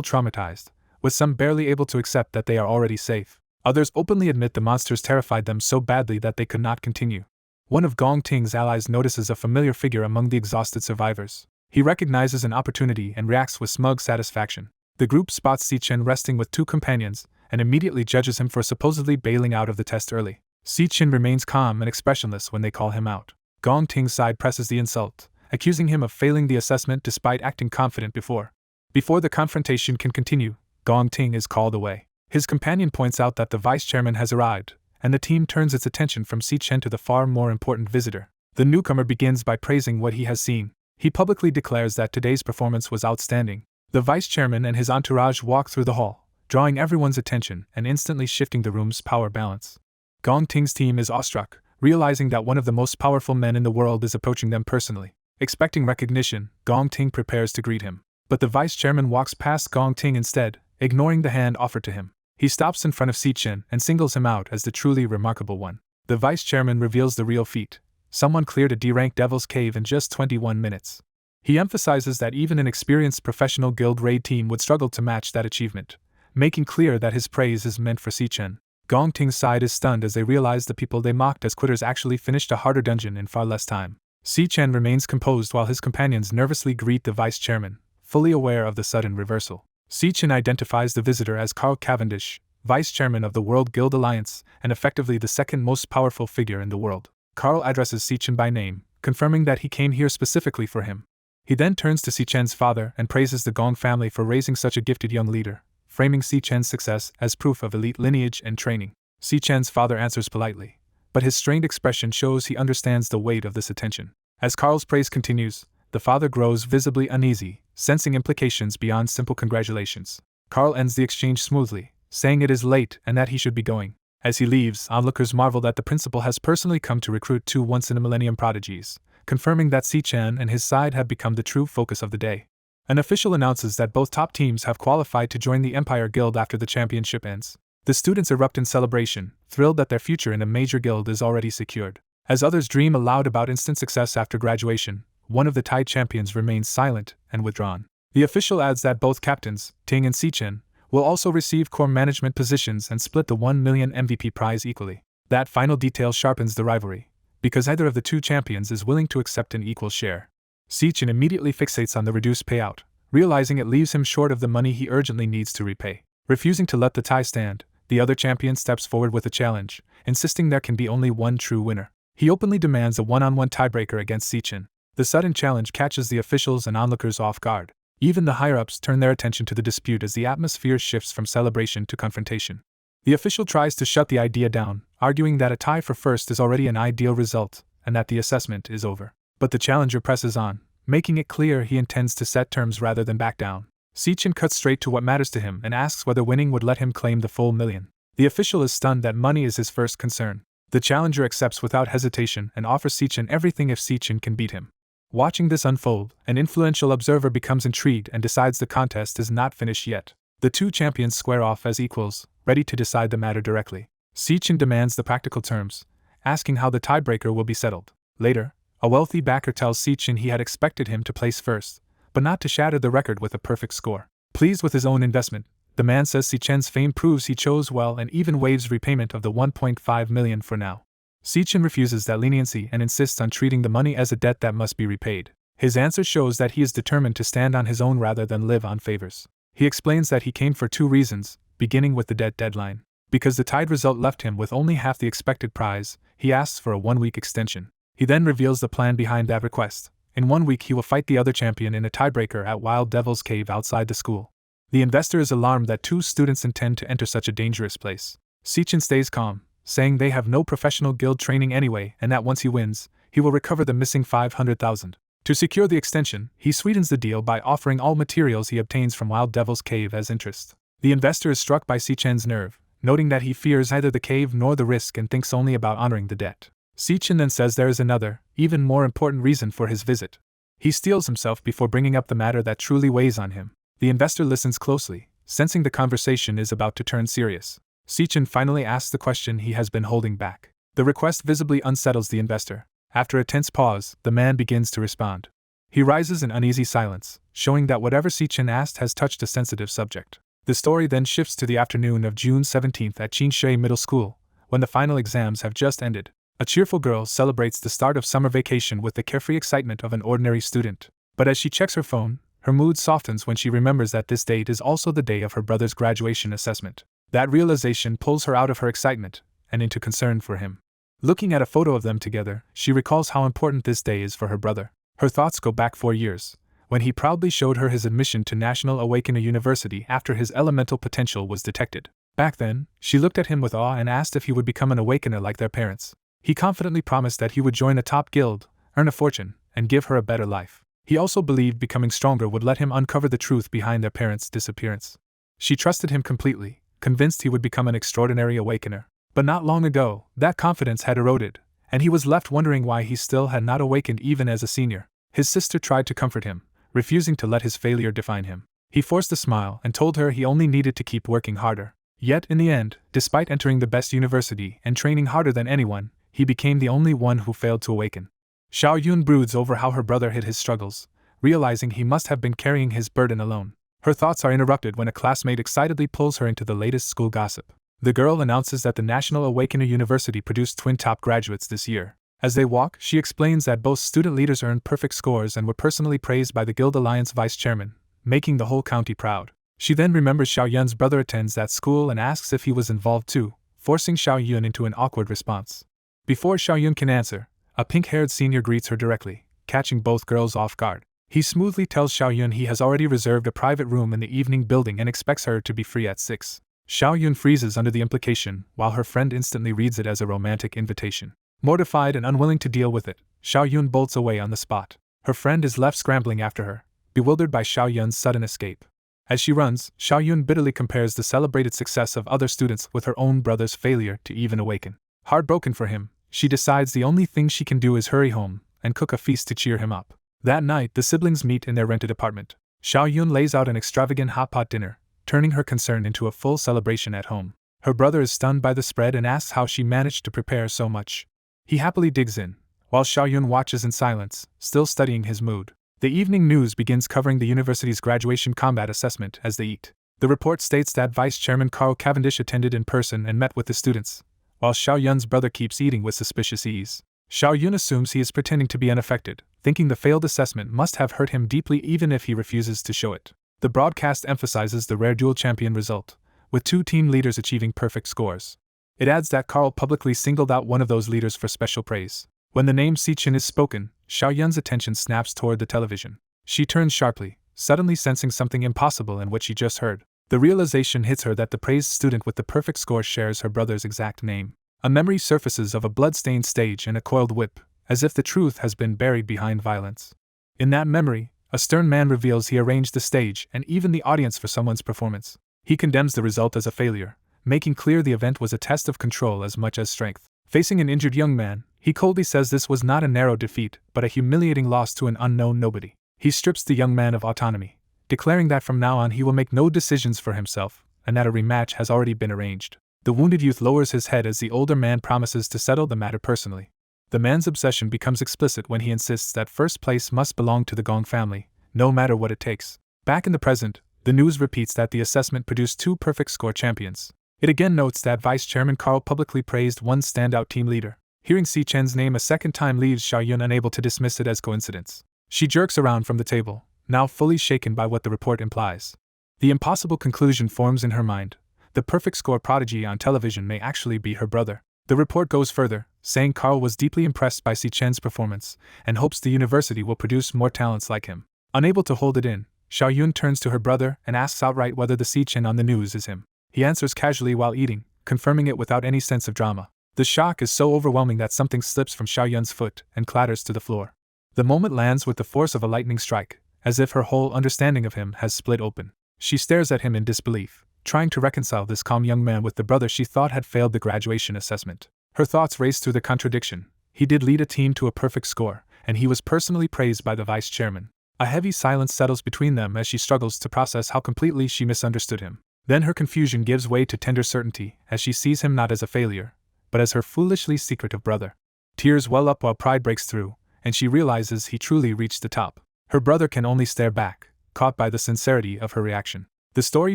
traumatized, with some barely able to accept that they are already safe. Others openly admit the monsters terrified them so badly that they could not continue. One of Gong Ting's allies notices a familiar figure among the exhausted survivors. He recognizes an opportunity and reacts with smug satisfaction. The group spots Si-Chen resting with two companions, and immediately judges him for supposedly bailing out of the test early. Si-Chen remains calm and expressionless when they call him out. Gong Ting's side presses the insult, accusing him of failing the assessment despite acting confident before. Before the confrontation can continue, Gong Ting is called away. His companion points out that the vice chairman has arrived, and the team turns its attention from Si-Chen to the far more important visitor. The newcomer begins by praising what he has seen. He publicly declares that today's performance was outstanding. The vice chairman and his entourage walk through the hall, drawing everyone's attention and instantly shifting the room's power balance. Gong Ting's team is awestruck, realizing that one of the most powerful men in the world is approaching them personally. Expecting recognition, Gong Ting prepares to greet him. But the vice chairman walks past Gong Ting instead, ignoring the hand offered to him. He stops in front of Si-Chen and singles him out as the truly remarkable one. The vice chairman reveals the real feat. Someone cleared a D-rank Devil's Cave in just 21 minutes. He emphasizes that even an experienced professional guild raid team would struggle to match that achievement, making clear that his praise is meant for Si-Chen. Gong Ting's side is stunned as they realize the people they mocked as quitters actually finished a harder dungeon in far less time. Si-Chen remains composed while his companions nervously greet the vice chairman, fully aware of the sudden reversal. Si-Chen identifies the visitor as Carl Cavendish, vice chairman of the World Guild Alliance and effectively the second most powerful figure in the world. Carl addresses Si-Chen by name, confirming that he came here specifically for him. He then turns to Si-Chen's father and praises the Gong family for raising such a gifted young leader, framing Si-Chen's success as proof of elite lineage and training. Si-Chen's father answers politely, but his strained expression shows he understands the weight of this attention. As Carl's praise continues, the father grows visibly uneasy, sensing implications beyond simple congratulations. Carl ends the exchange smoothly, saying it is late and that he should be going. As he leaves, onlookers marvel that the principal has personally come to recruit two once-in-a-millennium prodigies, confirming that Si-Chen and his side have become the true focus of the day. An official announces that both top teams have qualified to join the Empire Guild after the championship ends. The students erupt in celebration, thrilled that their future in a major guild is already secured. As others dream aloud about instant success after graduation, one of the Tide champions remains silent and withdrawn. The official adds that both captains, Ting and Si-Chen, will also receive core management positions and split the 1 million MVP prize equally. That final detail sharpens the rivalry, because either of the two champions is willing to accept an equal share. Si-Chen immediately fixates on the reduced payout, realizing it leaves him short of the money he urgently needs to repay. Refusing to let the tie stand, the other champion steps forward with a challenge, insisting there can be only one true winner. He openly demands a one-on-one tiebreaker against Si-Chen. The sudden challenge catches the officials and onlookers off guard. Even the higher-ups turn their attention to the dispute as the atmosphere shifts from celebration to confrontation. The official tries to shut the idea down, arguing that a tie for first is already an ideal result, and that the assessment is over. But the challenger presses on, making it clear he intends to set terms rather than back down. Si-Chen cuts straight to what matters to him and asks whether winning would let him claim the full million. The official is stunned that money is his first concern. The challenger accepts without hesitation and offers Si-Chen everything if Si-Chen can beat him. Watching this unfold, an influential observer becomes intrigued and decides the contest is not finished yet. The two champions square off as equals, ready to decide the matter directly. Si-Chen demands the practical terms, asking how the tiebreaker will be settled. Later, a wealthy backer tells Si-Chen he had expected him to place first, but not to shatter the record with a perfect score. Pleased with his own investment, the man says Si-Chen's fame proves he chose well and even waives repayment of the 1.5 million for now. Si-Chen refuses that leniency and insists on treating the money as a debt that must be repaid. His answer shows that he is determined to stand on his own rather than live on favors. He explains that he came for two reasons, beginning with the debt deadline. Because the tied result left him with only half the expected prize, he asks for a 1-week extension. He then reveals the plan behind that request. In 1 week he will fight the other champion in a tiebreaker at Wild Devil's Cave outside the school. The investor is alarmed that two students intend to enter such a dangerous place. Si-chin stays calm, saying they have no professional guild training anyway and that once he wins, he will recover the missing 500,000. To secure the extension, he sweetens the deal by offering all materials he obtains from Wild Devil's Cave as interest. The investor is struck by Si-chen's nerve, noting that he fears neither the cave nor the risk and thinks only about honoring the debt. Si-chen then says there is another, even more important reason for his visit. He steels himself before bringing up the matter that truly weighs on him. The investor listens closely, sensing the conversation is about to turn serious. Si-chen finally asks the question he has been holding back. The request visibly unsettles the investor. After a tense pause, the man begins to respond. He rises in uneasy silence, showing that whatever Si-chen asked has touched a sensitive subject. The story then shifts to the afternoon of June 17th at Chinshui Middle School, when the final exams have just ended. A cheerful girl celebrates the start of summer vacation with the carefree excitement of an ordinary student. But as she checks her phone, her mood softens when she remembers that this date is also the day of her brother's graduation assessment. That realization pulls her out of her excitement and into concern for him. Looking at a photo of them together, she recalls how important this day is for her brother. Her thoughts go back 4 years, when he proudly showed her his admission to National Awakener University after his elemental potential was detected. Back then, she looked at him with awe and asked if he would become an awakener like their parents. He confidently promised that he would join a top guild, earn a fortune, and give her a better life. He also believed becoming stronger would let him uncover the truth behind their parents' disappearance. She trusted him completely, convinced he would become an extraordinary awakener. But not long ago, that confidence had eroded, and he was left wondering why he still had not awakened even as a senior. His sister tried to comfort him, refusing to let his failure define him. He forced a smile and told her he only needed to keep working harder. Yet, in the end, despite entering the best university and training harder than anyone, he became the only one who failed to awaken. Xiao Yun broods over how her brother hid his struggles, realizing he must have been carrying his burden alone. Her thoughts are interrupted when a classmate excitedly pulls her into the latest school gossip. The girl announces that the National Awakener University produced twin top graduates this year. As they walk, she explains that both student leaders earned perfect scores and were personally praised by the Guild Alliance vice chairman, making the whole county proud. She then remembers Xiao Yun's brother attends that school and asks if he was involved too, forcing Xiao Yun into an awkward response. Before Xiao Yun can answer, a pink-haired senior greets her directly, catching both girls off guard. He smoothly tells Xiao Yun he has already reserved a private room in the evening building and expects her to be free at 6. Xiao Yun freezes under the implication, while her friend instantly reads it as a romantic invitation. Mortified and unwilling to deal with it, Xiao Yun bolts away on the spot. Her friend is left scrambling after her, bewildered by Xiao Yun's sudden escape. As she runs, Xiao Yun bitterly compares the celebrated success of other students with her own brother's failure to even awaken. Heartbroken for him, she decides the only thing she can do is hurry home and cook a feast to cheer him up. That night, the siblings meet in their rented apartment. Xiao Yun lays out an extravagant hot pot dinner, turning her concern into a full celebration at home. Her brother is stunned by the spread and asks how she managed to prepare so much. He happily digs in, while Xiao Yun watches in silence, still studying his mood. The evening news begins covering the university's graduation combat assessment as they eat. The report states that Vice Chairman Carl Cavendish attended in person and met with the students, while Xiao Yun's brother keeps eating with suspicious ease. Xiao Yun assumes he is pretending to be unaffected, thinking the failed assessment must have hurt him deeply even if he refuses to show it. The broadcast emphasizes the rare dual champion result, with 2 team leaders achieving perfect scores. It adds that Carl publicly singled out one of those leaders for special praise. When the name Si-chin is spoken, Xiao Yun's attention snaps toward the television. She turns sharply, suddenly sensing something impossible in what she just heard. The realization hits her that the praised student with the perfect score shares her brother's exact name. A memory surfaces of a blood-stained stage and a coiled whip, as if the truth has been buried behind violence. In that memory, a stern man reveals he arranged the stage and even the audience for someone's performance. He condemns the result as a failure, making clear the event was a test of control as much as strength. Facing an injured young man, he coldly says this was not a narrow defeat, but a humiliating loss to an unknown nobody. He strips the young man of autonomy, declaring that from now on he will make no decisions for himself, and that a rematch has already been arranged. The wounded youth lowers his head as the older man promises to settle the matter personally. The man's obsession becomes explicit when he insists that first place must belong to the Gong family, no matter what it takes. Back in the present, the news repeats that the assessment produced 2 perfect score champions. It again notes that Vice Chairman Carl publicly praised one standout team leader. Hearing Si-chen's name a second time leaves Xiao Yun unable to dismiss it as coincidence. She jerks around from the table, now fully shaken by what the report implies. The impossible conclusion forms in her mind. The perfect score prodigy on television may actually be her brother. The report goes further, saying Carl was deeply impressed by Si-chen's performance, and hopes the university will produce more talents like him. Unable to hold it in, Xiaoyun turns to her brother and asks outright whether the Sichin on the news is him. He answers casually while eating, confirming it without any sense of drama. The shock is so overwhelming that something slips from Xiaoyun's foot and clatters to the floor. The moment lands with the force of a lightning strike, as if her whole understanding of him has split open. She stares at him in disbelief, trying to reconcile this calm young man with the brother she thought had failed the graduation assessment. Her thoughts race through the contradiction. He did lead a team to a perfect score, and he was personally praised by the vice chairman. A heavy silence settles between them as she struggles to process how completely she misunderstood him. Then her confusion gives way to tender certainty as she sees him not as a failure, but as her foolishly secretive brother. Tears well up while pride breaks through, and she realizes he truly reached the top. Her brother can only stare back, caught by the sincerity of her reaction. The story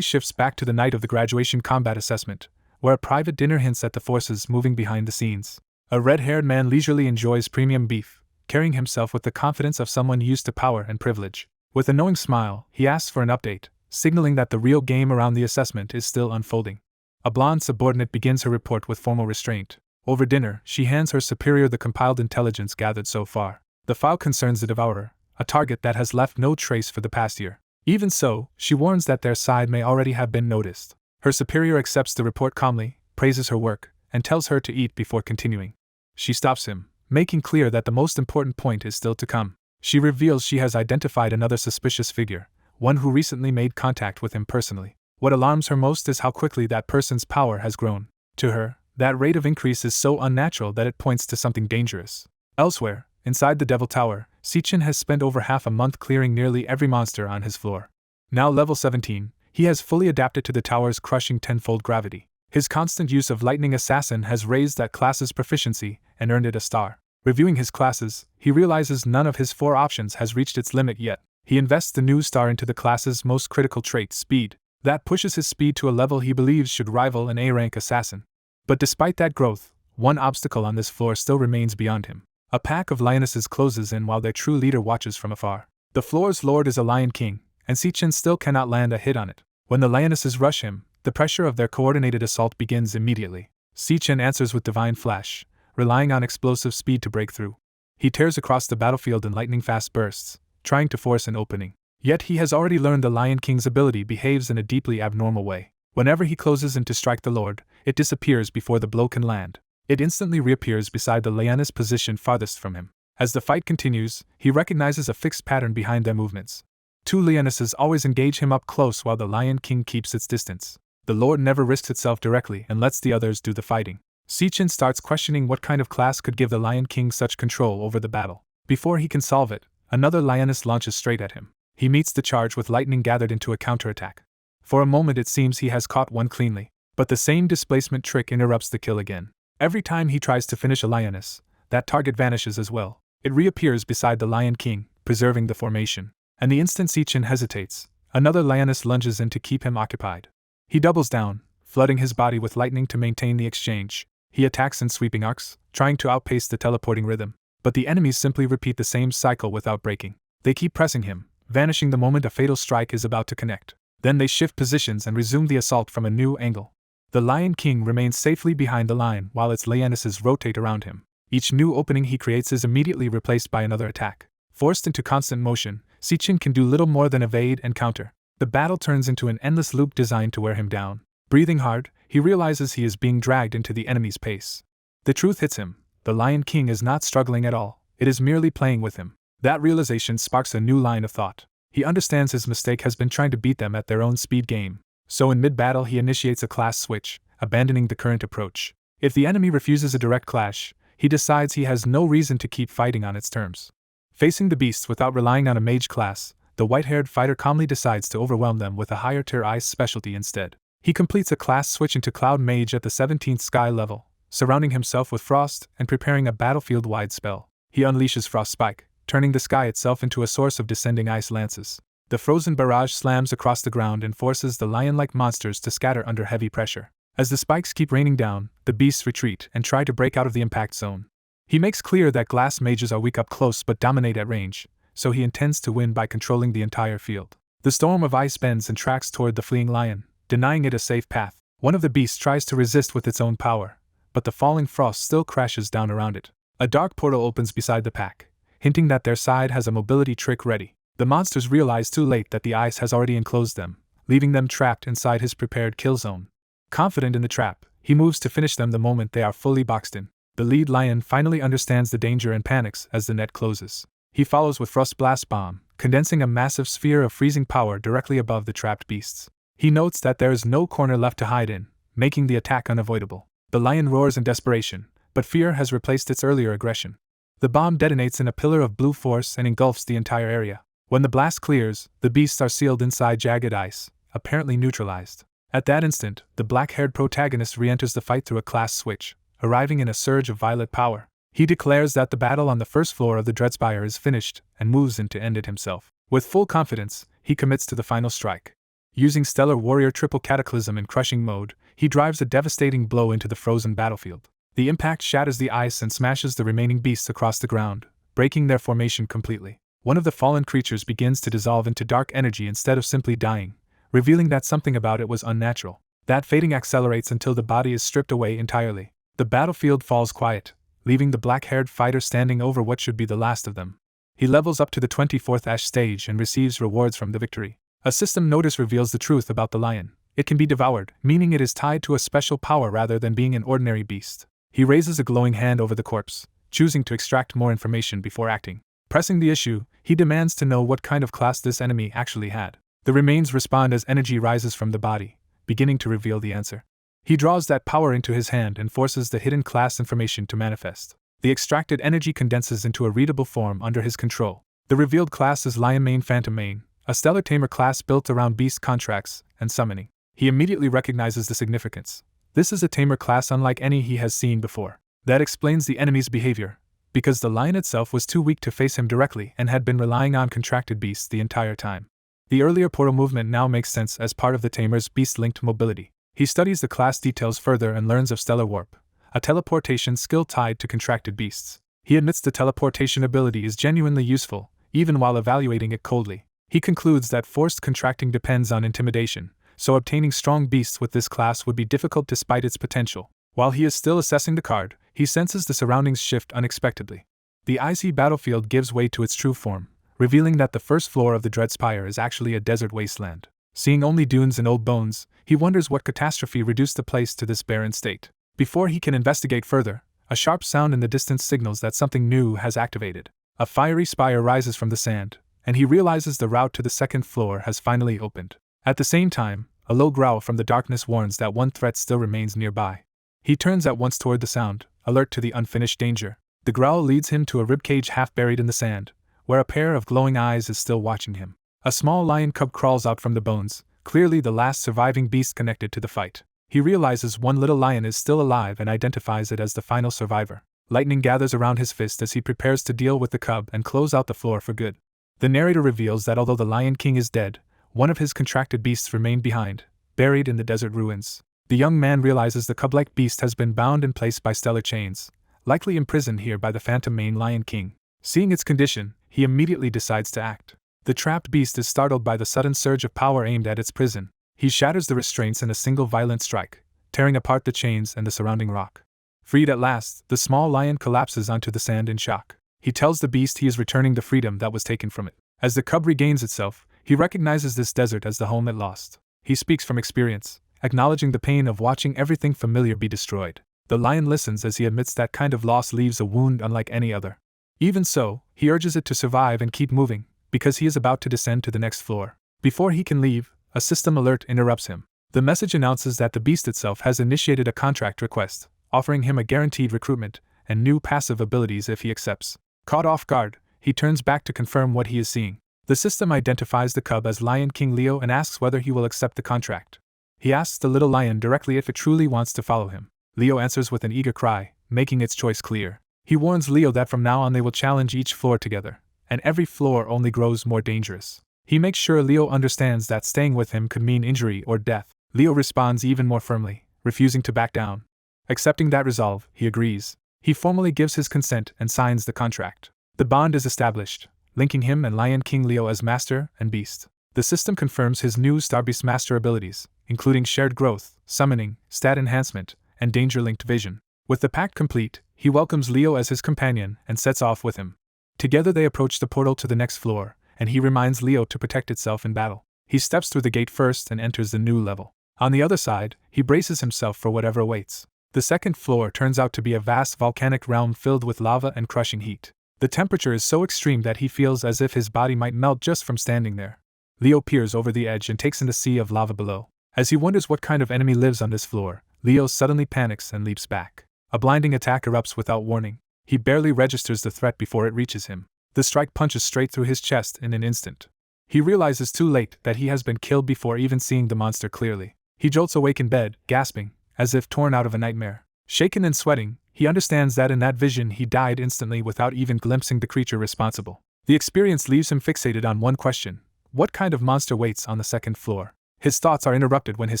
shifts back to the night of the graduation combat assessment, where a private dinner hints at the forces moving behind the scenes. A red-haired man leisurely enjoys premium beef, carrying himself with the confidence of someone used to power and privilege. With a knowing smile, he asks for an update, signaling that the real game around the assessment is still unfolding. A blonde subordinate begins her report with formal restraint. Over dinner, she hands her superior the compiled intelligence gathered so far. The file concerns the Devourer, a target that has left no trace for the past year. Even so, she warns that their side may already have been noticed. Her superior accepts the report calmly, praises her work, and tells her to eat before continuing. She stops him, making clear that the most important point is still to come. She reveals she has identified another suspicious figure, one who recently made contact with him personally. What alarms her most is how quickly that person's power has grown. To her, that rate of increase is so unnatural that it points to something dangerous. Elsewhere, inside the Devil Tower, Sichin has spent over half a month clearing nearly every monster on his floor. Now level 17, he has fully adapted to the tower's crushing tenfold gravity. His constant use of Lightning Assassin has raised that class's proficiency and earned it a star. Reviewing his classes, he realizes none of his 4 options has reached its limit yet. He invests the new star into the class's most critical trait, speed. That pushes his speed to a level he believes should rival an A-rank assassin. But despite that growth, one obstacle on this floor still remains beyond him. A pack of lionesses closes in while their true leader watches from afar. The floor's lord is a lion king, and Sichin still cannot land a hit on it. When the lionesses rush him, the pressure of their coordinated assault begins immediately. Sichin answers with divine flash, relying on explosive speed to break through. He tears across the battlefield in lightning-fast bursts, trying to force an opening. Yet he has already learned the Lion King's ability behaves in a deeply abnormal way. Whenever he closes in to strike the Lord, it disappears before the blow can land. It instantly reappears beside the lioness positioned farthest from him. As the fight continues, he recognizes a fixed pattern behind their movements. 2 lionesses always engage him up close while the Lion King keeps its distance. The Lord never risks itself directly and lets the others do the fighting. Sichin starts questioning what kind of class could give the Lion King such control over the battle. Before he can solve it, another lioness launches straight at him. He meets the charge with lightning gathered into a counterattack. For a moment it seems he has caught one cleanly, but the same displacement trick interrupts the kill again. Every time he tries to finish a lioness, that target vanishes as well. It reappears beside the Lion King, preserving the formation. And the instant Sichin hesitates, another lioness lunges in to keep him occupied. He doubles down, flooding his body with lightning to maintain the exchange. He attacks in sweeping arcs, trying to outpace the teleporting rhythm. But the enemies simply repeat the same cycle without breaking. They keep pressing him, vanishing the moment a fatal strike is about to connect. Then they shift positions and resume the assault from a new angle. The Lion King remains safely behind the line while its lionesses rotate around him. Each new opening he creates is immediately replaced by another attack. Forced into constant motion, Sichin can do little more than evade and counter. The battle turns into an endless loop designed to wear him down. Breathing hard, he realizes he is being dragged into the enemy's pace. The truth hits him. The Lion King is not struggling at all, it is merely playing with him. That realization sparks a new line of thought. He understands his mistake has been trying to beat them at their own speed game. So in mid-battle he initiates a class switch, abandoning the current approach. If the enemy refuses a direct clash, he decides he has no reason to keep fighting on its terms. Facing the beasts without relying on a mage class, the white-haired fighter calmly decides to overwhelm them with a higher-tier ice specialty instead. He completes a class switch into Cloud Mage at the 17th sky level, surrounding himself with frost and preparing a battlefield-wide spell. He unleashes Frost Spike, turning the sky itself into a source of descending ice lances. The frozen barrage slams across the ground and forces the lion-like monsters to scatter under heavy pressure. As the spikes keep raining down, the beasts retreat and try to break out of the impact zone. He makes clear that glass mages are weak up close but dominate at range, so he intends to win by controlling the entire field. The storm of ice bends and tracks toward the fleeing lion, denying it a safe path. One of the beasts tries to resist with its own power, but the falling frost still crashes down around it. A dark portal opens beside the pack, hinting that their side has a mobility trick ready. The monsters realize too late that the ice has already enclosed them, leaving them trapped inside his prepared kill zone. Confident in the trap, he moves to finish them the moment they are fully boxed in. The lead lion finally understands the danger and panics as the net closes. He follows with Frost Blast Bomb, condensing a massive sphere of freezing power directly above the trapped beasts. He notes that there is no corner left to hide in, making the attack unavoidable. The lion roars in desperation, but fear has replaced its earlier aggression. The bomb detonates in a pillar of blue force and engulfs the entire area. When the blast clears, the beasts are sealed inside jagged ice, apparently neutralized. At that instant, the black-haired protagonist re-enters the fight through a class switch, arriving in a surge of violet power. He declares that the battle on the first floor of the Dreadspire is finished and moves in to end it himself. With full confidence, he commits to the final strike. Using Stellar Warrior Triple Cataclysm in crushing mode, he drives a devastating blow into the frozen battlefield. The impact shatters the ice and smashes the remaining beasts across the ground, breaking their formation completely. One of the fallen creatures begins to dissolve into dark energy instead of simply dying, revealing that something about it was unnatural. That fading accelerates until the body is stripped away entirely. The battlefield falls quiet, leaving the black-haired fighter standing over what should be the last of them. He levels up to the 24th Ash stage and receives rewards from the victory. A system notice reveals the truth about the lion. It can be devoured, meaning it is tied to a special power rather than being an ordinary beast. He raises a glowing hand over the corpse, choosing to extract more information before acting. Pressing the issue, he demands to know what kind of class this enemy actually had. The remains respond as energy rises from the body, beginning to reveal the answer. He draws that power into his hand and forces the hidden class information to manifest. The extracted energy condenses into a readable form under his control. The revealed class is Lion Mane Phantom Mane, a stellar tamer class built around beast contracts and summoning. He immediately recognizes the significance. This is a tamer class unlike any he has seen before. That explains the enemy's behavior, because the lion itself was too weak to face him directly and had been relying on contracted beasts the entire time. The earlier portal movement now makes sense as part of the tamer's beast-linked mobility. He studies the class details further and learns of Stellar Warp, a teleportation skill tied to contracted beasts. He admits the teleportation ability is genuinely useful, even while evaluating it coldly. He concludes that forced contracting depends on intimidation, so obtaining strong beasts with this class would be difficult despite its potential. While he is still assessing the card, he senses the surroundings shift unexpectedly. The icy battlefield gives way to its true form, revealing that the first floor of the Dreadspire is actually a desert wasteland. Seeing only dunes and old bones, he wonders what catastrophe reduced the place to this barren state. Before he can investigate further, a sharp sound in the distance signals that something new has activated. A fiery spire rises from the sand, and he realizes the route to the second floor has finally opened. At the same time, a low growl from the darkness warns that one threat still remains nearby. He turns at once toward the sound, alert to the unfinished danger. The growl leads him to a ribcage half buried in the sand, where a pair of glowing eyes is still watching him. A small lion cub crawls out from the bones, clearly the last surviving beast connected to the fight. He realizes one little lion is still alive and identifies it as the final survivor. Lightning gathers around his fist as he prepares to deal with the cub and close out the floor for good. The narrator reveals that although the Lion King is dead, one of his contracted beasts remained behind, buried in the desert ruins. The young man realizes the cub-like beast has been bound in place by stellar chains, likely imprisoned here by the Phantom Mane Lion King. Seeing its condition, he immediately decides to act. The trapped beast is startled by the sudden surge of power aimed at its prison. He shatters the restraints in a single violent strike, tearing apart the chains and the surrounding rock. Freed at last, the small lion collapses onto the sand in shock. He tells the beast he is returning the freedom that was taken from it. As the cub regains itself, he recognizes this desert as the home it lost. He speaks from experience, acknowledging the pain of watching everything familiar be destroyed. The lion listens as he admits that kind of loss leaves a wound unlike any other. Even so, he urges it to survive and keep moving, because he is about to descend to the next floor. Before he can leave, a system alert interrupts him. The message announces that the beast itself has initiated a contract request, offering him a guaranteed recruitment and new passive abilities if he accepts. Caught off guard, he turns back to confirm what he is seeing. The system identifies the cub as Lion King Leo and asks whether he will accept the contract. He asks the little lion directly if it truly wants to follow him. Leo answers with an eager cry, making its choice clear. He warns Leo that from now on they will challenge each floor together, and every floor only grows more dangerous. He makes sure Leo understands that staying with him could mean injury or death. Leo responds even more firmly, refusing to back down. Accepting that resolve, he agrees. He formally gives his consent and signs the contract. The bond is established, linking him and Lion King Leo as master and beast. The system confirms his new Starbeast master abilities, including shared growth, summoning, stat enhancement, and danger-linked vision. With the pact complete, he welcomes Leo as his companion and sets off with him. Together they approach the portal to the next floor, and he reminds Leo to protect itself in battle. He steps through the gate first and enters the new level. On the other side, he braces himself for whatever awaits. The second floor turns out to be a vast volcanic realm filled with lava and crushing heat. The temperature is so extreme that he feels as if his body might melt just from standing there. Leo peers over the edge and takes in the sea of lava below. As he wonders what kind of enemy lives on this floor, Leo suddenly panics and leaps back. A blinding attack erupts without warning. He barely registers the threat before it reaches him. The strike punches straight through his chest in an instant. He realizes too late that he has been killed before even seeing the monster clearly. He jolts awake in bed, gasping, as if torn out of a nightmare. Shaken and sweating, he understands that in that vision he died instantly without even glimpsing the creature responsible. The experience leaves him fixated on one question: what kind of monster waits on the second floor? His thoughts are interrupted when his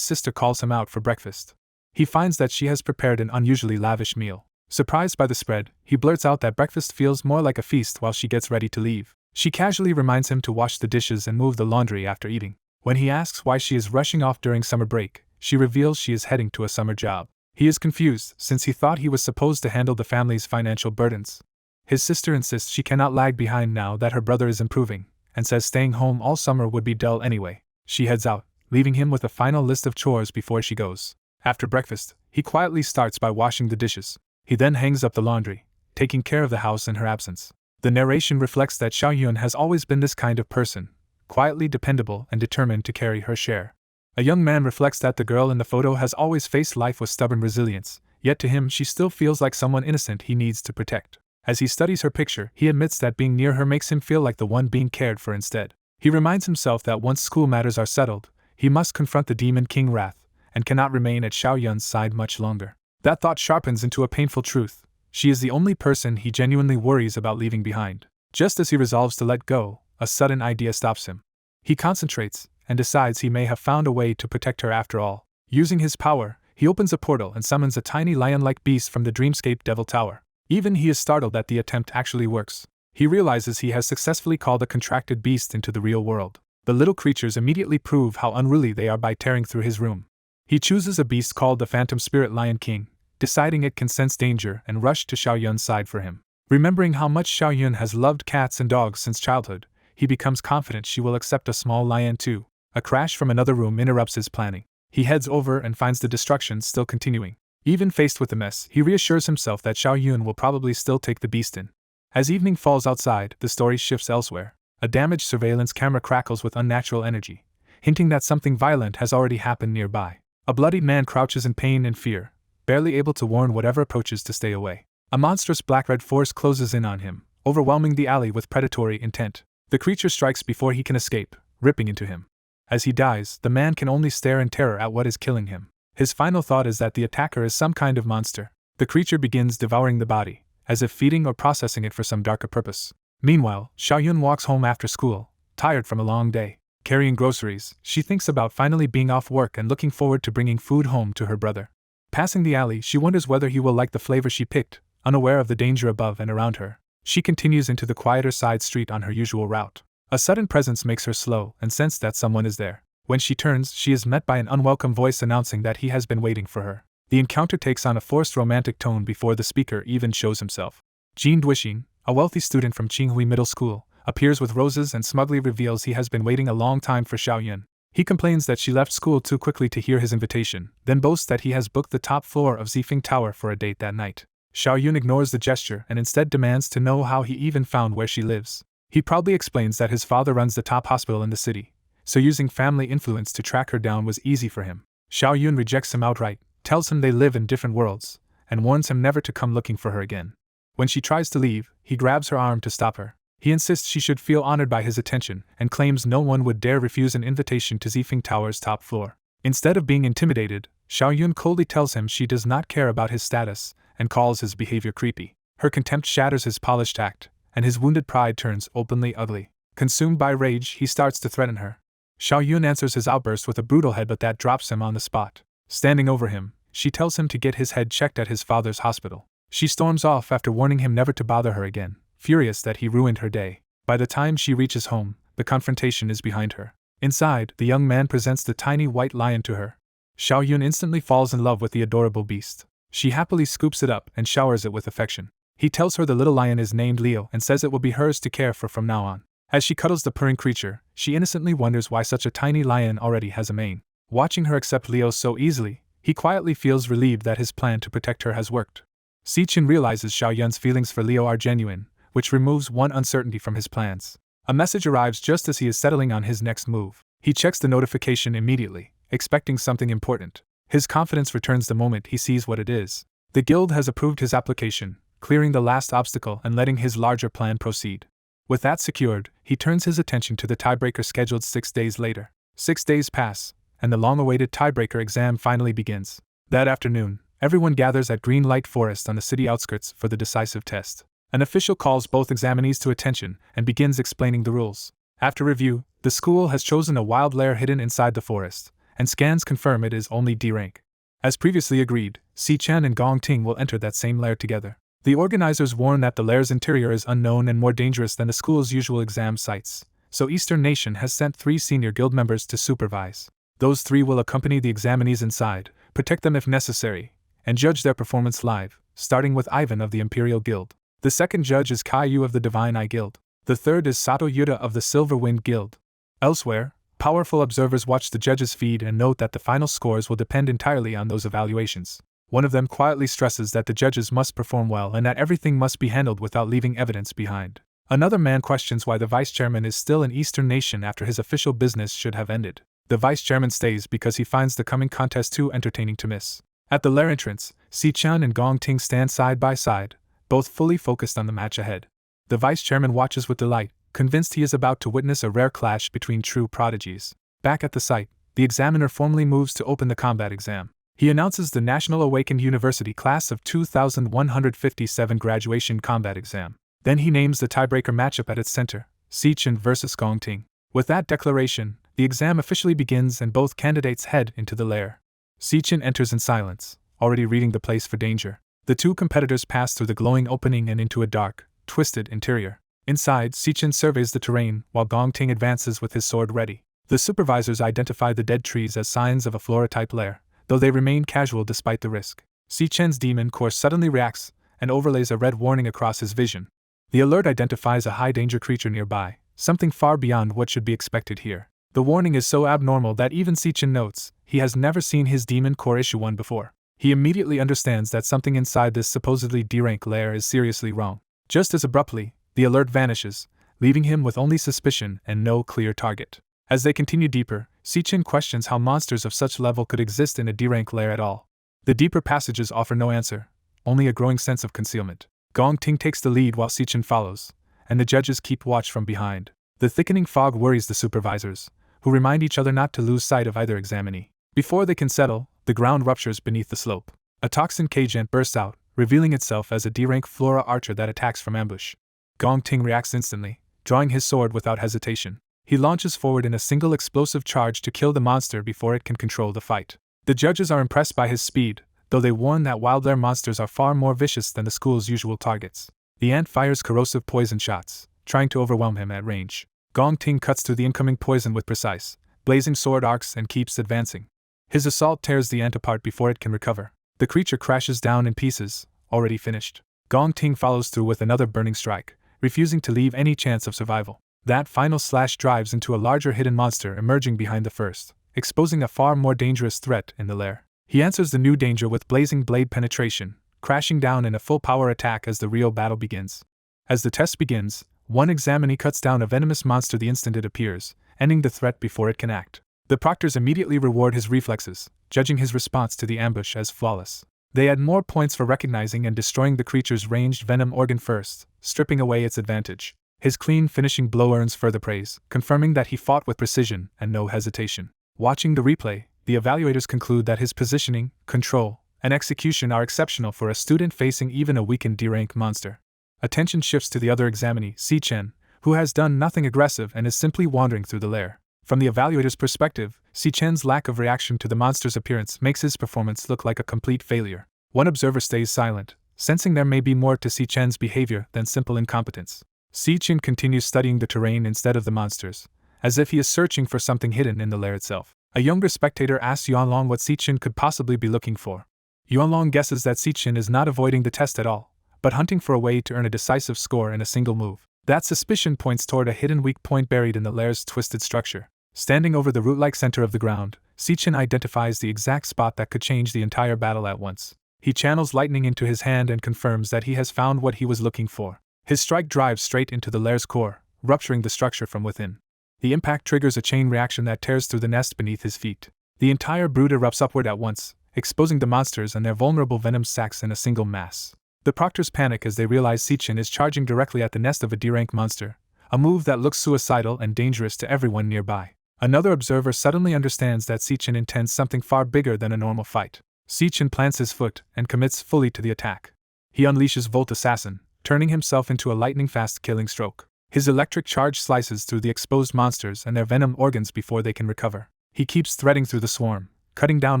sister calls him out for breakfast. He finds that she has prepared an unusually lavish meal. Surprised by the spread, he blurts out that breakfast feels more like a feast while she gets ready to leave. She casually reminds him to wash the dishes and move the laundry after eating. When he asks why she is rushing off during summer break, she reveals she is heading to a summer job. He is confused, since he thought he was supposed to handle the family's financial burdens. His sister insists she cannot lag behind now that her brother is improving, and says staying home all summer would be dull anyway. She heads out, leaving him with a final list of chores before she goes. After breakfast, he quietly starts by washing the dishes. He then hangs up the laundry, taking care of the house in her absence. The narration reflects that Xiaoyun has always been this kind of person, quietly dependable and determined to carry her share. A young man reflects that the girl in the photo has always faced life with stubborn resilience, yet to him she still feels like someone innocent he needs to protect. As he studies her picture, he admits that being near her makes him feel like the one being cared for instead. He reminds himself that once school matters are settled, he must confront the Demon King Wrath, and cannot remain at Xiaoyun's side much longer. That thought sharpens into a painful truth: she is the only person he genuinely worries about leaving behind. Just as he resolves to let go, a sudden idea stops him. He concentrates, and decides he may have found a way to protect her after all. Using his power, he opens a portal and summons a tiny lion-like beast from the dreamscape Devil Tower. Even he is startled that the attempt actually works. He realizes he has successfully called a contracted beast into the real world. The little creatures immediately prove how unruly they are by tearing through his room. He chooses a beast called the Phantom Spirit Lion King, deciding it can sense danger and rush to Xiaoyun's side for him. Remembering how much Xiaoyun has loved cats and dogs since childhood, he becomes confident she will accept a small lion too. A crash from another room interrupts his planning. He heads over and finds the destruction still continuing. Even faced with the mess, he reassures himself that Xiaoyun will probably still take the beast in. As evening falls outside, the story shifts elsewhere. A damaged surveillance camera crackles with unnatural energy, hinting that something violent has already happened nearby. A bloodied man crouches in pain and fear, barely able to warn whatever approaches to stay away. A monstrous black-red force closes in on him, overwhelming the alley with predatory intent. The creature strikes before he can escape, ripping into him. As he dies, the man can only stare in terror at what is killing him. His final thought is that the attacker is some kind of monster. The creature begins devouring the body, as if feeding or processing it for some darker purpose. Meanwhile, Xiaoyun walks home after school, tired from a long day. Carrying groceries, she thinks about finally being off work and looking forward to bringing food home to her brother. Passing the alley, she wonders whether he will like the flavor she picked, unaware of the danger above and around her. She continues into the quieter side street on her usual route. A sudden presence makes her slow and sense that someone is there. When she turns, she is met by an unwelcome voice announcing that he has been waiting for her. The encounter takes on a forced romantic tone before the speaker even shows himself. Jean Duixing, a wealthy student from Qinghui Middle School, appears with roses and smugly reveals he has been waiting a long time for Xiaoyun. He complains that she left school too quickly to hear his invitation, then boasts that he has booked the top floor of Zifeng Tower for a date that night. Xiaoyun ignores the gesture and instead demands to know how he even found where she lives. He proudly explains that his father runs the top hospital in the city, so using family influence to track her down was easy for him. Xiaoyun rejects him outright, tells him they live in different worlds, and warns him never to come looking for her again. When she tries to leave, he grabs her arm to stop her. He insists she should feel honored by his attention and claims no one would dare refuse an invitation to Zifeng Tower's top floor. Instead of being intimidated, Xiaoyun coldly tells him she does not care about his status and calls his behavior creepy. Her contempt shatters his polished act, and his wounded pride turns openly ugly. Consumed by rage, he starts to threaten her. Xiaoyun answers his outburst with a brutal headbutt that drops him on the spot. Standing over him, she tells him to get his head checked at his father's hospital. She storms off after warning him never to bother her again, furious that he ruined her day. By the time she reaches home, the confrontation is behind her. Inside, the young man presents the tiny white lion to her. Xiaoyun instantly falls in love with the adorable beast. She happily scoops it up and showers it with affection. He tells her the little lion is named Leo and says it will be hers to care for from now on. As she cuddles the purring creature, she innocently wonders why such a tiny lion already has a mane. Watching her accept Leo so easily, he quietly feels relieved that his plan to protect her has worked. Si-chin realizes Xiao Yun's feelings for Leo are genuine, which removes one uncertainty from his plans. A message arrives just as he is settling on his next move. He checks the notification immediately, expecting something important. His confidence returns the moment he sees what it is. The guild has approved his application, clearing the last obstacle and letting his larger plan proceed. With that secured, he turns his attention to the tiebreaker scheduled 6 days later. 6 days pass, and the long-awaited tiebreaker exam finally begins. That afternoon, everyone gathers at Green Light Forest on the city outskirts for the decisive test. An official calls both examinees to attention and begins explaining the rules. After review, the school has chosen a wild lair hidden inside the forest, and scans confirm it is only D rank. As previously agreed, Si-chan and Gong Ting will enter that same lair together. The organizers warn that the lair's interior is unknown and more dangerous than the school's usual exam sites, so Eastern Nation has sent 3 senior guild members to supervise. Those 3 will accompany the examinees inside, protect them if necessary, and judge their performance live, starting with Ivan of the Imperial Guild. The second judge is Kai Yu of the Divine Eye Guild. The third is Sato Yuta of the Silver Wind Guild. Elsewhere, powerful observers watch the judges' feed and note that the final scores will depend entirely on those evaluations. One of them quietly stresses that the judges must perform well and that everything must be handled without leaving evidence behind. Another man questions why the vice chairman is still in Eastern Nation after his official business should have ended. The vice chairman stays because he finds the coming contest too entertaining to miss. At the lair entrance, Si-chan and Gong Ting stand side by side, both fully focused on the match ahead. The vice chairman watches with delight, convinced he is about to witness a rare clash between true prodigies. Back at the site, the examiner formally moves to open the combat exam. He announces the National Awakened University Class of 2157 graduation combat exam. Then he names the tiebreaker matchup at its center, Si-chan vs. Gong Ting. With that declaration, the exam officially begins and both candidates head into the lair. Si-chan enters in silence, already reading the place for danger. The 2 competitors pass through the glowing opening and into a dark, twisted interior. Inside, Si-chan surveys the terrain, while Gong Ting advances with his sword ready. The supervisors identify the dead trees as signs of a flora-type lair, though they remain casual despite the risk. Si-chan's demon core suddenly reacts, and overlays a red warning across his vision. The alert identifies a high-danger creature nearby, something far beyond what should be expected here. The warning is so abnormal that even Si-chan notes he has never seen his demon core issue one before. He immediately understands that something inside this supposedly D-rank lair is seriously wrong. Just as abruptly, the alert vanishes, leaving him with only suspicion and no clear target. As they continue deeper, Si-chan questions how monsters of such level could exist in a D-rank lair at all. The deeper passages offer no answer, only a growing sense of concealment. Gong Ting takes the lead while Si-chan follows, and the judges keep watch from behind. The thickening fog worries the supervisors, who remind each other not to lose sight of either examinee. Before they can settle, the ground ruptures beneath the slope. A toxin agent bursts out, revealing itself as a D-rank flora archer that attacks from ambush. Gong Ting reacts instantly, drawing his sword without hesitation. He launches forward in a single explosive charge to kill the monster before it can control the fight. The judges are impressed by his speed, though they warn that wild lair monsters are far more vicious than the school's usual targets. The ant fires corrosive poison shots, trying to overwhelm him at range. Gong Ting cuts through the incoming poison with precise, blazing sword arcs and keeps advancing. His assault tears the ant apart before it can recover. The creature crashes down in pieces, already finished. Gong Ting follows through with another burning strike, refusing to leave any chance of survival. That final slash drives into a larger hidden monster emerging behind the first, exposing a far more dangerous threat in the lair. He answers the new danger with blazing blade penetration, crashing down in a full-power attack as the real battle begins. As the test begins, one examinee cuts down a venomous monster the instant it appears, ending the threat before it can act. The proctors immediately reward his reflexes, judging his response to the ambush as flawless. They add more points for recognizing and destroying the creature's ranged venom organ first, stripping away its advantage. His clean finishing blow earns further praise, confirming that he fought with precision and no hesitation. Watching the replay, the evaluators conclude that his positioning, control, and execution are exceptional for a student facing even a weakened D-rank monster. Attention shifts to the other examinee, Si-chan, who has done nothing aggressive and is simply wandering through the lair. From the evaluator's perspective, Si-chan's lack of reaction to the monster's appearance makes his performance look like a complete failure. One observer stays silent, sensing there may be more to Si-chan's behavior than simple incompetence. Si-chan continues studying the terrain instead of the monsters, as if he is searching for something hidden in the lair itself. A younger spectator asks Yuanlong what Si-chan could possibly be looking for. Yuanlong guesses that Si-chan is not avoiding the test at all, but hunting for a way to earn a decisive score in a single move. That suspicion points toward a hidden weak point buried in the lair's twisted structure. Standing over the root-like center of the ground, Sichin identifies the exact spot that could change the entire battle at once. He channels lightning into his hand and confirms that he has found what he was looking for. His strike drives straight into the lair's core, rupturing the structure from within. The impact triggers a chain reaction that tears through the nest beneath his feet. The entire brood erupts upward at once, exposing the monsters and their vulnerable venom sacs in a single mass. The proctors panic as they realize Sichin is charging directly at the nest of a D-rank monster, a move that looks suicidal and dangerous to everyone nearby. Another observer suddenly understands that Sichin intends something far bigger than a normal fight. Sichin plants his foot and commits fully to the attack. He unleashes Volt Assassin, turning himself into a lightning-fast killing stroke. His electric charge slices through the exposed monsters and their venom organs before they can recover. He keeps threading through the swarm, cutting down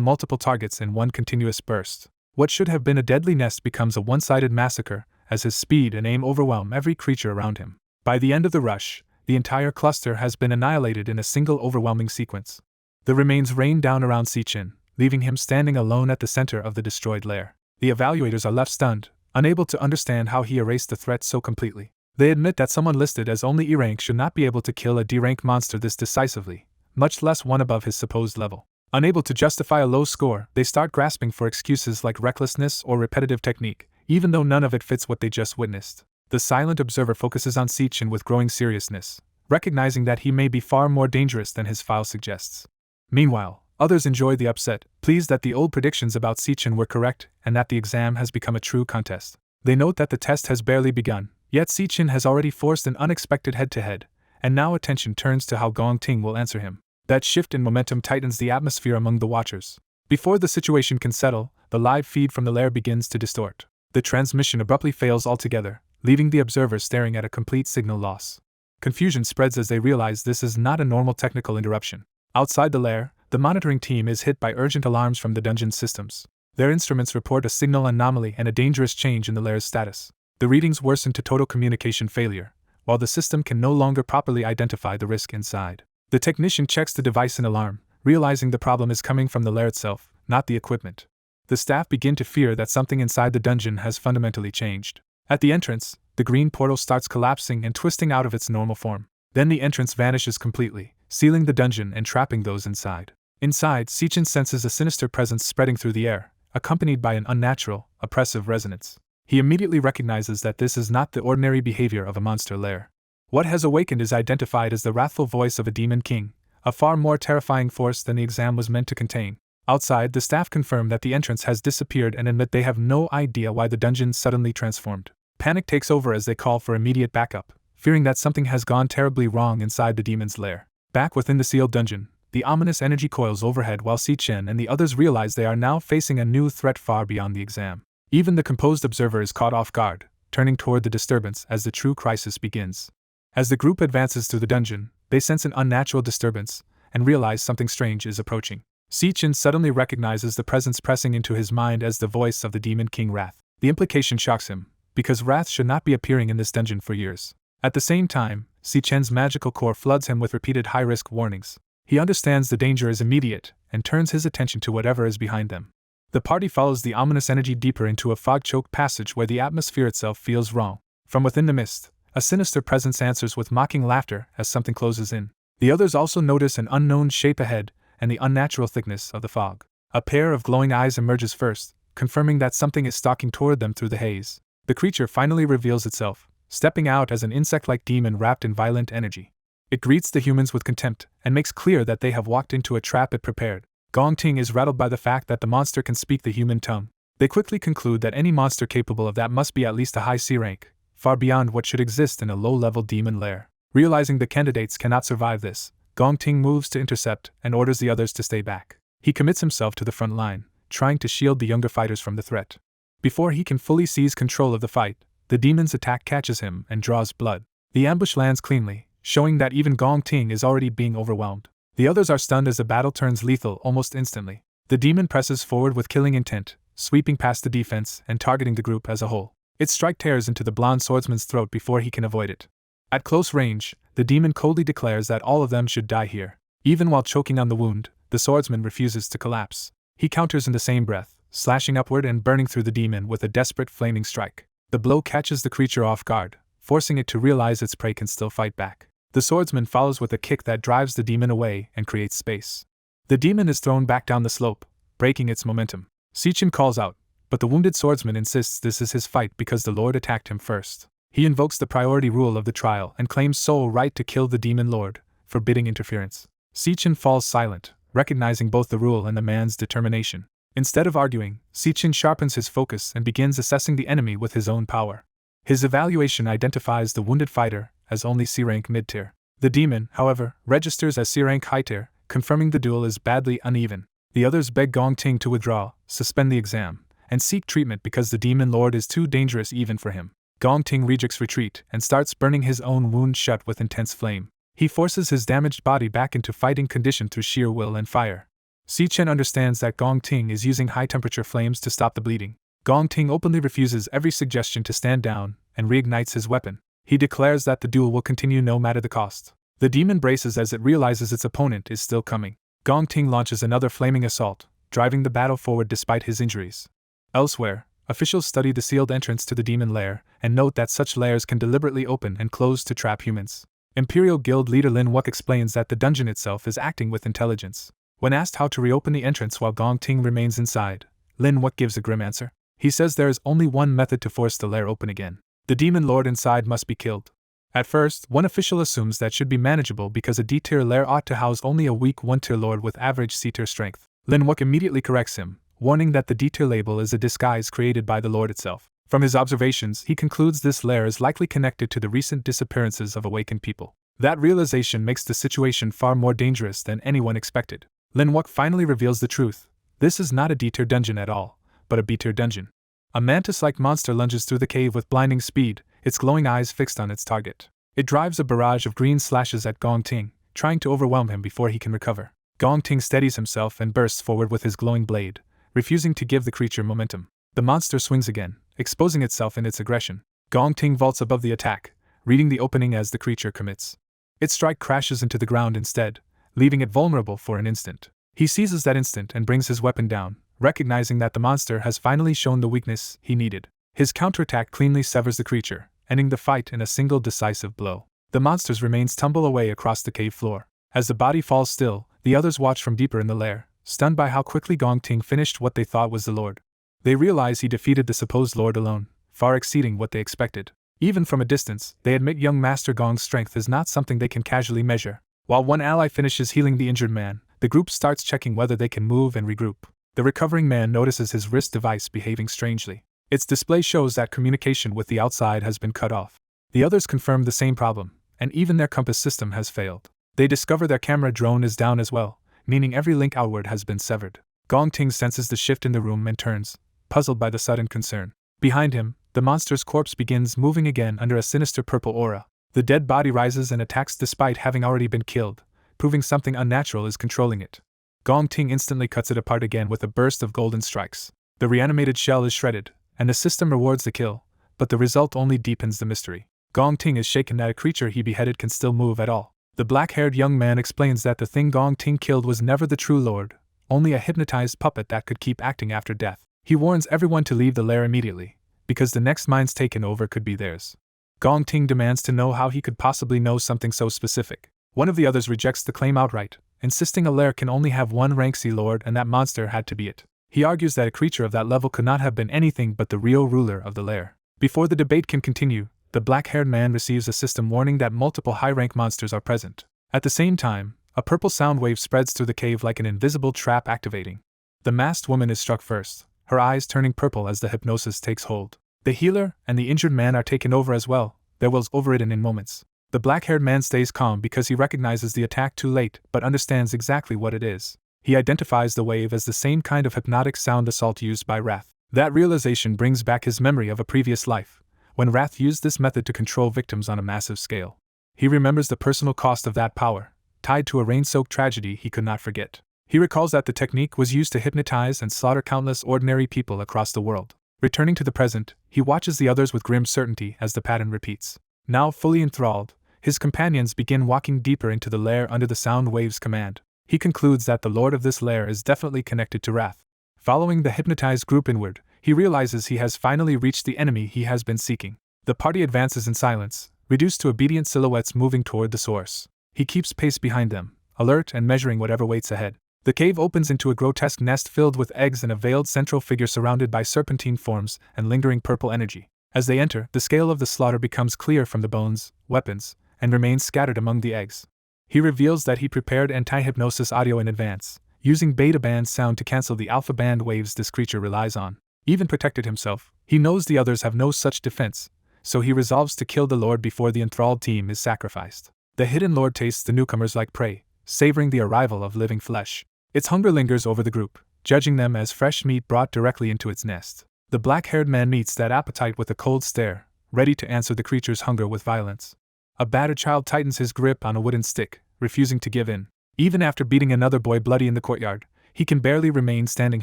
multiple targets in one continuous burst. What should have been a deadly nest becomes a one-sided massacre, as his speed and aim overwhelm every creature around him. By the end of the rush, the entire cluster has been annihilated in a single overwhelming sequence. The remains rain down around Sichin, leaving him standing alone at the center of the destroyed lair. The evaluators are left stunned, unable to understand how he erased the threat so completely. They admit that someone listed as only E-rank should not be able to kill a D-rank monster this decisively, much less one above his supposed level. Unable to justify a low score, they start grasping for excuses like recklessness or repetitive technique, even though none of it fits what they just witnessed. The silent observer focuses on Sichin with growing seriousness, recognizing that he may be far more dangerous than his file suggests. Meanwhile, others enjoy the upset, pleased that the old predictions about Sichin were correct and that the exam has become a true contest. They note that the test has barely begun, yet Sichin has already forced an unexpected head-to-head, and now attention turns to how Gong Ting will answer him. That shift in momentum tightens the atmosphere among the watchers. Before the situation can settle, the live feed from the lair begins to distort. The transmission abruptly fails altogether, leaving the observers staring at a complete signal loss. Confusion spreads as they realize this is not a normal technical interruption. Outside the lair, the monitoring team is hit by urgent alarms from the dungeon systems. Their instruments report a signal anomaly and a dangerous change in the lair's status. The readings worsen to total communication failure, while the system can no longer properly identify the risk inside. The technician checks the device in alarm, realizing the problem is coming from the lair itself, not the equipment. The staff begin to fear that something inside the dungeon has fundamentally changed. At the entrance, the green portal starts collapsing and twisting out of its normal form. Then the entrance vanishes completely, sealing the dungeon and trapping those inside. Inside, Sichin senses a sinister presence spreading through the air, accompanied by an unnatural, oppressive resonance. He immediately recognizes that this is not the ordinary behavior of a monster lair. What has awakened is identified as the wrathful voice of a demon king, a far more terrifying force than the exam was meant to contain. Outside, the staff confirm that the entrance has disappeared and admit they have no idea why the dungeon suddenly transformed. Panic takes over as they call for immediate backup, fearing that something has gone terribly wrong inside the demon's lair. Back within the sealed dungeon, the ominous energy coils overhead while Sichin and the others realize they are now facing a new threat far beyond the exam. Even the composed observer is caught off guard, turning toward the disturbance as the true crisis begins. As the group advances through the dungeon, they sense an unnatural disturbance and realize something strange is approaching. Sichin suddenly recognizes the presence pressing into his mind as the voice of the demon king Wrath. The implication shocks him, because Wrath should not be appearing in this dungeon for years. At the same time, Sichin's magical core floods him with repeated high-risk warnings. He understands the danger is immediate and turns his attention to whatever is behind them. The party follows the ominous energy deeper into a fog-choked passage where the atmosphere itself feels wrong. From within the mist, a sinister presence answers with mocking laughter as something closes in. The others also notice an unknown shape ahead and the unnatural thickness of the fog. A pair of glowing eyes emerges first, confirming that something is stalking toward them through the haze. The creature finally reveals itself, stepping out as an insect-like demon wrapped in violent energy. It greets the humans with contempt and makes clear that they have walked into a trap it prepared. Gong Ting is rattled by the fact that the monster can speak the human tongue. They quickly conclude that any monster capable of that must be at least a high C rank, far beyond what should exist in a low-level demon lair. Realizing the candidates cannot survive this, Gong Ting moves to intercept and orders the others to stay back. He commits himself to the front line, trying to shield the younger fighters from the threat. Before he can fully seize control of the fight, the demon's attack catches him and draws blood. The ambush lands cleanly, showing that even Gong Ting is already being overwhelmed. The others are stunned as the battle turns lethal almost instantly. The demon presses forward with killing intent, sweeping past the defense and targeting the group as a whole. Its strike tears into the blonde swordsman's throat before he can avoid it. At close range, the demon coldly declares that all of them should die here. Even while choking on the wound, the swordsman refuses to collapse. He counters in the same breath, slashing upward and burning through the demon with a desperate flaming strike. The blow catches the creature off guard, forcing it to realize its prey can still fight back. The swordsman follows with a kick that drives the demon away and creates space. The demon is thrown back down the slope, breaking its momentum. Sichin calls out, but the wounded swordsman insists this is his fight because the lord attacked him first. He invokes the priority rule of the trial and claims sole right to kill the demon lord, forbidding interference. Sichin falls silent, recognizing both the rule and the man's determination. Instead of arguing, Sichin sharpens his focus and begins assessing the enemy with his own power. His evaluation identifies the wounded fighter as only C-rank mid-tier. The demon, however, registers as C-rank high-tier, confirming the duel is badly uneven. The others beg Gong Ting to withdraw, suspend the exam, and seek treatment because the demon lord is too dangerous even for him. Gong Ting rejects retreat and starts burning his own wound shut with intense flame. He forces his damaged body back into fighting condition through sheer will and fire. Sichin understands that Gong Ting is using high-temperature flames to stop the bleeding. Gong Ting openly refuses every suggestion to stand down and reignites his weapon. He declares that the duel will continue no matter the cost. The demon braces as it realizes its opponent is still coming. Gong Ting launches another flaming assault, driving the battle forward despite his injuries. Elsewhere, officials study the sealed entrance to the demon lair and note that such lairs can deliberately open and close to trap humans. Imperial Guild leader Lin Wuk explains that the dungeon itself is acting with intelligence. When asked how to reopen the entrance while Gong Ting remains inside, Lin Wuk gives a grim answer. He says there is only one method to force the lair open again. The demon lord inside must be killed. At first, one official assumes that should be manageable because a D-tier lair ought to house only a weak 1-tier lord with average C-tier strength. Lin Wuk immediately corrects him, warning that the D-tier label is a disguise created by the lord itself. From his observations, he concludes this lair is likely connected to the recent disappearances of awakened people. That realization makes the situation far more dangerous than anyone expected. Lin Wuk finally reveals the truth. This is not a D-tier dungeon at all, but a B-tier dungeon. A mantis-like monster lunges through the cave with blinding speed, its glowing eyes fixed on its target. It drives a barrage of green slashes at Gong Ting, trying to overwhelm him before he can recover. Gong Ting steadies himself and bursts forward with his glowing blade, refusing to give the creature momentum. The monster swings again, exposing itself in its aggression. Gong Ting vaults above the attack, reading the opening as the creature commits. Its strike crashes into the ground instead, leaving it vulnerable for an instant. He seizes that instant and brings his weapon down, recognizing that the monster has finally shown the weakness he needed. His counterattack cleanly severs the creature, ending the fight in a single decisive blow. The monster's remains tumble away across the cave floor. As the body falls still, the others watch from deeper in the lair, stunned by how quickly Gong Ting finished what they thought was the lord. They realize he defeated the supposed lord alone, far exceeding what they expected. Even from a distance, they admit young Master Gong's strength is not something they can casually measure. While one ally finishes healing the injured man, the group starts checking whether they can move and regroup. The recovering man notices his wrist device behaving strangely. Its display shows that communication with the outside has been cut off. The others confirm the same problem, and even their compass system has failed. They discover their camera drone is down as well, meaning every link outward has been severed. Gong Ting senses the shift in the room and turns, puzzled by the sudden concern. Behind him, the monster's corpse begins moving again under a sinister purple aura. The dead body rises and attacks despite having already been killed, proving something unnatural is controlling it. Gong Ting instantly cuts it apart again with a burst of golden strikes. The reanimated shell is shredded, and the system rewards the kill, but the result only deepens the mystery. Gong Ting is shaken that a creature he beheaded can still move at all. The black-haired young man explains that the thing Gong Ting killed was never the true lord, only a hypnotized puppet that could keep acting after death. He warns everyone to leave the lair immediately, because the next minds taken over could be theirs. Gong Ting demands to know how he could possibly know something so specific. One of the others rejects the claim outright, insisting a lair can only have one rank C lord and that monster had to be it. He argues that a creature of that level could not have been anything but the real ruler of the lair. Before the debate can continue, the black-haired man receives a system warning that multiple high-rank monsters are present. At the same time, a purple sound wave spreads through the cave like an invisible trap activating. The masked woman is struck first, her eyes turning purple as the hypnosis takes hold. The healer and the injured man are taken over as well, their wills overridden in moments. The black-haired man stays calm because he recognizes the attack too late but understands exactly what it is. He identifies the wave as the same kind of hypnotic sound assault used by Wrath. That realization brings back his memory of a previous life, when Wrath used this method to control victims on a massive scale. He remembers the personal cost of that power, tied to a rain-soaked tragedy he could not forget. He recalls that the technique was used to hypnotize and slaughter countless ordinary people across the world. Returning to the present, he watches the others with grim certainty as the pattern repeats. Now fully enthralled, his companions begin walking deeper into the lair under the sound wave's command. He concludes that the lord of this lair is definitely connected to Wrath. Following the hypnotized group inward, he realizes he has finally reached the enemy he has been seeking. The party advances in silence, reduced to obedient silhouettes moving toward the source. He keeps pace behind them, alert and measuring whatever waits ahead. The cave opens into a grotesque nest filled with eggs and a veiled central figure surrounded by serpentine forms and lingering purple energy. As they enter, the scale of the slaughter becomes clear from the bones, weapons, and remains scattered among the eggs. He reveals that he prepared anti-hypnosis audio in advance, using beta band sound to cancel the alpha band waves this creature relies on. Even protected himself, he knows the others have no such defense, so he resolves to kill the Lord before the enthralled team is sacrificed. The hidden Lord tastes the newcomers like prey, savoring the arrival of living flesh. Its hunger lingers over the group, judging them as fresh meat brought directly into its nest. The black-haired man meets that appetite with a cold stare, ready to answer the creature's hunger with violence. A battered child tightens his grip on a wooden stick, refusing to give in. Even after beating another boy bloody in the courtyard, he can barely remain standing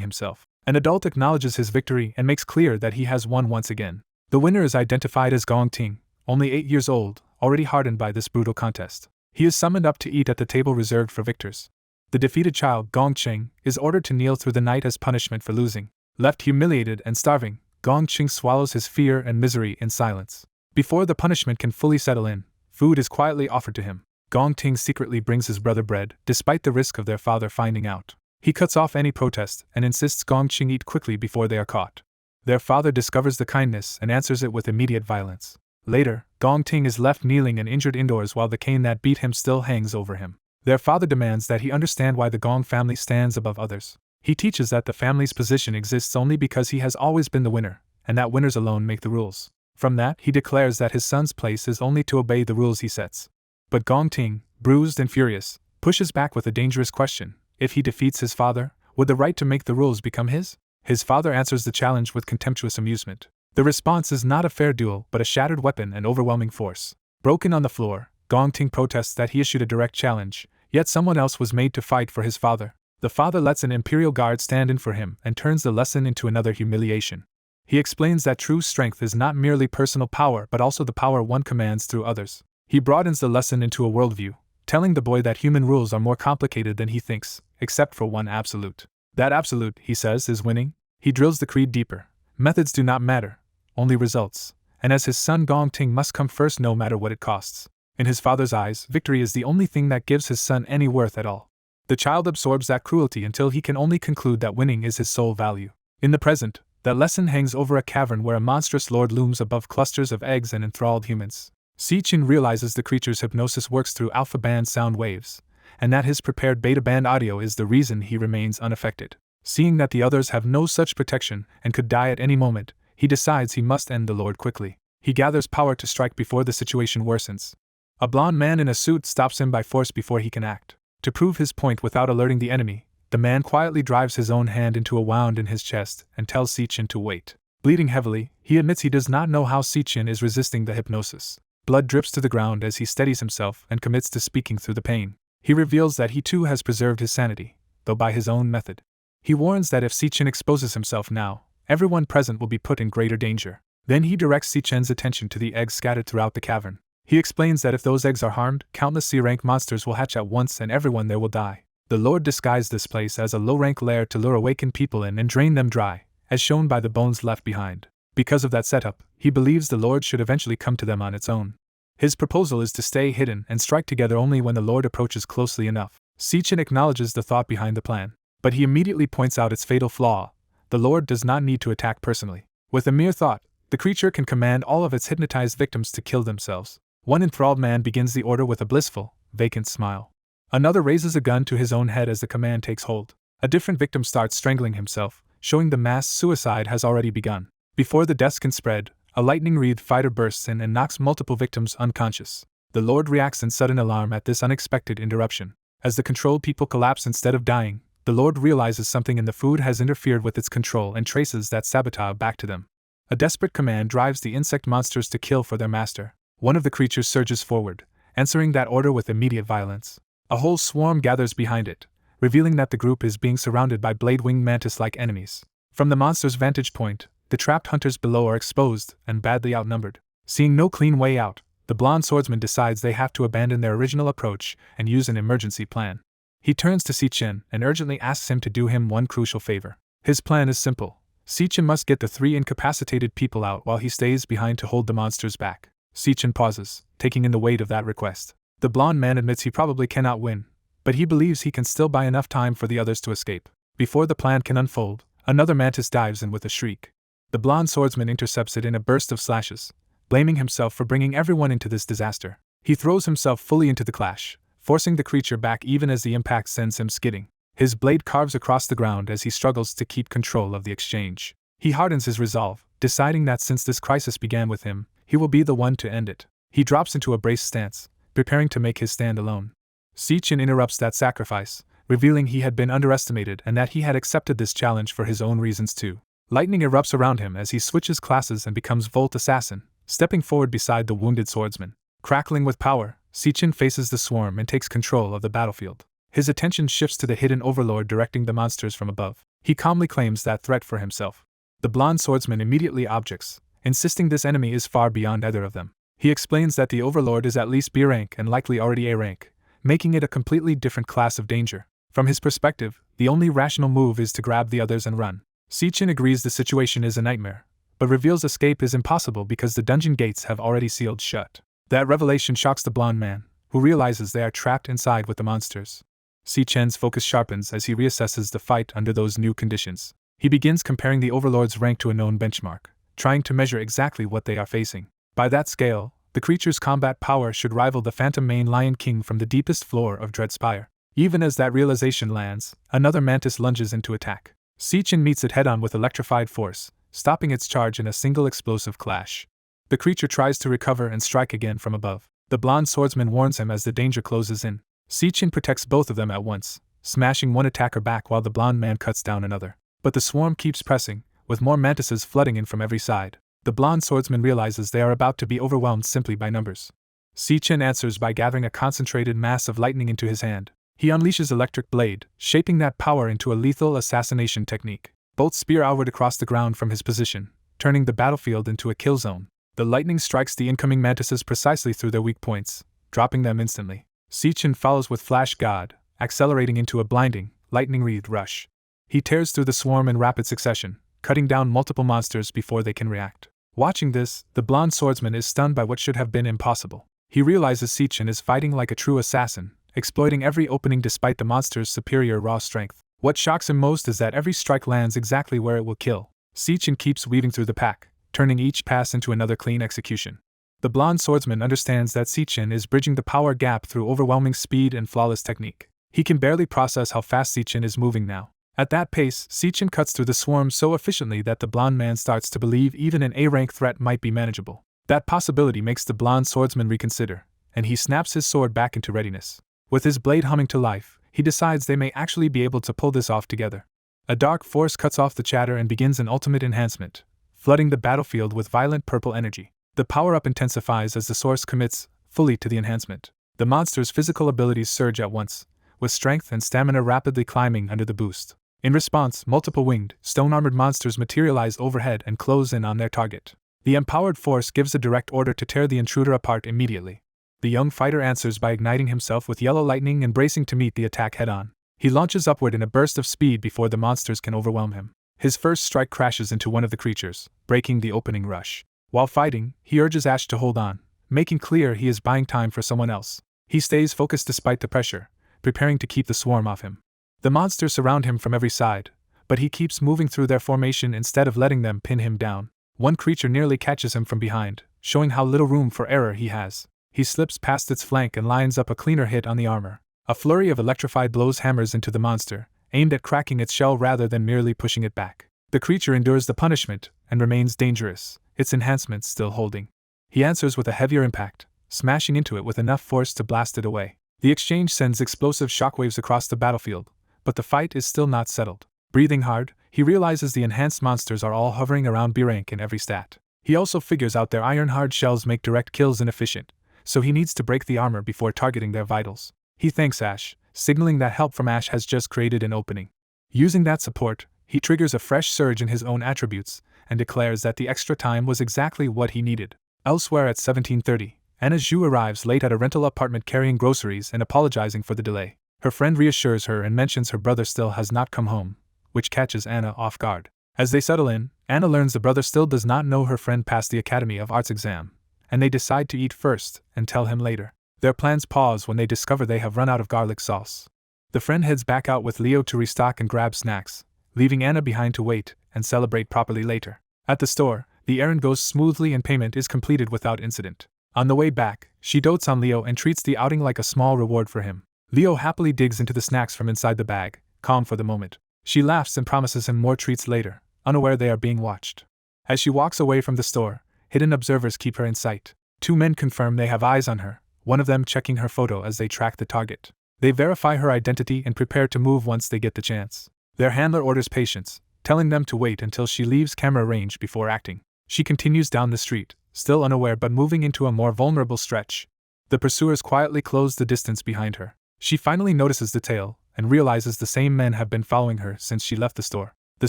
himself. An adult acknowledges his victory and makes clear that he has won once again. The winner is identified as Gong Ting, only 8 years old, already hardened by this brutal contest. He is summoned up to eat at the table reserved for victors. The defeated child, Gong Cheng, is ordered to kneel through the night as punishment for losing. Left humiliated and starving, Gong Cheng swallows his fear and misery in silence. Before the punishment can fully settle in, food is quietly offered to him. Gong Ting secretly brings his brother bread, despite the risk of their father finding out. He cuts off any protest and insists Gong Cheng eat quickly before they are caught. Their father discovers the kindness and answers it with immediate violence. Later, Gong Ting is left kneeling and injured indoors while the cane that beat him still hangs over him. Their father demands that he understand why the Gong family stands above others. He teaches that the family's position exists only because he has always been the winner, and that winners alone make the rules. From that, he declares that his son's place is only to obey the rules he sets. But Gong Ting, bruised and furious, pushes back with a dangerous question. If he defeats his father, would the right to make the rules become his? His father answers the challenge with contemptuous amusement. The response is not a fair duel, but a shattered weapon and overwhelming force. Broken on the floor, Gong Ting protests that he issued a direct challenge, yet someone else was made to fight for his father. The father lets an imperial guard stand in for him and turns the lesson into another humiliation. He explains that true strength is not merely personal power but also the power one commands through others. He broadens the lesson into a worldview, telling the boy that human rules are more complicated than he thinks, except for one absolute. That absolute, he says, is winning. He drills the creed deeper. Methods do not matter, only results, and as his son Gong Ting must come first no matter what it costs. In his father's eyes, victory is the only thing that gives his son any worth at all. The child absorbs that cruelty until he can only conclude that winning is his sole value. In the present, that lesson hangs over a cavern where a monstrous lord looms above clusters of eggs and enthralled humans. Si-Chin realizes the creature's hypnosis works through alpha band sound waves, and that his prepared beta band audio is the reason he remains unaffected. Seeing that the others have no such protection and could die at any moment, he decides he must end the lord quickly. He gathers power to strike before the situation worsens. A blond man in a suit stops him by force before he can act. To prove his point without alerting the enemy, the man quietly drives his own hand into a wound in his chest and tells Si-Chin to wait. Bleeding heavily, he admits he does not know how Si-Chin is resisting the hypnosis. Blood drips to the ground as he steadies himself and commits to speaking through the pain. He reveals that he too has preserved his sanity, though by his own method. He warns that if Si-Chin exposes himself now, everyone present will be put in greater danger. Then he directs Si-Chin's attention to the eggs scattered throughout the cavern. He explains that if those eggs are harmed, countless C-rank monsters will hatch at once and everyone there will die. The Lord disguised this place as a low-rank lair to lure awakened people in and drain them dry, as shown by the bones left behind. Because of that setup, he believes the Lord should eventually come to them on its own. His proposal is to stay hidden and strike together only when the Lord approaches closely enough. Si-Chin acknowledges the thought behind the plan, but he immediately points out its fatal flaw. The Lord does not need to attack personally. With a mere thought, the creature can command all of its hypnotized victims to kill themselves. One enthralled man begins the order with a blissful, vacant smile. Another raises a gun to his own head as the command takes hold. A different victim starts strangling himself, showing the mass suicide has already begun. Before the deaths can spread, a lightning-wreathed fighter bursts in and knocks multiple victims unconscious. The Lord reacts in sudden alarm at this unexpected interruption. As the controlled people collapse instead of dying, the Lord realizes something in the food has interfered with its control and traces that sabotage back to them. A desperate command drives the insect monsters to kill for their master. One of the creatures surges forward, answering that order with immediate violence. A whole swarm gathers behind it, revealing that the group is being surrounded by blade-winged mantis-like enemies. From the monster's vantage point, the trapped hunters below are exposed and badly outnumbered. Seeing no clean way out, the blonde swordsman decides they have to abandon their original approach and use an emergency plan. He turns to Si-Chin and urgently asks him to do him one crucial favor. His plan is simple: Sichin must get the 3 incapacitated people out while he stays behind to hold the monsters back. Sichin pauses, taking in the weight of that request. The blonde man admits he probably cannot win, but he believes he can still buy enough time for the others to escape. Before the plan can unfold, another mantis dives in with a shriek. The blonde swordsman intercepts it in a burst of slashes, blaming himself for bringing everyone into this disaster. He throws himself fully into the clash, forcing the creature back even as the impact sends him skidding. His blade carves across the ground as he struggles to keep control of the exchange. He hardens his resolve, deciding that since this crisis began with him, he will be the one to end it. He drops into a braced stance, preparing to make his stand alone. Sichin interrupts that sacrifice, revealing he had been underestimated and that he had accepted this challenge for his own reasons too. Lightning erupts around him as he switches classes and becomes Volt Assassin, stepping forward beside the wounded swordsman. Crackling with power, Sichin faces the swarm and takes control of the battlefield. His attention shifts to the hidden overlord directing the monsters from above. He calmly claims that threat for himself. The blonde swordsman immediately objects, insisting this enemy is far beyond either of them. He explains that the overlord is at least B rank and likely already A rank, making it a completely different class of danger. From his perspective, the only rational move is to grab the others and run. Sichin agrees the situation is a nightmare, but reveals escape is impossible because the dungeon gates have already sealed shut. That revelation shocks the blonde man, who realizes they are trapped inside with the monsters. Sichin's focus sharpens as he reassesses the fight under those new conditions. He begins comparing the overlord's rank to a known benchmark, trying to measure exactly what they are facing. By that scale, the creature's combat power should rival the phantom main Lion King from the deepest floor of Dreadspire. Even as that realization lands, another mantis lunges into attack. Sichin meets it head-on with electrified force, stopping its charge in a single explosive clash. The creature tries to recover and strike again from above. The blonde swordsman warns him as the danger closes in. Sichin protects both of them at once, smashing one attacker back while the blonde man cuts down another. But the swarm keeps pressing, with more mantises flooding in from every side. The blonde swordsman realizes they are about to be overwhelmed simply by numbers. Sichin answers by gathering a concentrated mass of lightning into his hand. He unleashes Electric Blade, shaping that power into a lethal assassination technique. Both spear outward across the ground from his position, turning the battlefield into a kill zone. The lightning strikes the incoming mantises precisely through their weak points, dropping them instantly. Sichin follows with Flash God, accelerating into a blinding, lightning-wreathed rush. He tears through the swarm in rapid succession, cutting down multiple monsters before they can react. Watching this, the blonde swordsman is stunned by what should have been impossible. He realizes Sichin is fighting like a true assassin, exploiting every opening despite the monster's superior raw strength. What shocks him most is that every strike lands exactly where it will kill. Sichin keeps weaving through the pack, turning each pass into another clean execution. The blonde swordsman understands that Sichin is bridging the power gap through overwhelming speed and flawless technique. He can barely process how fast Sichin is moving now. At that pace, Sichin cuts through the swarm so efficiently that the blonde man starts to believe even an A-rank threat might be manageable. That possibility makes the blonde swordsman reconsider, and he snaps his sword back into readiness. With his blade humming to life, he decides they may actually be able to pull this off together. A dark force cuts off the chatter and begins an ultimate enhancement, flooding the battlefield with violent purple energy. The power-up intensifies as the source commits fully to the enhancement. The monster's physical abilities surge at once, with strength and stamina rapidly climbing under the boost. In response, multiple winged, stone-armored monsters materialize overhead and close in on their target. The empowered force gives a direct order to tear the intruder apart immediately. The young fighter answers by igniting himself with yellow lightning and bracing to meet the attack head-on. He launches upward in a burst of speed before the monsters can overwhelm him. His first strike crashes into one of the creatures, breaking the opening rush. While fighting, he urges Ash to hold on, making clear he is buying time for someone else. He stays focused despite the pressure, preparing to keep the swarm off him. The monsters surround him from every side, but he keeps moving through their formation instead of letting them pin him down. One creature nearly catches him from behind, showing how little room for error he has. He slips past its flank and lines up a cleaner hit on the armor. A flurry of electrified blows hammers into the monster, aimed at cracking its shell rather than merely pushing it back. The creature endures the punishment and remains dangerous, its enhancements still holding. He answers with a heavier impact, smashing into it with enough force to blast it away. The exchange sends explosive shockwaves across the battlefield, but the fight is still not settled. Breathing hard, he realizes the enhanced monsters are all hovering around B rank in every stat. He also figures out their iron-hard shells make direct kills inefficient, so he needs to break the armor before targeting their vitals. He thanks Ash, signaling that help from Ash has just created an opening. Using that support, he triggers a fresh surge in his own attributes, and declares that the extra time was exactly what he needed. Elsewhere at 17:30, Anna Zhu arrives late at a rental apartment carrying groceries and apologizing for the delay. Her friend reassures her and mentions her brother still has not come home, which catches Anna off guard. As they settle in, Anna learns the brother still does not know her friend passed the Academy of Arts exam, and they decide to eat first and tell him later. Their plans pause when they discover they have run out of garlic sauce. The friend heads back out with Leo to restock and grab snacks, leaving Anna behind to wait and celebrate properly later. At the store, the errand goes smoothly and payment is completed without incident. On the way back, she dotes on Leo and treats the outing like a small reward for him. Leo happily digs into the snacks from inside the bag, calm for the moment. She laughs and promises him more treats later, unaware they are being watched. As she walks away from the store, hidden observers keep her in sight. 2 men confirm they have eyes on her, one of them checking her photo as they track the target. They verify her identity and prepare to move once they get the chance. Their handler orders patience, telling them to wait until she leaves camera range before acting. She continues down the street, still unaware but moving into a more vulnerable stretch. The pursuers quietly close the distance behind her. She finally notices the tail and realizes the same men have been following her since she left the store. The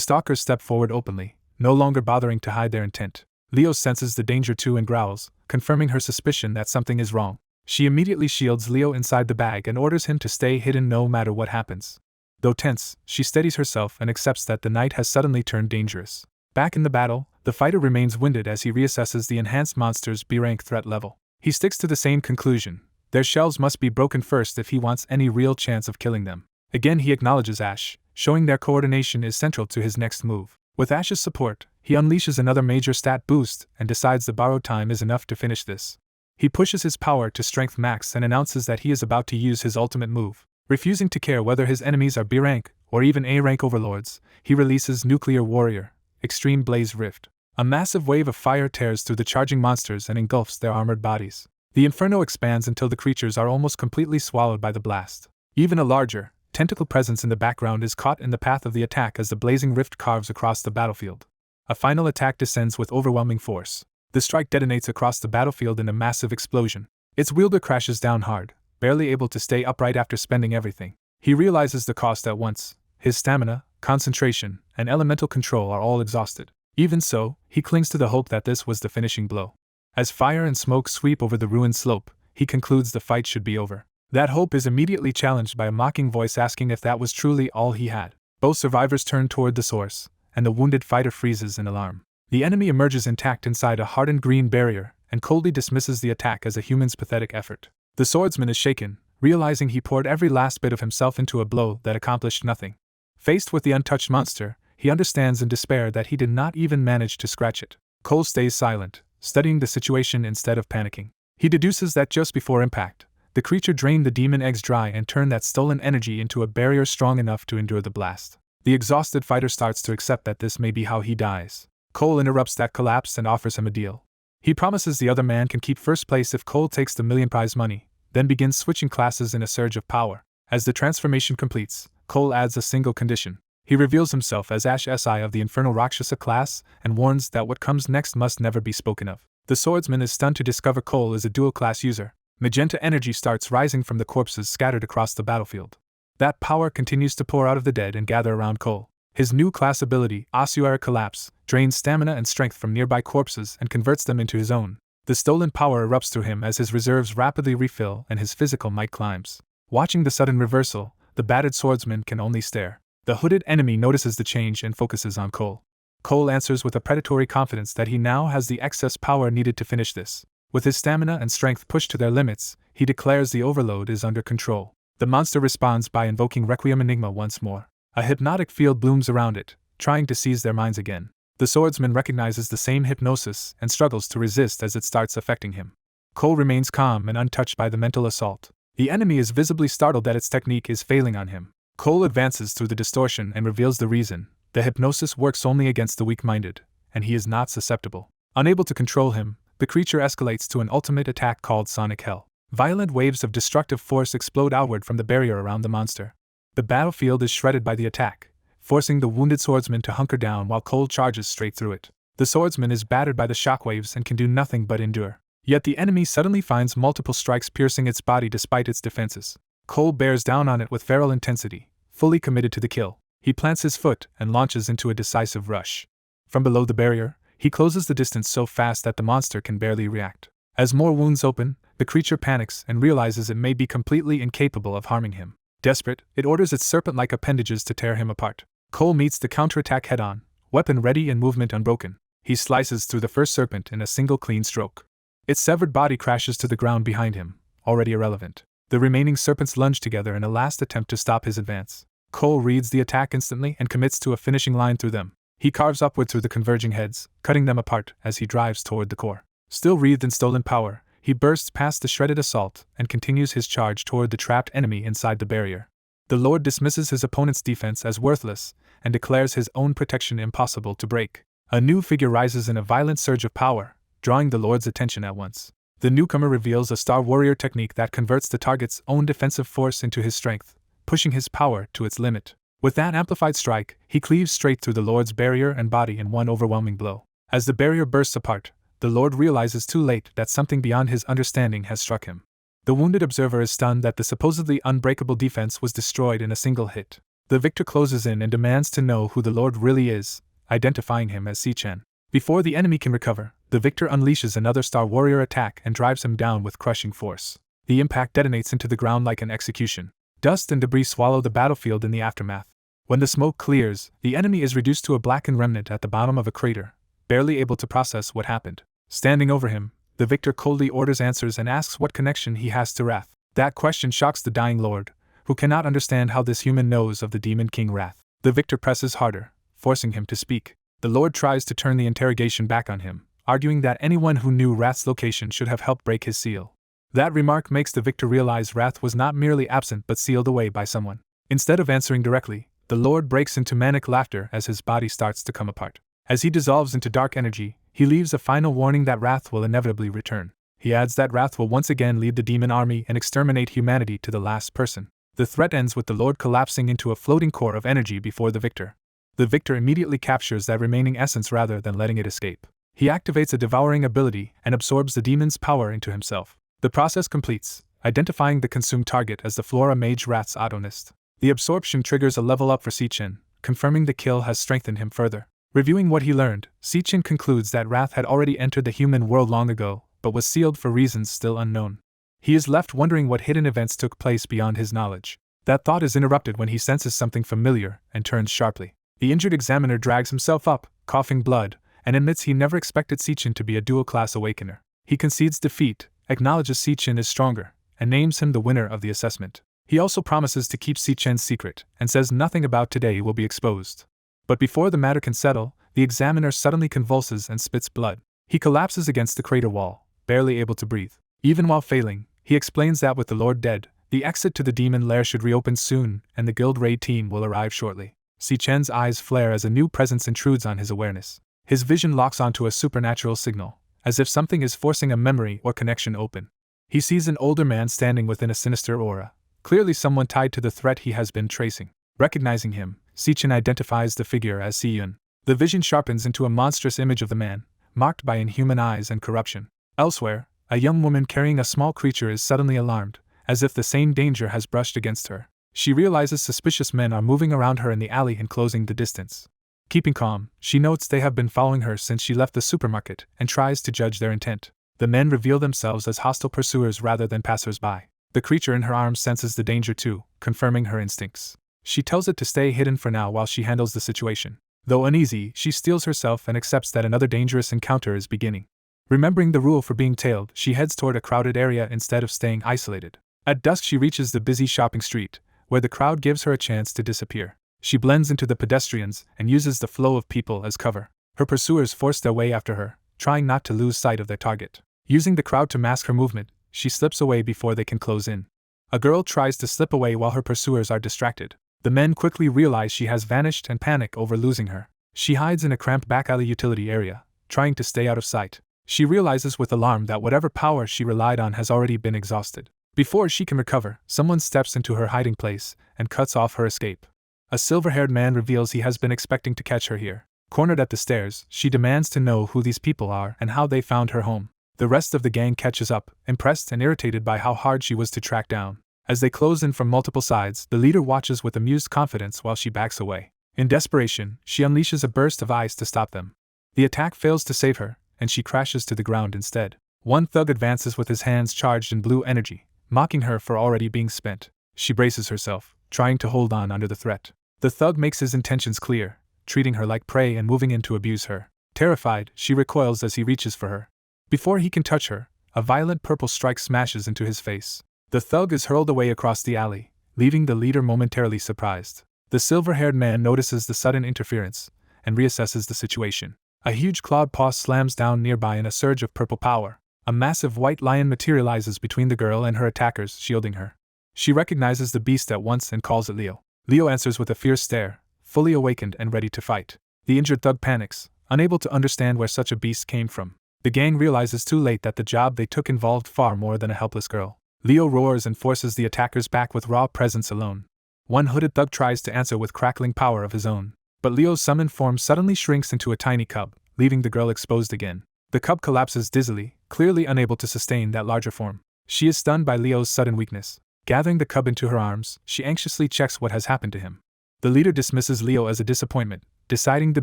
stalkers step forward openly, no longer bothering to hide their intent. Leo senses the danger too and growls, confirming her suspicion that something is wrong. She immediately shields Leo inside the bag and orders him to stay hidden no matter what happens. Though tense, she steadies herself and accepts that the night has suddenly turned dangerous. Back in the battle, the fighter remains winded as he reassesses the enhanced monster's B-rank threat level. He sticks to the same conclusion: their shells must be broken first if he wants any real chance of killing them. Again he acknowledges Ash, showing their coordination is central to his next move. With Ash's support, he unleashes another major stat boost and decides the borrowed time is enough to finish this. He pushes his power to strength max and announces that he is about to use his ultimate move. Refusing to care whether his enemies are B-rank or even A-rank overlords, he releases Nuclear Warrior, Extreme Blaze Rift. A massive wave of fire tears through the charging monsters and engulfs their armored bodies. The inferno expands until the creatures are almost completely swallowed by the blast. Even a larger, tentacle presence in the background is caught in the path of the attack as the blazing rift carves across the battlefield. A final attack descends with overwhelming force. The strike detonates across the battlefield in a massive explosion. Its wielder crashes down hard, barely able to stay upright after spending everything. He realizes the cost at once. His stamina, concentration, and elemental control are all exhausted. Even so, he clings to the hope that this was the finishing blow. As fire and smoke sweep over the ruined slope, he concludes the fight should be over. That hope is immediately challenged by a mocking voice asking if that was truly all he had. Both survivors turn toward the source, and the wounded fighter freezes in alarm. The enemy emerges intact inside a hardened green barrier, and coldly dismisses the attack as a human's pathetic effort. The swordsman is shaken, realizing he poured every last bit of himself into a blow that accomplished nothing. Faced with the untouched monster, he understands in despair that he did not even manage to scratch it. Cole stays silent, studying the situation instead of panicking. He deduces that just before impact, the creature drained the demon eggs dry and turned that stolen energy into a barrier strong enough to endure the blast. The exhausted fighter starts to accept that this may be how he dies. Cole interrupts that collapse and offers him a deal. He promises the other man can keep first place if Cole takes the million prize money, then begins switching classes in a surge of power. As the transformation completes, Cole adds a single condition. He reveals himself as Ash SI of the Infernal Rakshasa class and warns that what comes next must never be spoken of. The swordsman is stunned to discover Cole is a dual-class user. Magenta energy starts rising from the corpses scattered across the battlefield. That power continues to pour out of the dead and gather around Cole. His new class ability, Ossuary Collapse, drains stamina and strength from nearby corpses and converts them into his own. The stolen power erupts through him as his reserves rapidly refill and his physical might climbs. Watching the sudden reversal, the battered swordsman can only stare. The hooded enemy notices the change and focuses on Cole. Cole answers with a predatory confidence that he now has the excess power needed to finish this. With his stamina and strength pushed to their limits, he declares the overload is under control. The monster responds by invoking Requiem Enigma once more. A hypnotic field blooms around it, trying to seize their minds again. The swordsman recognizes the same hypnosis and struggles to resist as it starts affecting him. Cole remains calm and untouched by the mental assault. The enemy is visibly startled that its technique is failing on him. Cole advances through the distortion and reveals the reason. The hypnosis works only against the weak-minded, and he is not susceptible. Unable to control him, the creature escalates to an ultimate attack called Sonic Hell. Violent waves of destructive force explode outward from the barrier around the monster. The battlefield is shredded by the attack, forcing the wounded swordsman to hunker down while Cole charges straight through it. The swordsman is battered by the shockwaves and can do nothing but endure. Yet the enemy suddenly finds multiple strikes piercing its body despite its defenses. Cole bears down on it with feral intensity, fully committed to the kill. He plants his foot and launches into a decisive rush. From below the barrier, he closes the distance so fast that the monster can barely react. As more wounds open, the creature panics and realizes it may be completely incapable of harming him. Desperate, it orders its serpent-like appendages to tear him apart. Cole meets the counterattack head-on, weapon ready and movement unbroken. He slices through the first serpent in a single clean stroke. Its severed body crashes to the ground behind him, already irrelevant. The remaining serpents lunge together in a last attempt to stop his advance. Cole reads the attack instantly and commits to a finishing line through them. He carves upward through the converging heads, cutting them apart as he drives toward the core. Still wreathed in stolen power, he bursts past the shredded assault and continues his charge toward the trapped enemy inside the barrier. The Lord dismisses his opponent's defense as worthless and declares his own protection impossible to break. A new figure rises in a violent surge of power, drawing the Lord's attention at once. The newcomer reveals a Star Warrior technique that converts the target's own defensive force into his strength, pushing his power to its limit. With that amplified strike, he cleaves straight through the Lord's barrier and body in one overwhelming blow. As the barrier bursts apart, the Lord realizes too late that something beyond his understanding has struck him. The wounded observer is stunned that the supposedly unbreakable defense was destroyed in a single hit. The victor closes in and demands to know who the Lord really is, identifying him as Si-Chen. Before the enemy can recover, the victor unleashes another Star Warrior attack and drives him down with crushing force. The impact detonates into the ground like an execution. Dust and debris swallow the battlefield in the aftermath. When the smoke clears, the enemy is reduced to a blackened remnant at the bottom of a crater, barely able to process what happened. Standing over him, the victor coldly orders answers and asks what connection he has to Wrath. That question shocks the dying Lord, who cannot understand how this human knows of the Demon King Wrath. The victor presses harder, forcing him to speak. The Lord tries to turn the interrogation back on him, arguing that anyone who knew Wrath's location should have helped break his seal. That remark makes the victor realize Wrath was not merely absent but sealed away by someone. Instead of answering directly, the Lord breaks into manic laughter as his body starts to come apart. As he dissolves into dark energy, he leaves a final warning that Wrath will inevitably return. He adds that Wrath will once again lead the demon army and exterminate humanity to the last person. The threat ends with the Lord collapsing into a floating core of energy before the victor. The victor immediately captures that remaining essence rather than letting it escape. He activates a devouring ability and absorbs the demon's power into himself. The process completes, identifying the consumed target as the Flora Mage Wrath's Autonist. The absorption triggers a level up for Si-Chen, confirming the kill has strengthened him further. Reviewing what he learned, Si-Chen concludes that Wrath had already entered the human world long ago, but was sealed for reasons still unknown. He is left wondering what hidden events took place beyond his knowledge. That thought is interrupted when he senses something familiar and turns sharply. The injured examiner drags himself up, coughing blood, and admits he never expected Si-Chen to be a dual-class awakener. He concedes defeat, acknowledges Si-Chen is stronger, and names him the winner of the assessment. He also promises to keep Si-Chen's secret, and says nothing about today will be exposed. But before the matter can settle, the examiner suddenly convulses and spits blood. He collapses against the crater wall, barely able to breathe. Even while failing, he explains that with the Lord dead, the exit to the demon lair should reopen soon, and the guild raid team will arrive shortly. Si-Chen's eyes flare as a new presence intrudes on his awareness. His vision locks onto a supernatural signal, as if something is forcing a memory or connection open. He sees an older man standing within a sinister aura, clearly someone tied to the threat he has been tracing. Recognizing him, Si-Chen identifies the figure as Si-Yun. The vision sharpens into a monstrous image of the man, marked by inhuman eyes and corruption. Elsewhere, a young woman carrying a small creature is suddenly alarmed, as if the same danger has brushed against her. She realizes suspicious men are moving around her in the alley and closing the distance. Keeping calm, she notes they have been following her since she left the supermarket and tries to judge their intent. The men reveal themselves as hostile pursuers rather than passers-by. The creature in her arms senses the danger too, confirming her instincts. She tells it to stay hidden for now while she handles the situation. Though uneasy, she steels herself and accepts that another dangerous encounter is beginning. Remembering the rule for being tailed, she heads toward a crowded area instead of staying isolated. At dusk she reaches the busy shopping street, where the crowd gives her a chance to disappear. She blends into the pedestrians and uses the flow of people as cover. Her pursuers force their way after her, trying not to lose sight of their target. Using the crowd to mask her movement, she slips away before they can close in. A girl tries to slip away while her pursuers are distracted. The men quickly realize she has vanished and panic over losing her. She hides in a cramped back alley utility area, trying to stay out of sight. She realizes with alarm that whatever power she relied on has already been exhausted. Before she can recover, someone steps into her hiding place and cuts off her escape. A silver-haired man reveals he has been expecting to catch her here. Cornered at the stairs, she demands to know who these people are and how they found her home. The rest of the gang catches up, impressed and irritated by how hard she was to track down. As they close in from multiple sides, the leader watches with amused confidence while she backs away. In desperation, she unleashes a burst of ice to stop them. The attack fails to save her, and she crashes to the ground instead. One thug advances with his hands charged in blue energy, mocking her for already being spent. She braces herself, trying to hold on under the threat. The thug makes his intentions clear, treating her like prey and moving in to abuse her. Terrified, she recoils as he reaches for her. Before he can touch her, a violent purple strike smashes into his face. The thug is hurled away across the alley, leaving the leader momentarily surprised. The silver-haired man notices the sudden interference and reassesses the situation. A huge clawed paw slams down nearby in a surge of purple power. A massive white lion materializes between the girl and her attackers, shielding her. She recognizes the beast at once and calls it Leo. Leo answers with a fierce stare, fully awakened and ready to fight. The injured thug panics, unable to understand where such a beast came from. The gang realizes too late that the job they took involved far more than a helpless girl. Leo roars and forces the attackers back with raw presence alone. One hooded thug tries to answer with crackling power of his own, but Leo's summoned form suddenly shrinks into a tiny cub, leaving the girl exposed again. The cub collapses dizzily, clearly unable to sustain that larger form. She is stunned by Leo's sudden weakness. Gathering the cub into her arms, she anxiously checks what has happened to him. The leader dismisses Leo as a disappointment, deciding the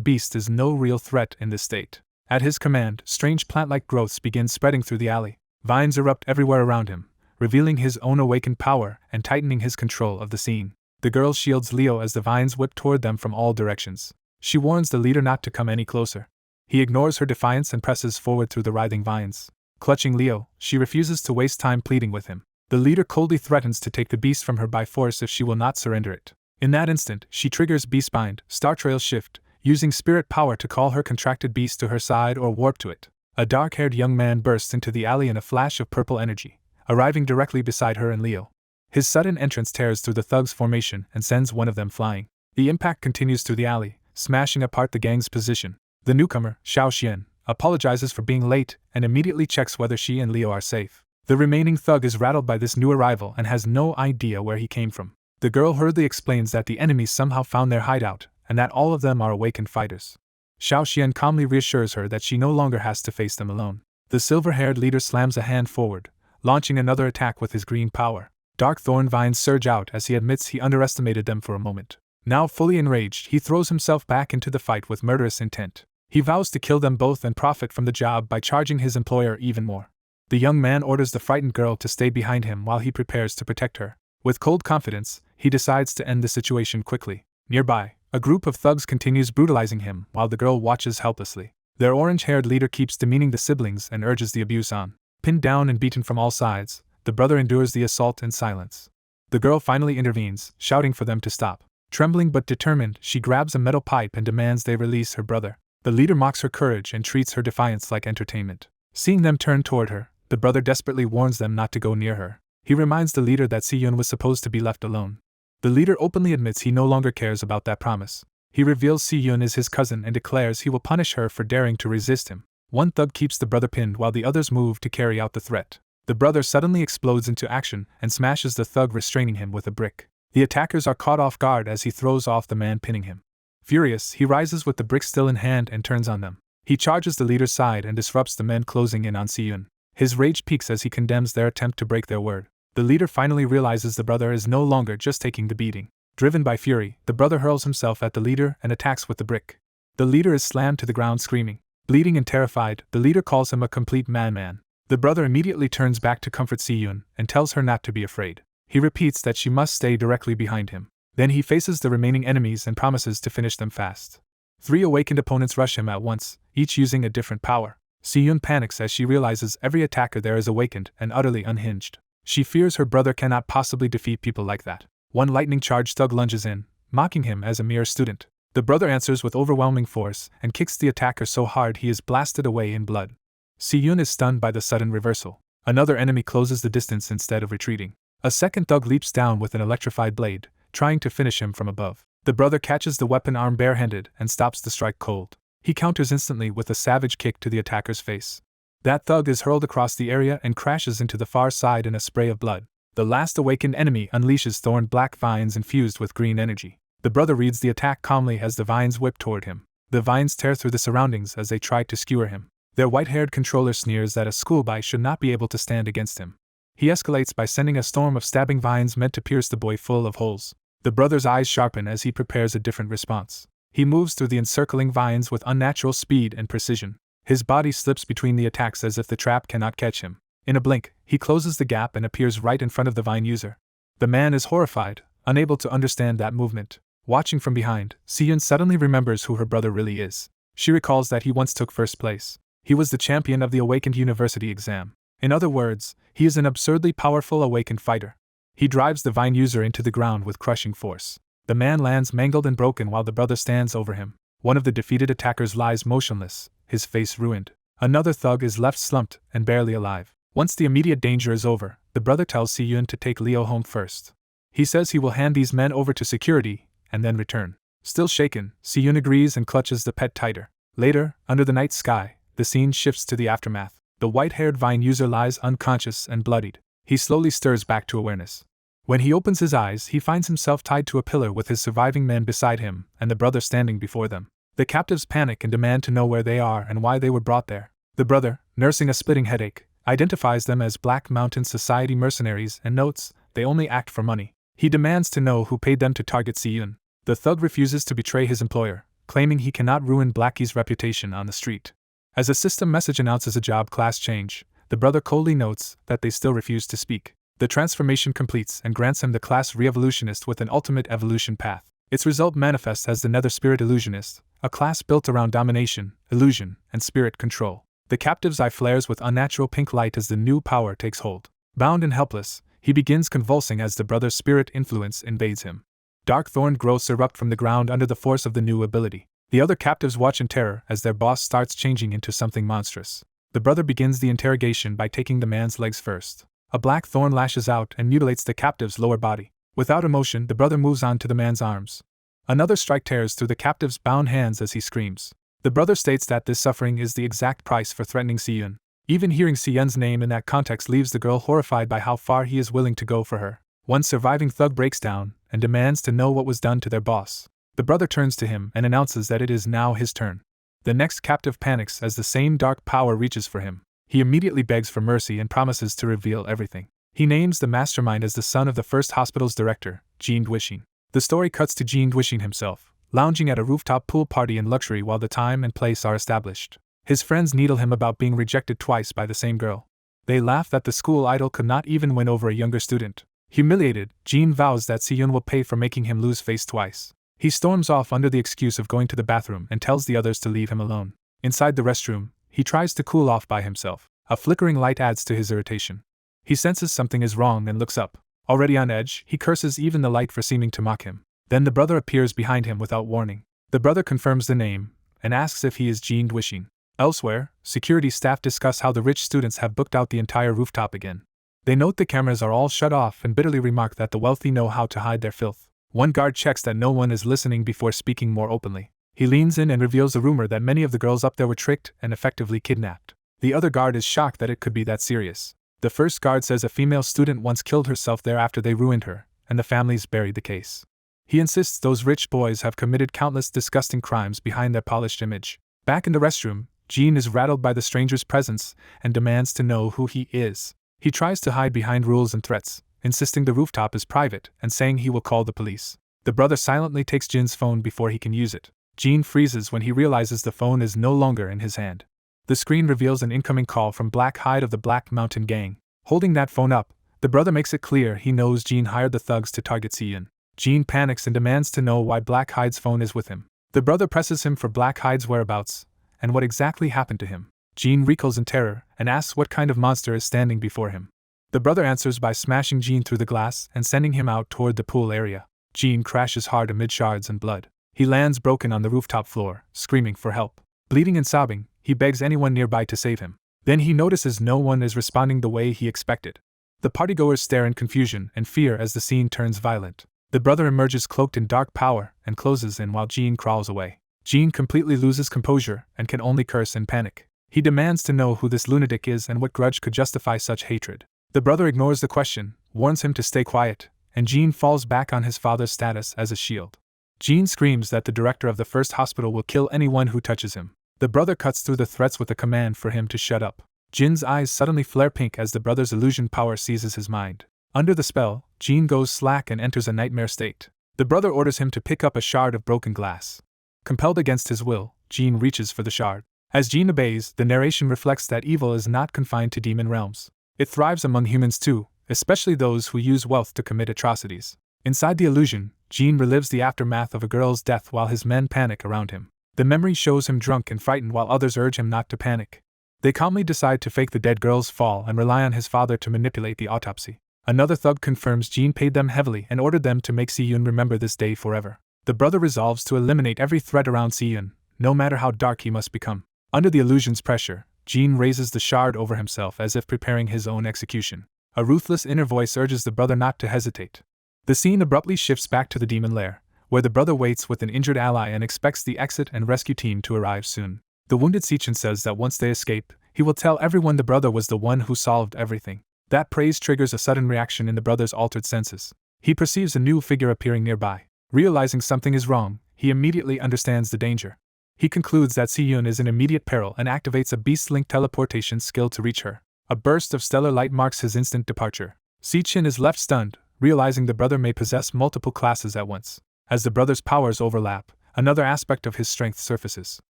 beast is no real threat in this state. At his command, strange plant-like growths begin spreading through the alley. Vines erupt everywhere around him, revealing his own awakened power and tightening his control of the scene. The girl shields Leo as the vines whip toward them from all directions. She warns the leader not to come any closer. He ignores her defiance and presses forward through the writhing vines. Clutching Leo, she refuses to waste time pleading with him. The leader coldly threatens to take the beast from her by force if she will not surrender it. In that instant, she triggers Beastbind, Star Trail Shift, using spirit power to call her contracted beast to her side or warp to it. A dark-haired young man bursts into the alley in a flash of purple energy, arriving directly beside her and Leo. His sudden entrance tears through the thugs' formation and sends one of them flying. The impact continues through the alley, smashing apart the gang's position. The newcomer, Xiao Xian, apologizes for being late and immediately checks whether she and Leo are safe. The remaining thug is rattled by this new arrival and has no idea where he came from. The girl hurriedly explains that the enemies somehow found their hideout and that all of them are awakened fighters. Xiao Xian calmly reassures her that she no longer has to face them alone. The silver-haired leader slams a hand forward, launching another attack with his green power. Dark thorn vines surge out as he admits he underestimated them for a moment. Now fully enraged, he throws himself back into the fight with murderous intent. He vows to kill them both and profit from the job by charging his employer even more. The young man orders the frightened girl to stay behind him while he prepares to protect her. With cold confidence, he decides to end the situation quickly. Nearby, a group of thugs continues brutalizing him while the girl watches helplessly. Their orange-haired leader keeps demeaning the siblings and urges the abuse on. Pinned down and beaten from all sides, the brother endures the assault in silence. The girl finally intervenes, shouting for them to stop. Trembling but determined, she grabs a metal pipe and demands they release her brother. The leader mocks her courage and treats her defiance like entertainment. Seeing them turn toward her, the brother desperately warns them not to go near her. He reminds the leader that Si-yun was supposed to be left alone. The leader openly admits he no longer cares about that promise. He reveals Si-yun is his cousin and declares he will punish her for daring to resist him. One thug keeps the brother pinned while the others move to carry out the threat. The brother suddenly explodes into action and smashes the thug restraining him with a brick. The attackers are caught off guard as he throws off the man pinning him. Furious, he rises with the brick still in hand and turns on them. He charges the leader's side and disrupts the men closing in on Si-yun. His rage peaks as he condemns their attempt to break their word. The leader finally realizes the brother is no longer just taking the beating. Driven by fury, the brother hurls himself at the leader and attacks with the brick. The leader is slammed to the ground screaming. Bleeding and terrified, the leader calls him a complete madman. The brother immediately turns back to comfort Si-yun and tells her not to be afraid. He repeats that she must stay directly behind him. Then he faces the remaining enemies and promises to finish them fast. 3 awakened opponents rush him at once, each using a different power. Si-yun panics as she realizes every attacker there is awakened and utterly unhinged. She fears her brother cannot possibly defeat people like that. One lightning-charged thug lunges in, mocking him as a mere student. The brother answers with overwhelming force and kicks the attacker so hard he is blasted away in blood. Si-yun is stunned by the sudden reversal. Another enemy closes the distance instead of retreating. A second thug leaps down with an electrified blade, trying to finish him from above. The brother catches the weapon arm barehanded and stops the strike cold. He counters instantly with a savage kick to the attacker's face. That thug is hurled across the area and crashes into the far side in a spray of blood. The last awakened enemy unleashes thorn-black vines infused with green energy. The brother reads the attack calmly as the vines whip toward him. The vines tear through the surroundings as they try to skewer him. Their white-haired controller sneers that a schoolboy should not be able to stand against him. He escalates by sending a storm of stabbing vines meant to pierce the boy full of holes. The brother's eyes sharpen as he prepares a different response. He moves through the encircling vines with unnatural speed and precision. His body slips between the attacks as if the trap cannot catch him. In a blink, he closes the gap and appears right in front of the vine user. The man is horrified, unable to understand that movement. Watching from behind, Si-yun suddenly remembers who her brother really is. She recalls that he once took first place. He was the champion of the Awakened University exam. In other words, he is an absurdly powerful awakened fighter. He drives the Vine user into the ground with crushing force. The man lands mangled and broken while the brother stands over him. One of the defeated attackers lies motionless, his face ruined. Another thug is left slumped and barely alive. Once the immediate danger is over, the brother tells Si-yun to take Leo home first. He says he will hand these men over to security and then return. Still shaken, Si-yun agrees and clutches the pet tighter. Later, under the night sky, the scene shifts to the aftermath. The white-haired Vine user lies unconscious and bloodied. He slowly stirs back to awareness. When he opens his eyes, he finds himself tied to a pillar with his surviving men beside him and the brother standing before them. The captives panic and demand to know where they are and why they were brought there. The brother, nursing a splitting headache, identifies them as Black Mountain Society mercenaries and notes they only act for money. He demands to know who paid them to target Si-yun. The thug refuses to betray his employer, claiming he cannot ruin Blackie's reputation on the street. As a system message announces a job class change, the brother coldly notes that they still refuse to speak. The transformation completes and grants him the class re-evolutionist with an ultimate evolution path. Its result manifests as the Nether Spirit Illusionist, a class built around domination, illusion, and spirit control. The captive's eye flares with unnatural pink light as the new power takes hold. Bound and helpless, he begins convulsing as the brother's spirit influence invades him. Dark thorned growths erupt from the ground under the force of the new ability. The other captives watch in terror as their boss starts changing into something monstrous. The brother begins the interrogation by taking the man's legs first. A black thorn lashes out and mutilates the captive's lower body. Without emotion, the brother moves on to the man's arms. Another strike tears through the captive's bound hands as he screams. The brother states that this suffering is the exact price for threatening Si-yun. Even hearing Si-yun's name in that context leaves the girl horrified by how far he is willing to go for her. One surviving thug breaks down and demands to know what was done to their boss. The brother turns to him and announces that it is now his turn. The next captive panics as the same dark power reaches for him. He immediately begs for mercy and promises to reveal everything. He names the mastermind as the son of the first hospital's director, Jean Dwishing. The story cuts to Jean Dwishing himself, lounging at a rooftop pool party in luxury while the time and place are established. His friends needle him about being rejected twice by the same girl. They laugh that the school idol could not even win over a younger student. Humiliated, Jean vows that Si-yun will pay for making him lose face twice. He storms off under the excuse of going to the bathroom and tells the others to leave him alone. Inside the restroom, he tries to cool off by himself. A flickering light adds to his irritation. He senses something is wrong and looks up. Already on edge, he curses even the light for seeming to mock him. Then the brother appears behind him without warning. The brother confirms the name and asks if he is Jean Dwishing. Elsewhere, security staff discuss how the rich students have booked out the entire rooftop again. They note the cameras are all shut off and bitterly remark that the wealthy know how to hide their filth. One guard checks that no one is listening before speaking more openly. He leans in and reveals a rumor that many of the girls up there were tricked and effectively kidnapped. The other guard is shocked that it could be that serious. The first guard says a female student once killed herself there after they ruined her, and the families buried the case. He insists those rich boys have committed countless disgusting crimes behind their polished image. Back in the restroom, Jean is rattled by the stranger's presence and demands to know who he is. He tries to hide behind rules and threats, insisting the rooftop is private and saying he will call the police. The brother silently takes Jin's phone before he can use it. Jean freezes when he realizes the phone is no longer in his hand. The screen reveals an incoming call from Black Hide of the Black Mountain Gang. Holding that phone up, the brother makes it clear he knows Jean hired the thugs to target Si-yun. Jean panics and demands to know why Black Hide's phone is with him. The brother presses him for Black Hide's whereabouts and what exactly happened to him. Jean recoils in terror and asks what kind of monster is standing before him. The brother answers by smashing Jean through the glass and sending him out toward the pool area. Jean crashes hard amid shards and blood. He lands broken on the rooftop floor, screaming for help. Bleeding and sobbing, he begs anyone nearby to save him. Then he notices no one is responding the way he expected. The partygoers stare in confusion and fear as the scene turns violent. The brother emerges cloaked in dark power and closes in while Jean crawls away. Jean completely loses composure and can only curse in panic. He demands to know who this lunatic is and what grudge could justify such hatred. The brother ignores the question, warns him to stay quiet, and Jean falls back on his father's status as a shield. Jean screams that the director of the first hospital will kill anyone who touches him. The brother cuts through the threats with a command for him to shut up. Jin's eyes suddenly flare pink as the brother's illusion power seizes his mind. Under the spell, Jean goes slack and enters a nightmare state. The brother orders him to pick up a shard of broken glass. Compelled against his will, Jean reaches for the shard. As Jean obeys, the narration reflects that evil is not confined to demon realms. It thrives among humans too, especially those who use wealth to commit atrocities. Inside the illusion, Jean relives the aftermath of a girl's death while his men panic around him. The memory shows him drunk and frightened while others urge him not to panic. They calmly decide to fake the dead girl's fall and rely on his father to manipulate the autopsy. Another thug confirms Jean paid them heavily and ordered them to make Si-yoon remember this day forever. The brother resolves to eliminate every threat around Si-yoon, no matter how dark he must become. Under the illusion's pressure, Jean raises the shard over himself as if preparing his own execution. A ruthless inner voice urges the brother not to hesitate. The scene abruptly shifts back to the demon lair, where the brother waits with an injured ally and expects the exit and rescue team to arrive soon. The wounded Sichin says that once they escape, he will tell everyone the brother was the one who solved everything. That praise triggers a sudden reaction in the brother's altered senses. He perceives a new figure appearing nearby. Realizing something is wrong, he immediately understands the danger. He concludes that Si-yoon is in immediate peril and activates a beast-link teleportation skill to reach her. A burst of stellar light marks his instant departure. Sichin is left stunned, realizing the brother may possess multiple classes at once. As the brother's powers overlap, another aspect of his strength surfaces.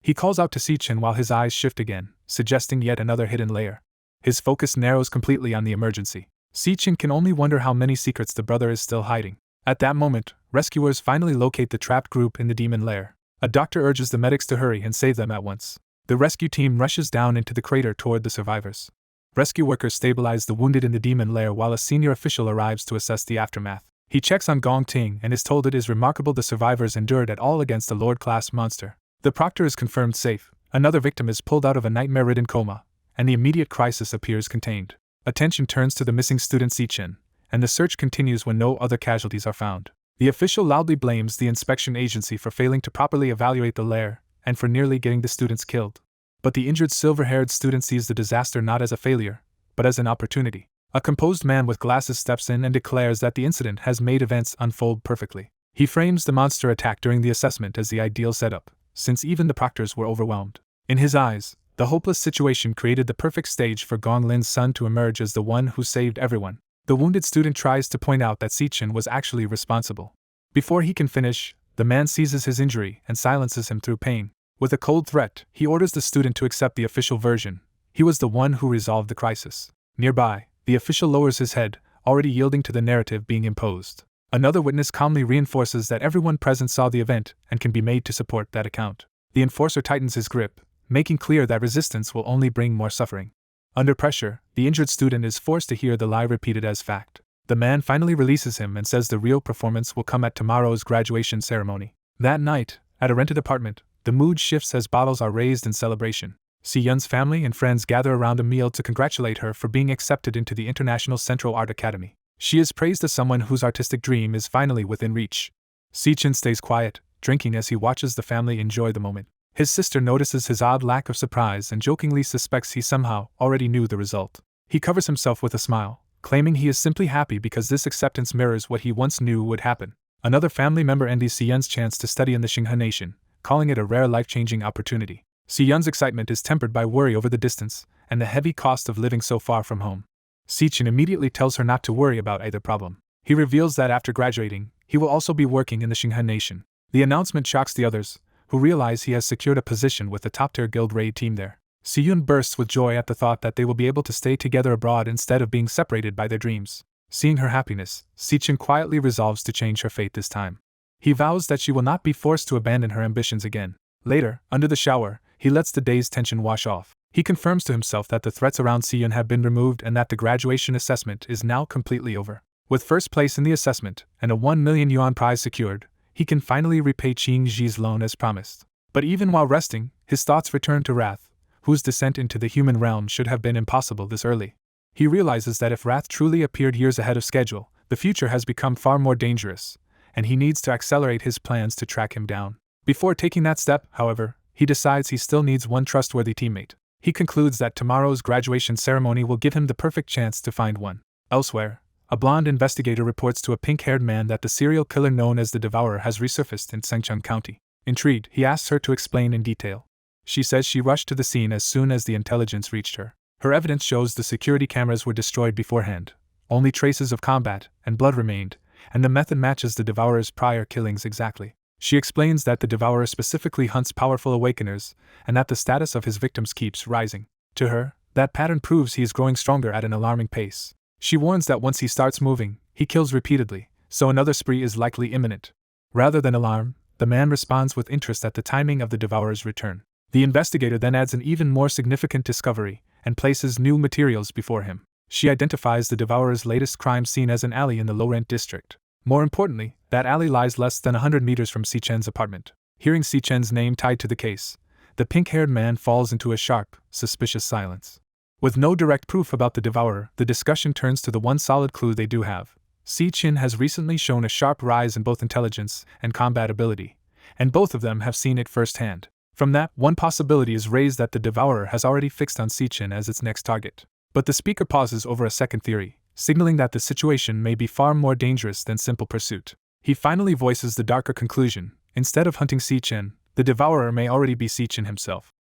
He calls out to Sichin while his eyes shift again, suggesting yet another hidden layer. His focus narrows completely on the emergency. Sichin can only wonder how many secrets the brother is still hiding. At that moment, rescuers finally locate the trapped group in the demon lair. A doctor urges the medics to hurry and save them at once. The rescue team rushes down into the crater toward the survivors. Rescue workers stabilize the wounded in the demon lair while a senior official arrives to assess the aftermath. He checks on Gong Ting and is told it is remarkable the survivors endured at all against a Lord-class monster. The proctor is confirmed safe, another victim is pulled out of a nightmare-ridden coma, and the immediate crisis appears contained. Attention turns to the missing student Sichin, and the search continues when no other casualties are found. The official loudly blames the inspection agency for failing to properly evaluate the lair, and for nearly getting the students killed. But the injured silver-haired student sees the disaster not as a failure, but as an opportunity. A composed man with glasses steps in and declares that the incident has made events unfold perfectly. He frames the monster attack during the assessment as the ideal setup, since even the proctors were overwhelmed. In his eyes, the hopeless situation created the perfect stage for Gong Lin's son to emerge as the one who saved everyone. The wounded student tries to point out that Sichin was actually responsible. Before he can finish, the man seizes his injury and silences him through pain. With a cold threat, he orders the student to accept the official version. He was the one who resolved the crisis. Nearby, the official lowers his head, already yielding to the narrative being imposed. Another witness calmly reinforces that everyone present saw the event and can be made to support that account. The enforcer tightens his grip, making clear that resistance will only bring more suffering. Under pressure, the injured student is forced to hear the lie repeated as fact. The man finally releases him and says the real performance will come at tomorrow's graduation ceremony. That night, at a rented apartment, the mood shifts as bottles are raised in celebration. Si-yoon's family and friends gather around a meal to congratulate her for being accepted into the International Central Art Academy. She is praised as someone whose artistic dream is finally within reach. Sichin stays quiet, drinking as he watches the family enjoy the moment. His sister notices his odd lack of surprise and jokingly suspects he somehow already knew the result. He covers himself with a smile, claiming he is simply happy because this acceptance mirrors what he once knew would happen. Another family member envies Si-yoon's chance to study in the Xinghe Nation, calling it a rare life-changing opportunity. Si-yoon's excitement is tempered by worry over the distance and the heavy cost of living so far from home. Sichin immediately tells her not to worry about either problem. He reveals that after graduating, he will also be working in the Xinghe Nation. The announcement shocks the others, who realize he has secured a position with the top-tier guild raid team there. Si-yoon bursts with joy at the thought that they will be able to stay together abroad instead of being separated by their dreams. Seeing her happiness, Sichin quietly resolves to change her fate this time. He vows that she will not be forced to abandon her ambitions again. Later, under the shower, he lets the day's tension wash off. He confirms to himself that the threats around Si-yoon have been removed and that the graduation assessment is now completely over. With first place in the assessment and a 1 million yuan prize secured, he can finally repay Qing Ji's loan as promised. But even while resting, his thoughts return to Wrath, whose descent into the human realm should have been impossible this early. He realizes that if Wrath truly appeared years ahead of schedule, the future has become far more dangerous, and he needs to accelerate his plans to track him down. Before taking that step, however, he decides he still needs one trustworthy teammate. He concludes that tomorrow's graduation ceremony will give him the perfect chance to find one. Elsewhere, a blonde investigator reports to a pink-haired man that the serial killer known as the Devourer has resurfaced in Sengcheng County. Intrigued, he asks her to explain in detail. She says she rushed to the scene as soon as the intelligence reached her. Her evidence shows the security cameras were destroyed beforehand. Only traces of combat and blood remained, and the method matches the Devourer's prior killings exactly. She explains that the Devourer specifically hunts powerful awakeners, and that the status of his victims keeps rising. To her, that pattern proves he is growing stronger at an alarming pace. She warns that once he starts moving, he kills repeatedly, so another spree is likely imminent. Rather than alarm, the man responds with interest at the timing of the Devourer's return. The investigator then adds an even more significant discovery and places new materials before him. She identifies the Devourer's latest crime scene as an alley in the low-rent district. More importantly, that alley lies less than 100 meters from Si Chen's apartment. Hearing Si Chen's name tied to the case, the pink-haired man falls into a sharp, suspicious silence. With no direct proof about the Devourer, the discussion turns to the one solid clue they do have. Si Chen has recently shown a sharp rise in both intelligence and combat ability, and both of them have seen it firsthand. From that, one possibility is raised that the Devourer has already fixed on Si Chen as its next target. But the speaker pauses over a second theory, signaling that the situation may be far more dangerous than simple pursuit. He finally voices the darker conclusion: instead of hunting Si Chen, the Devourer may already be Si Chen himself.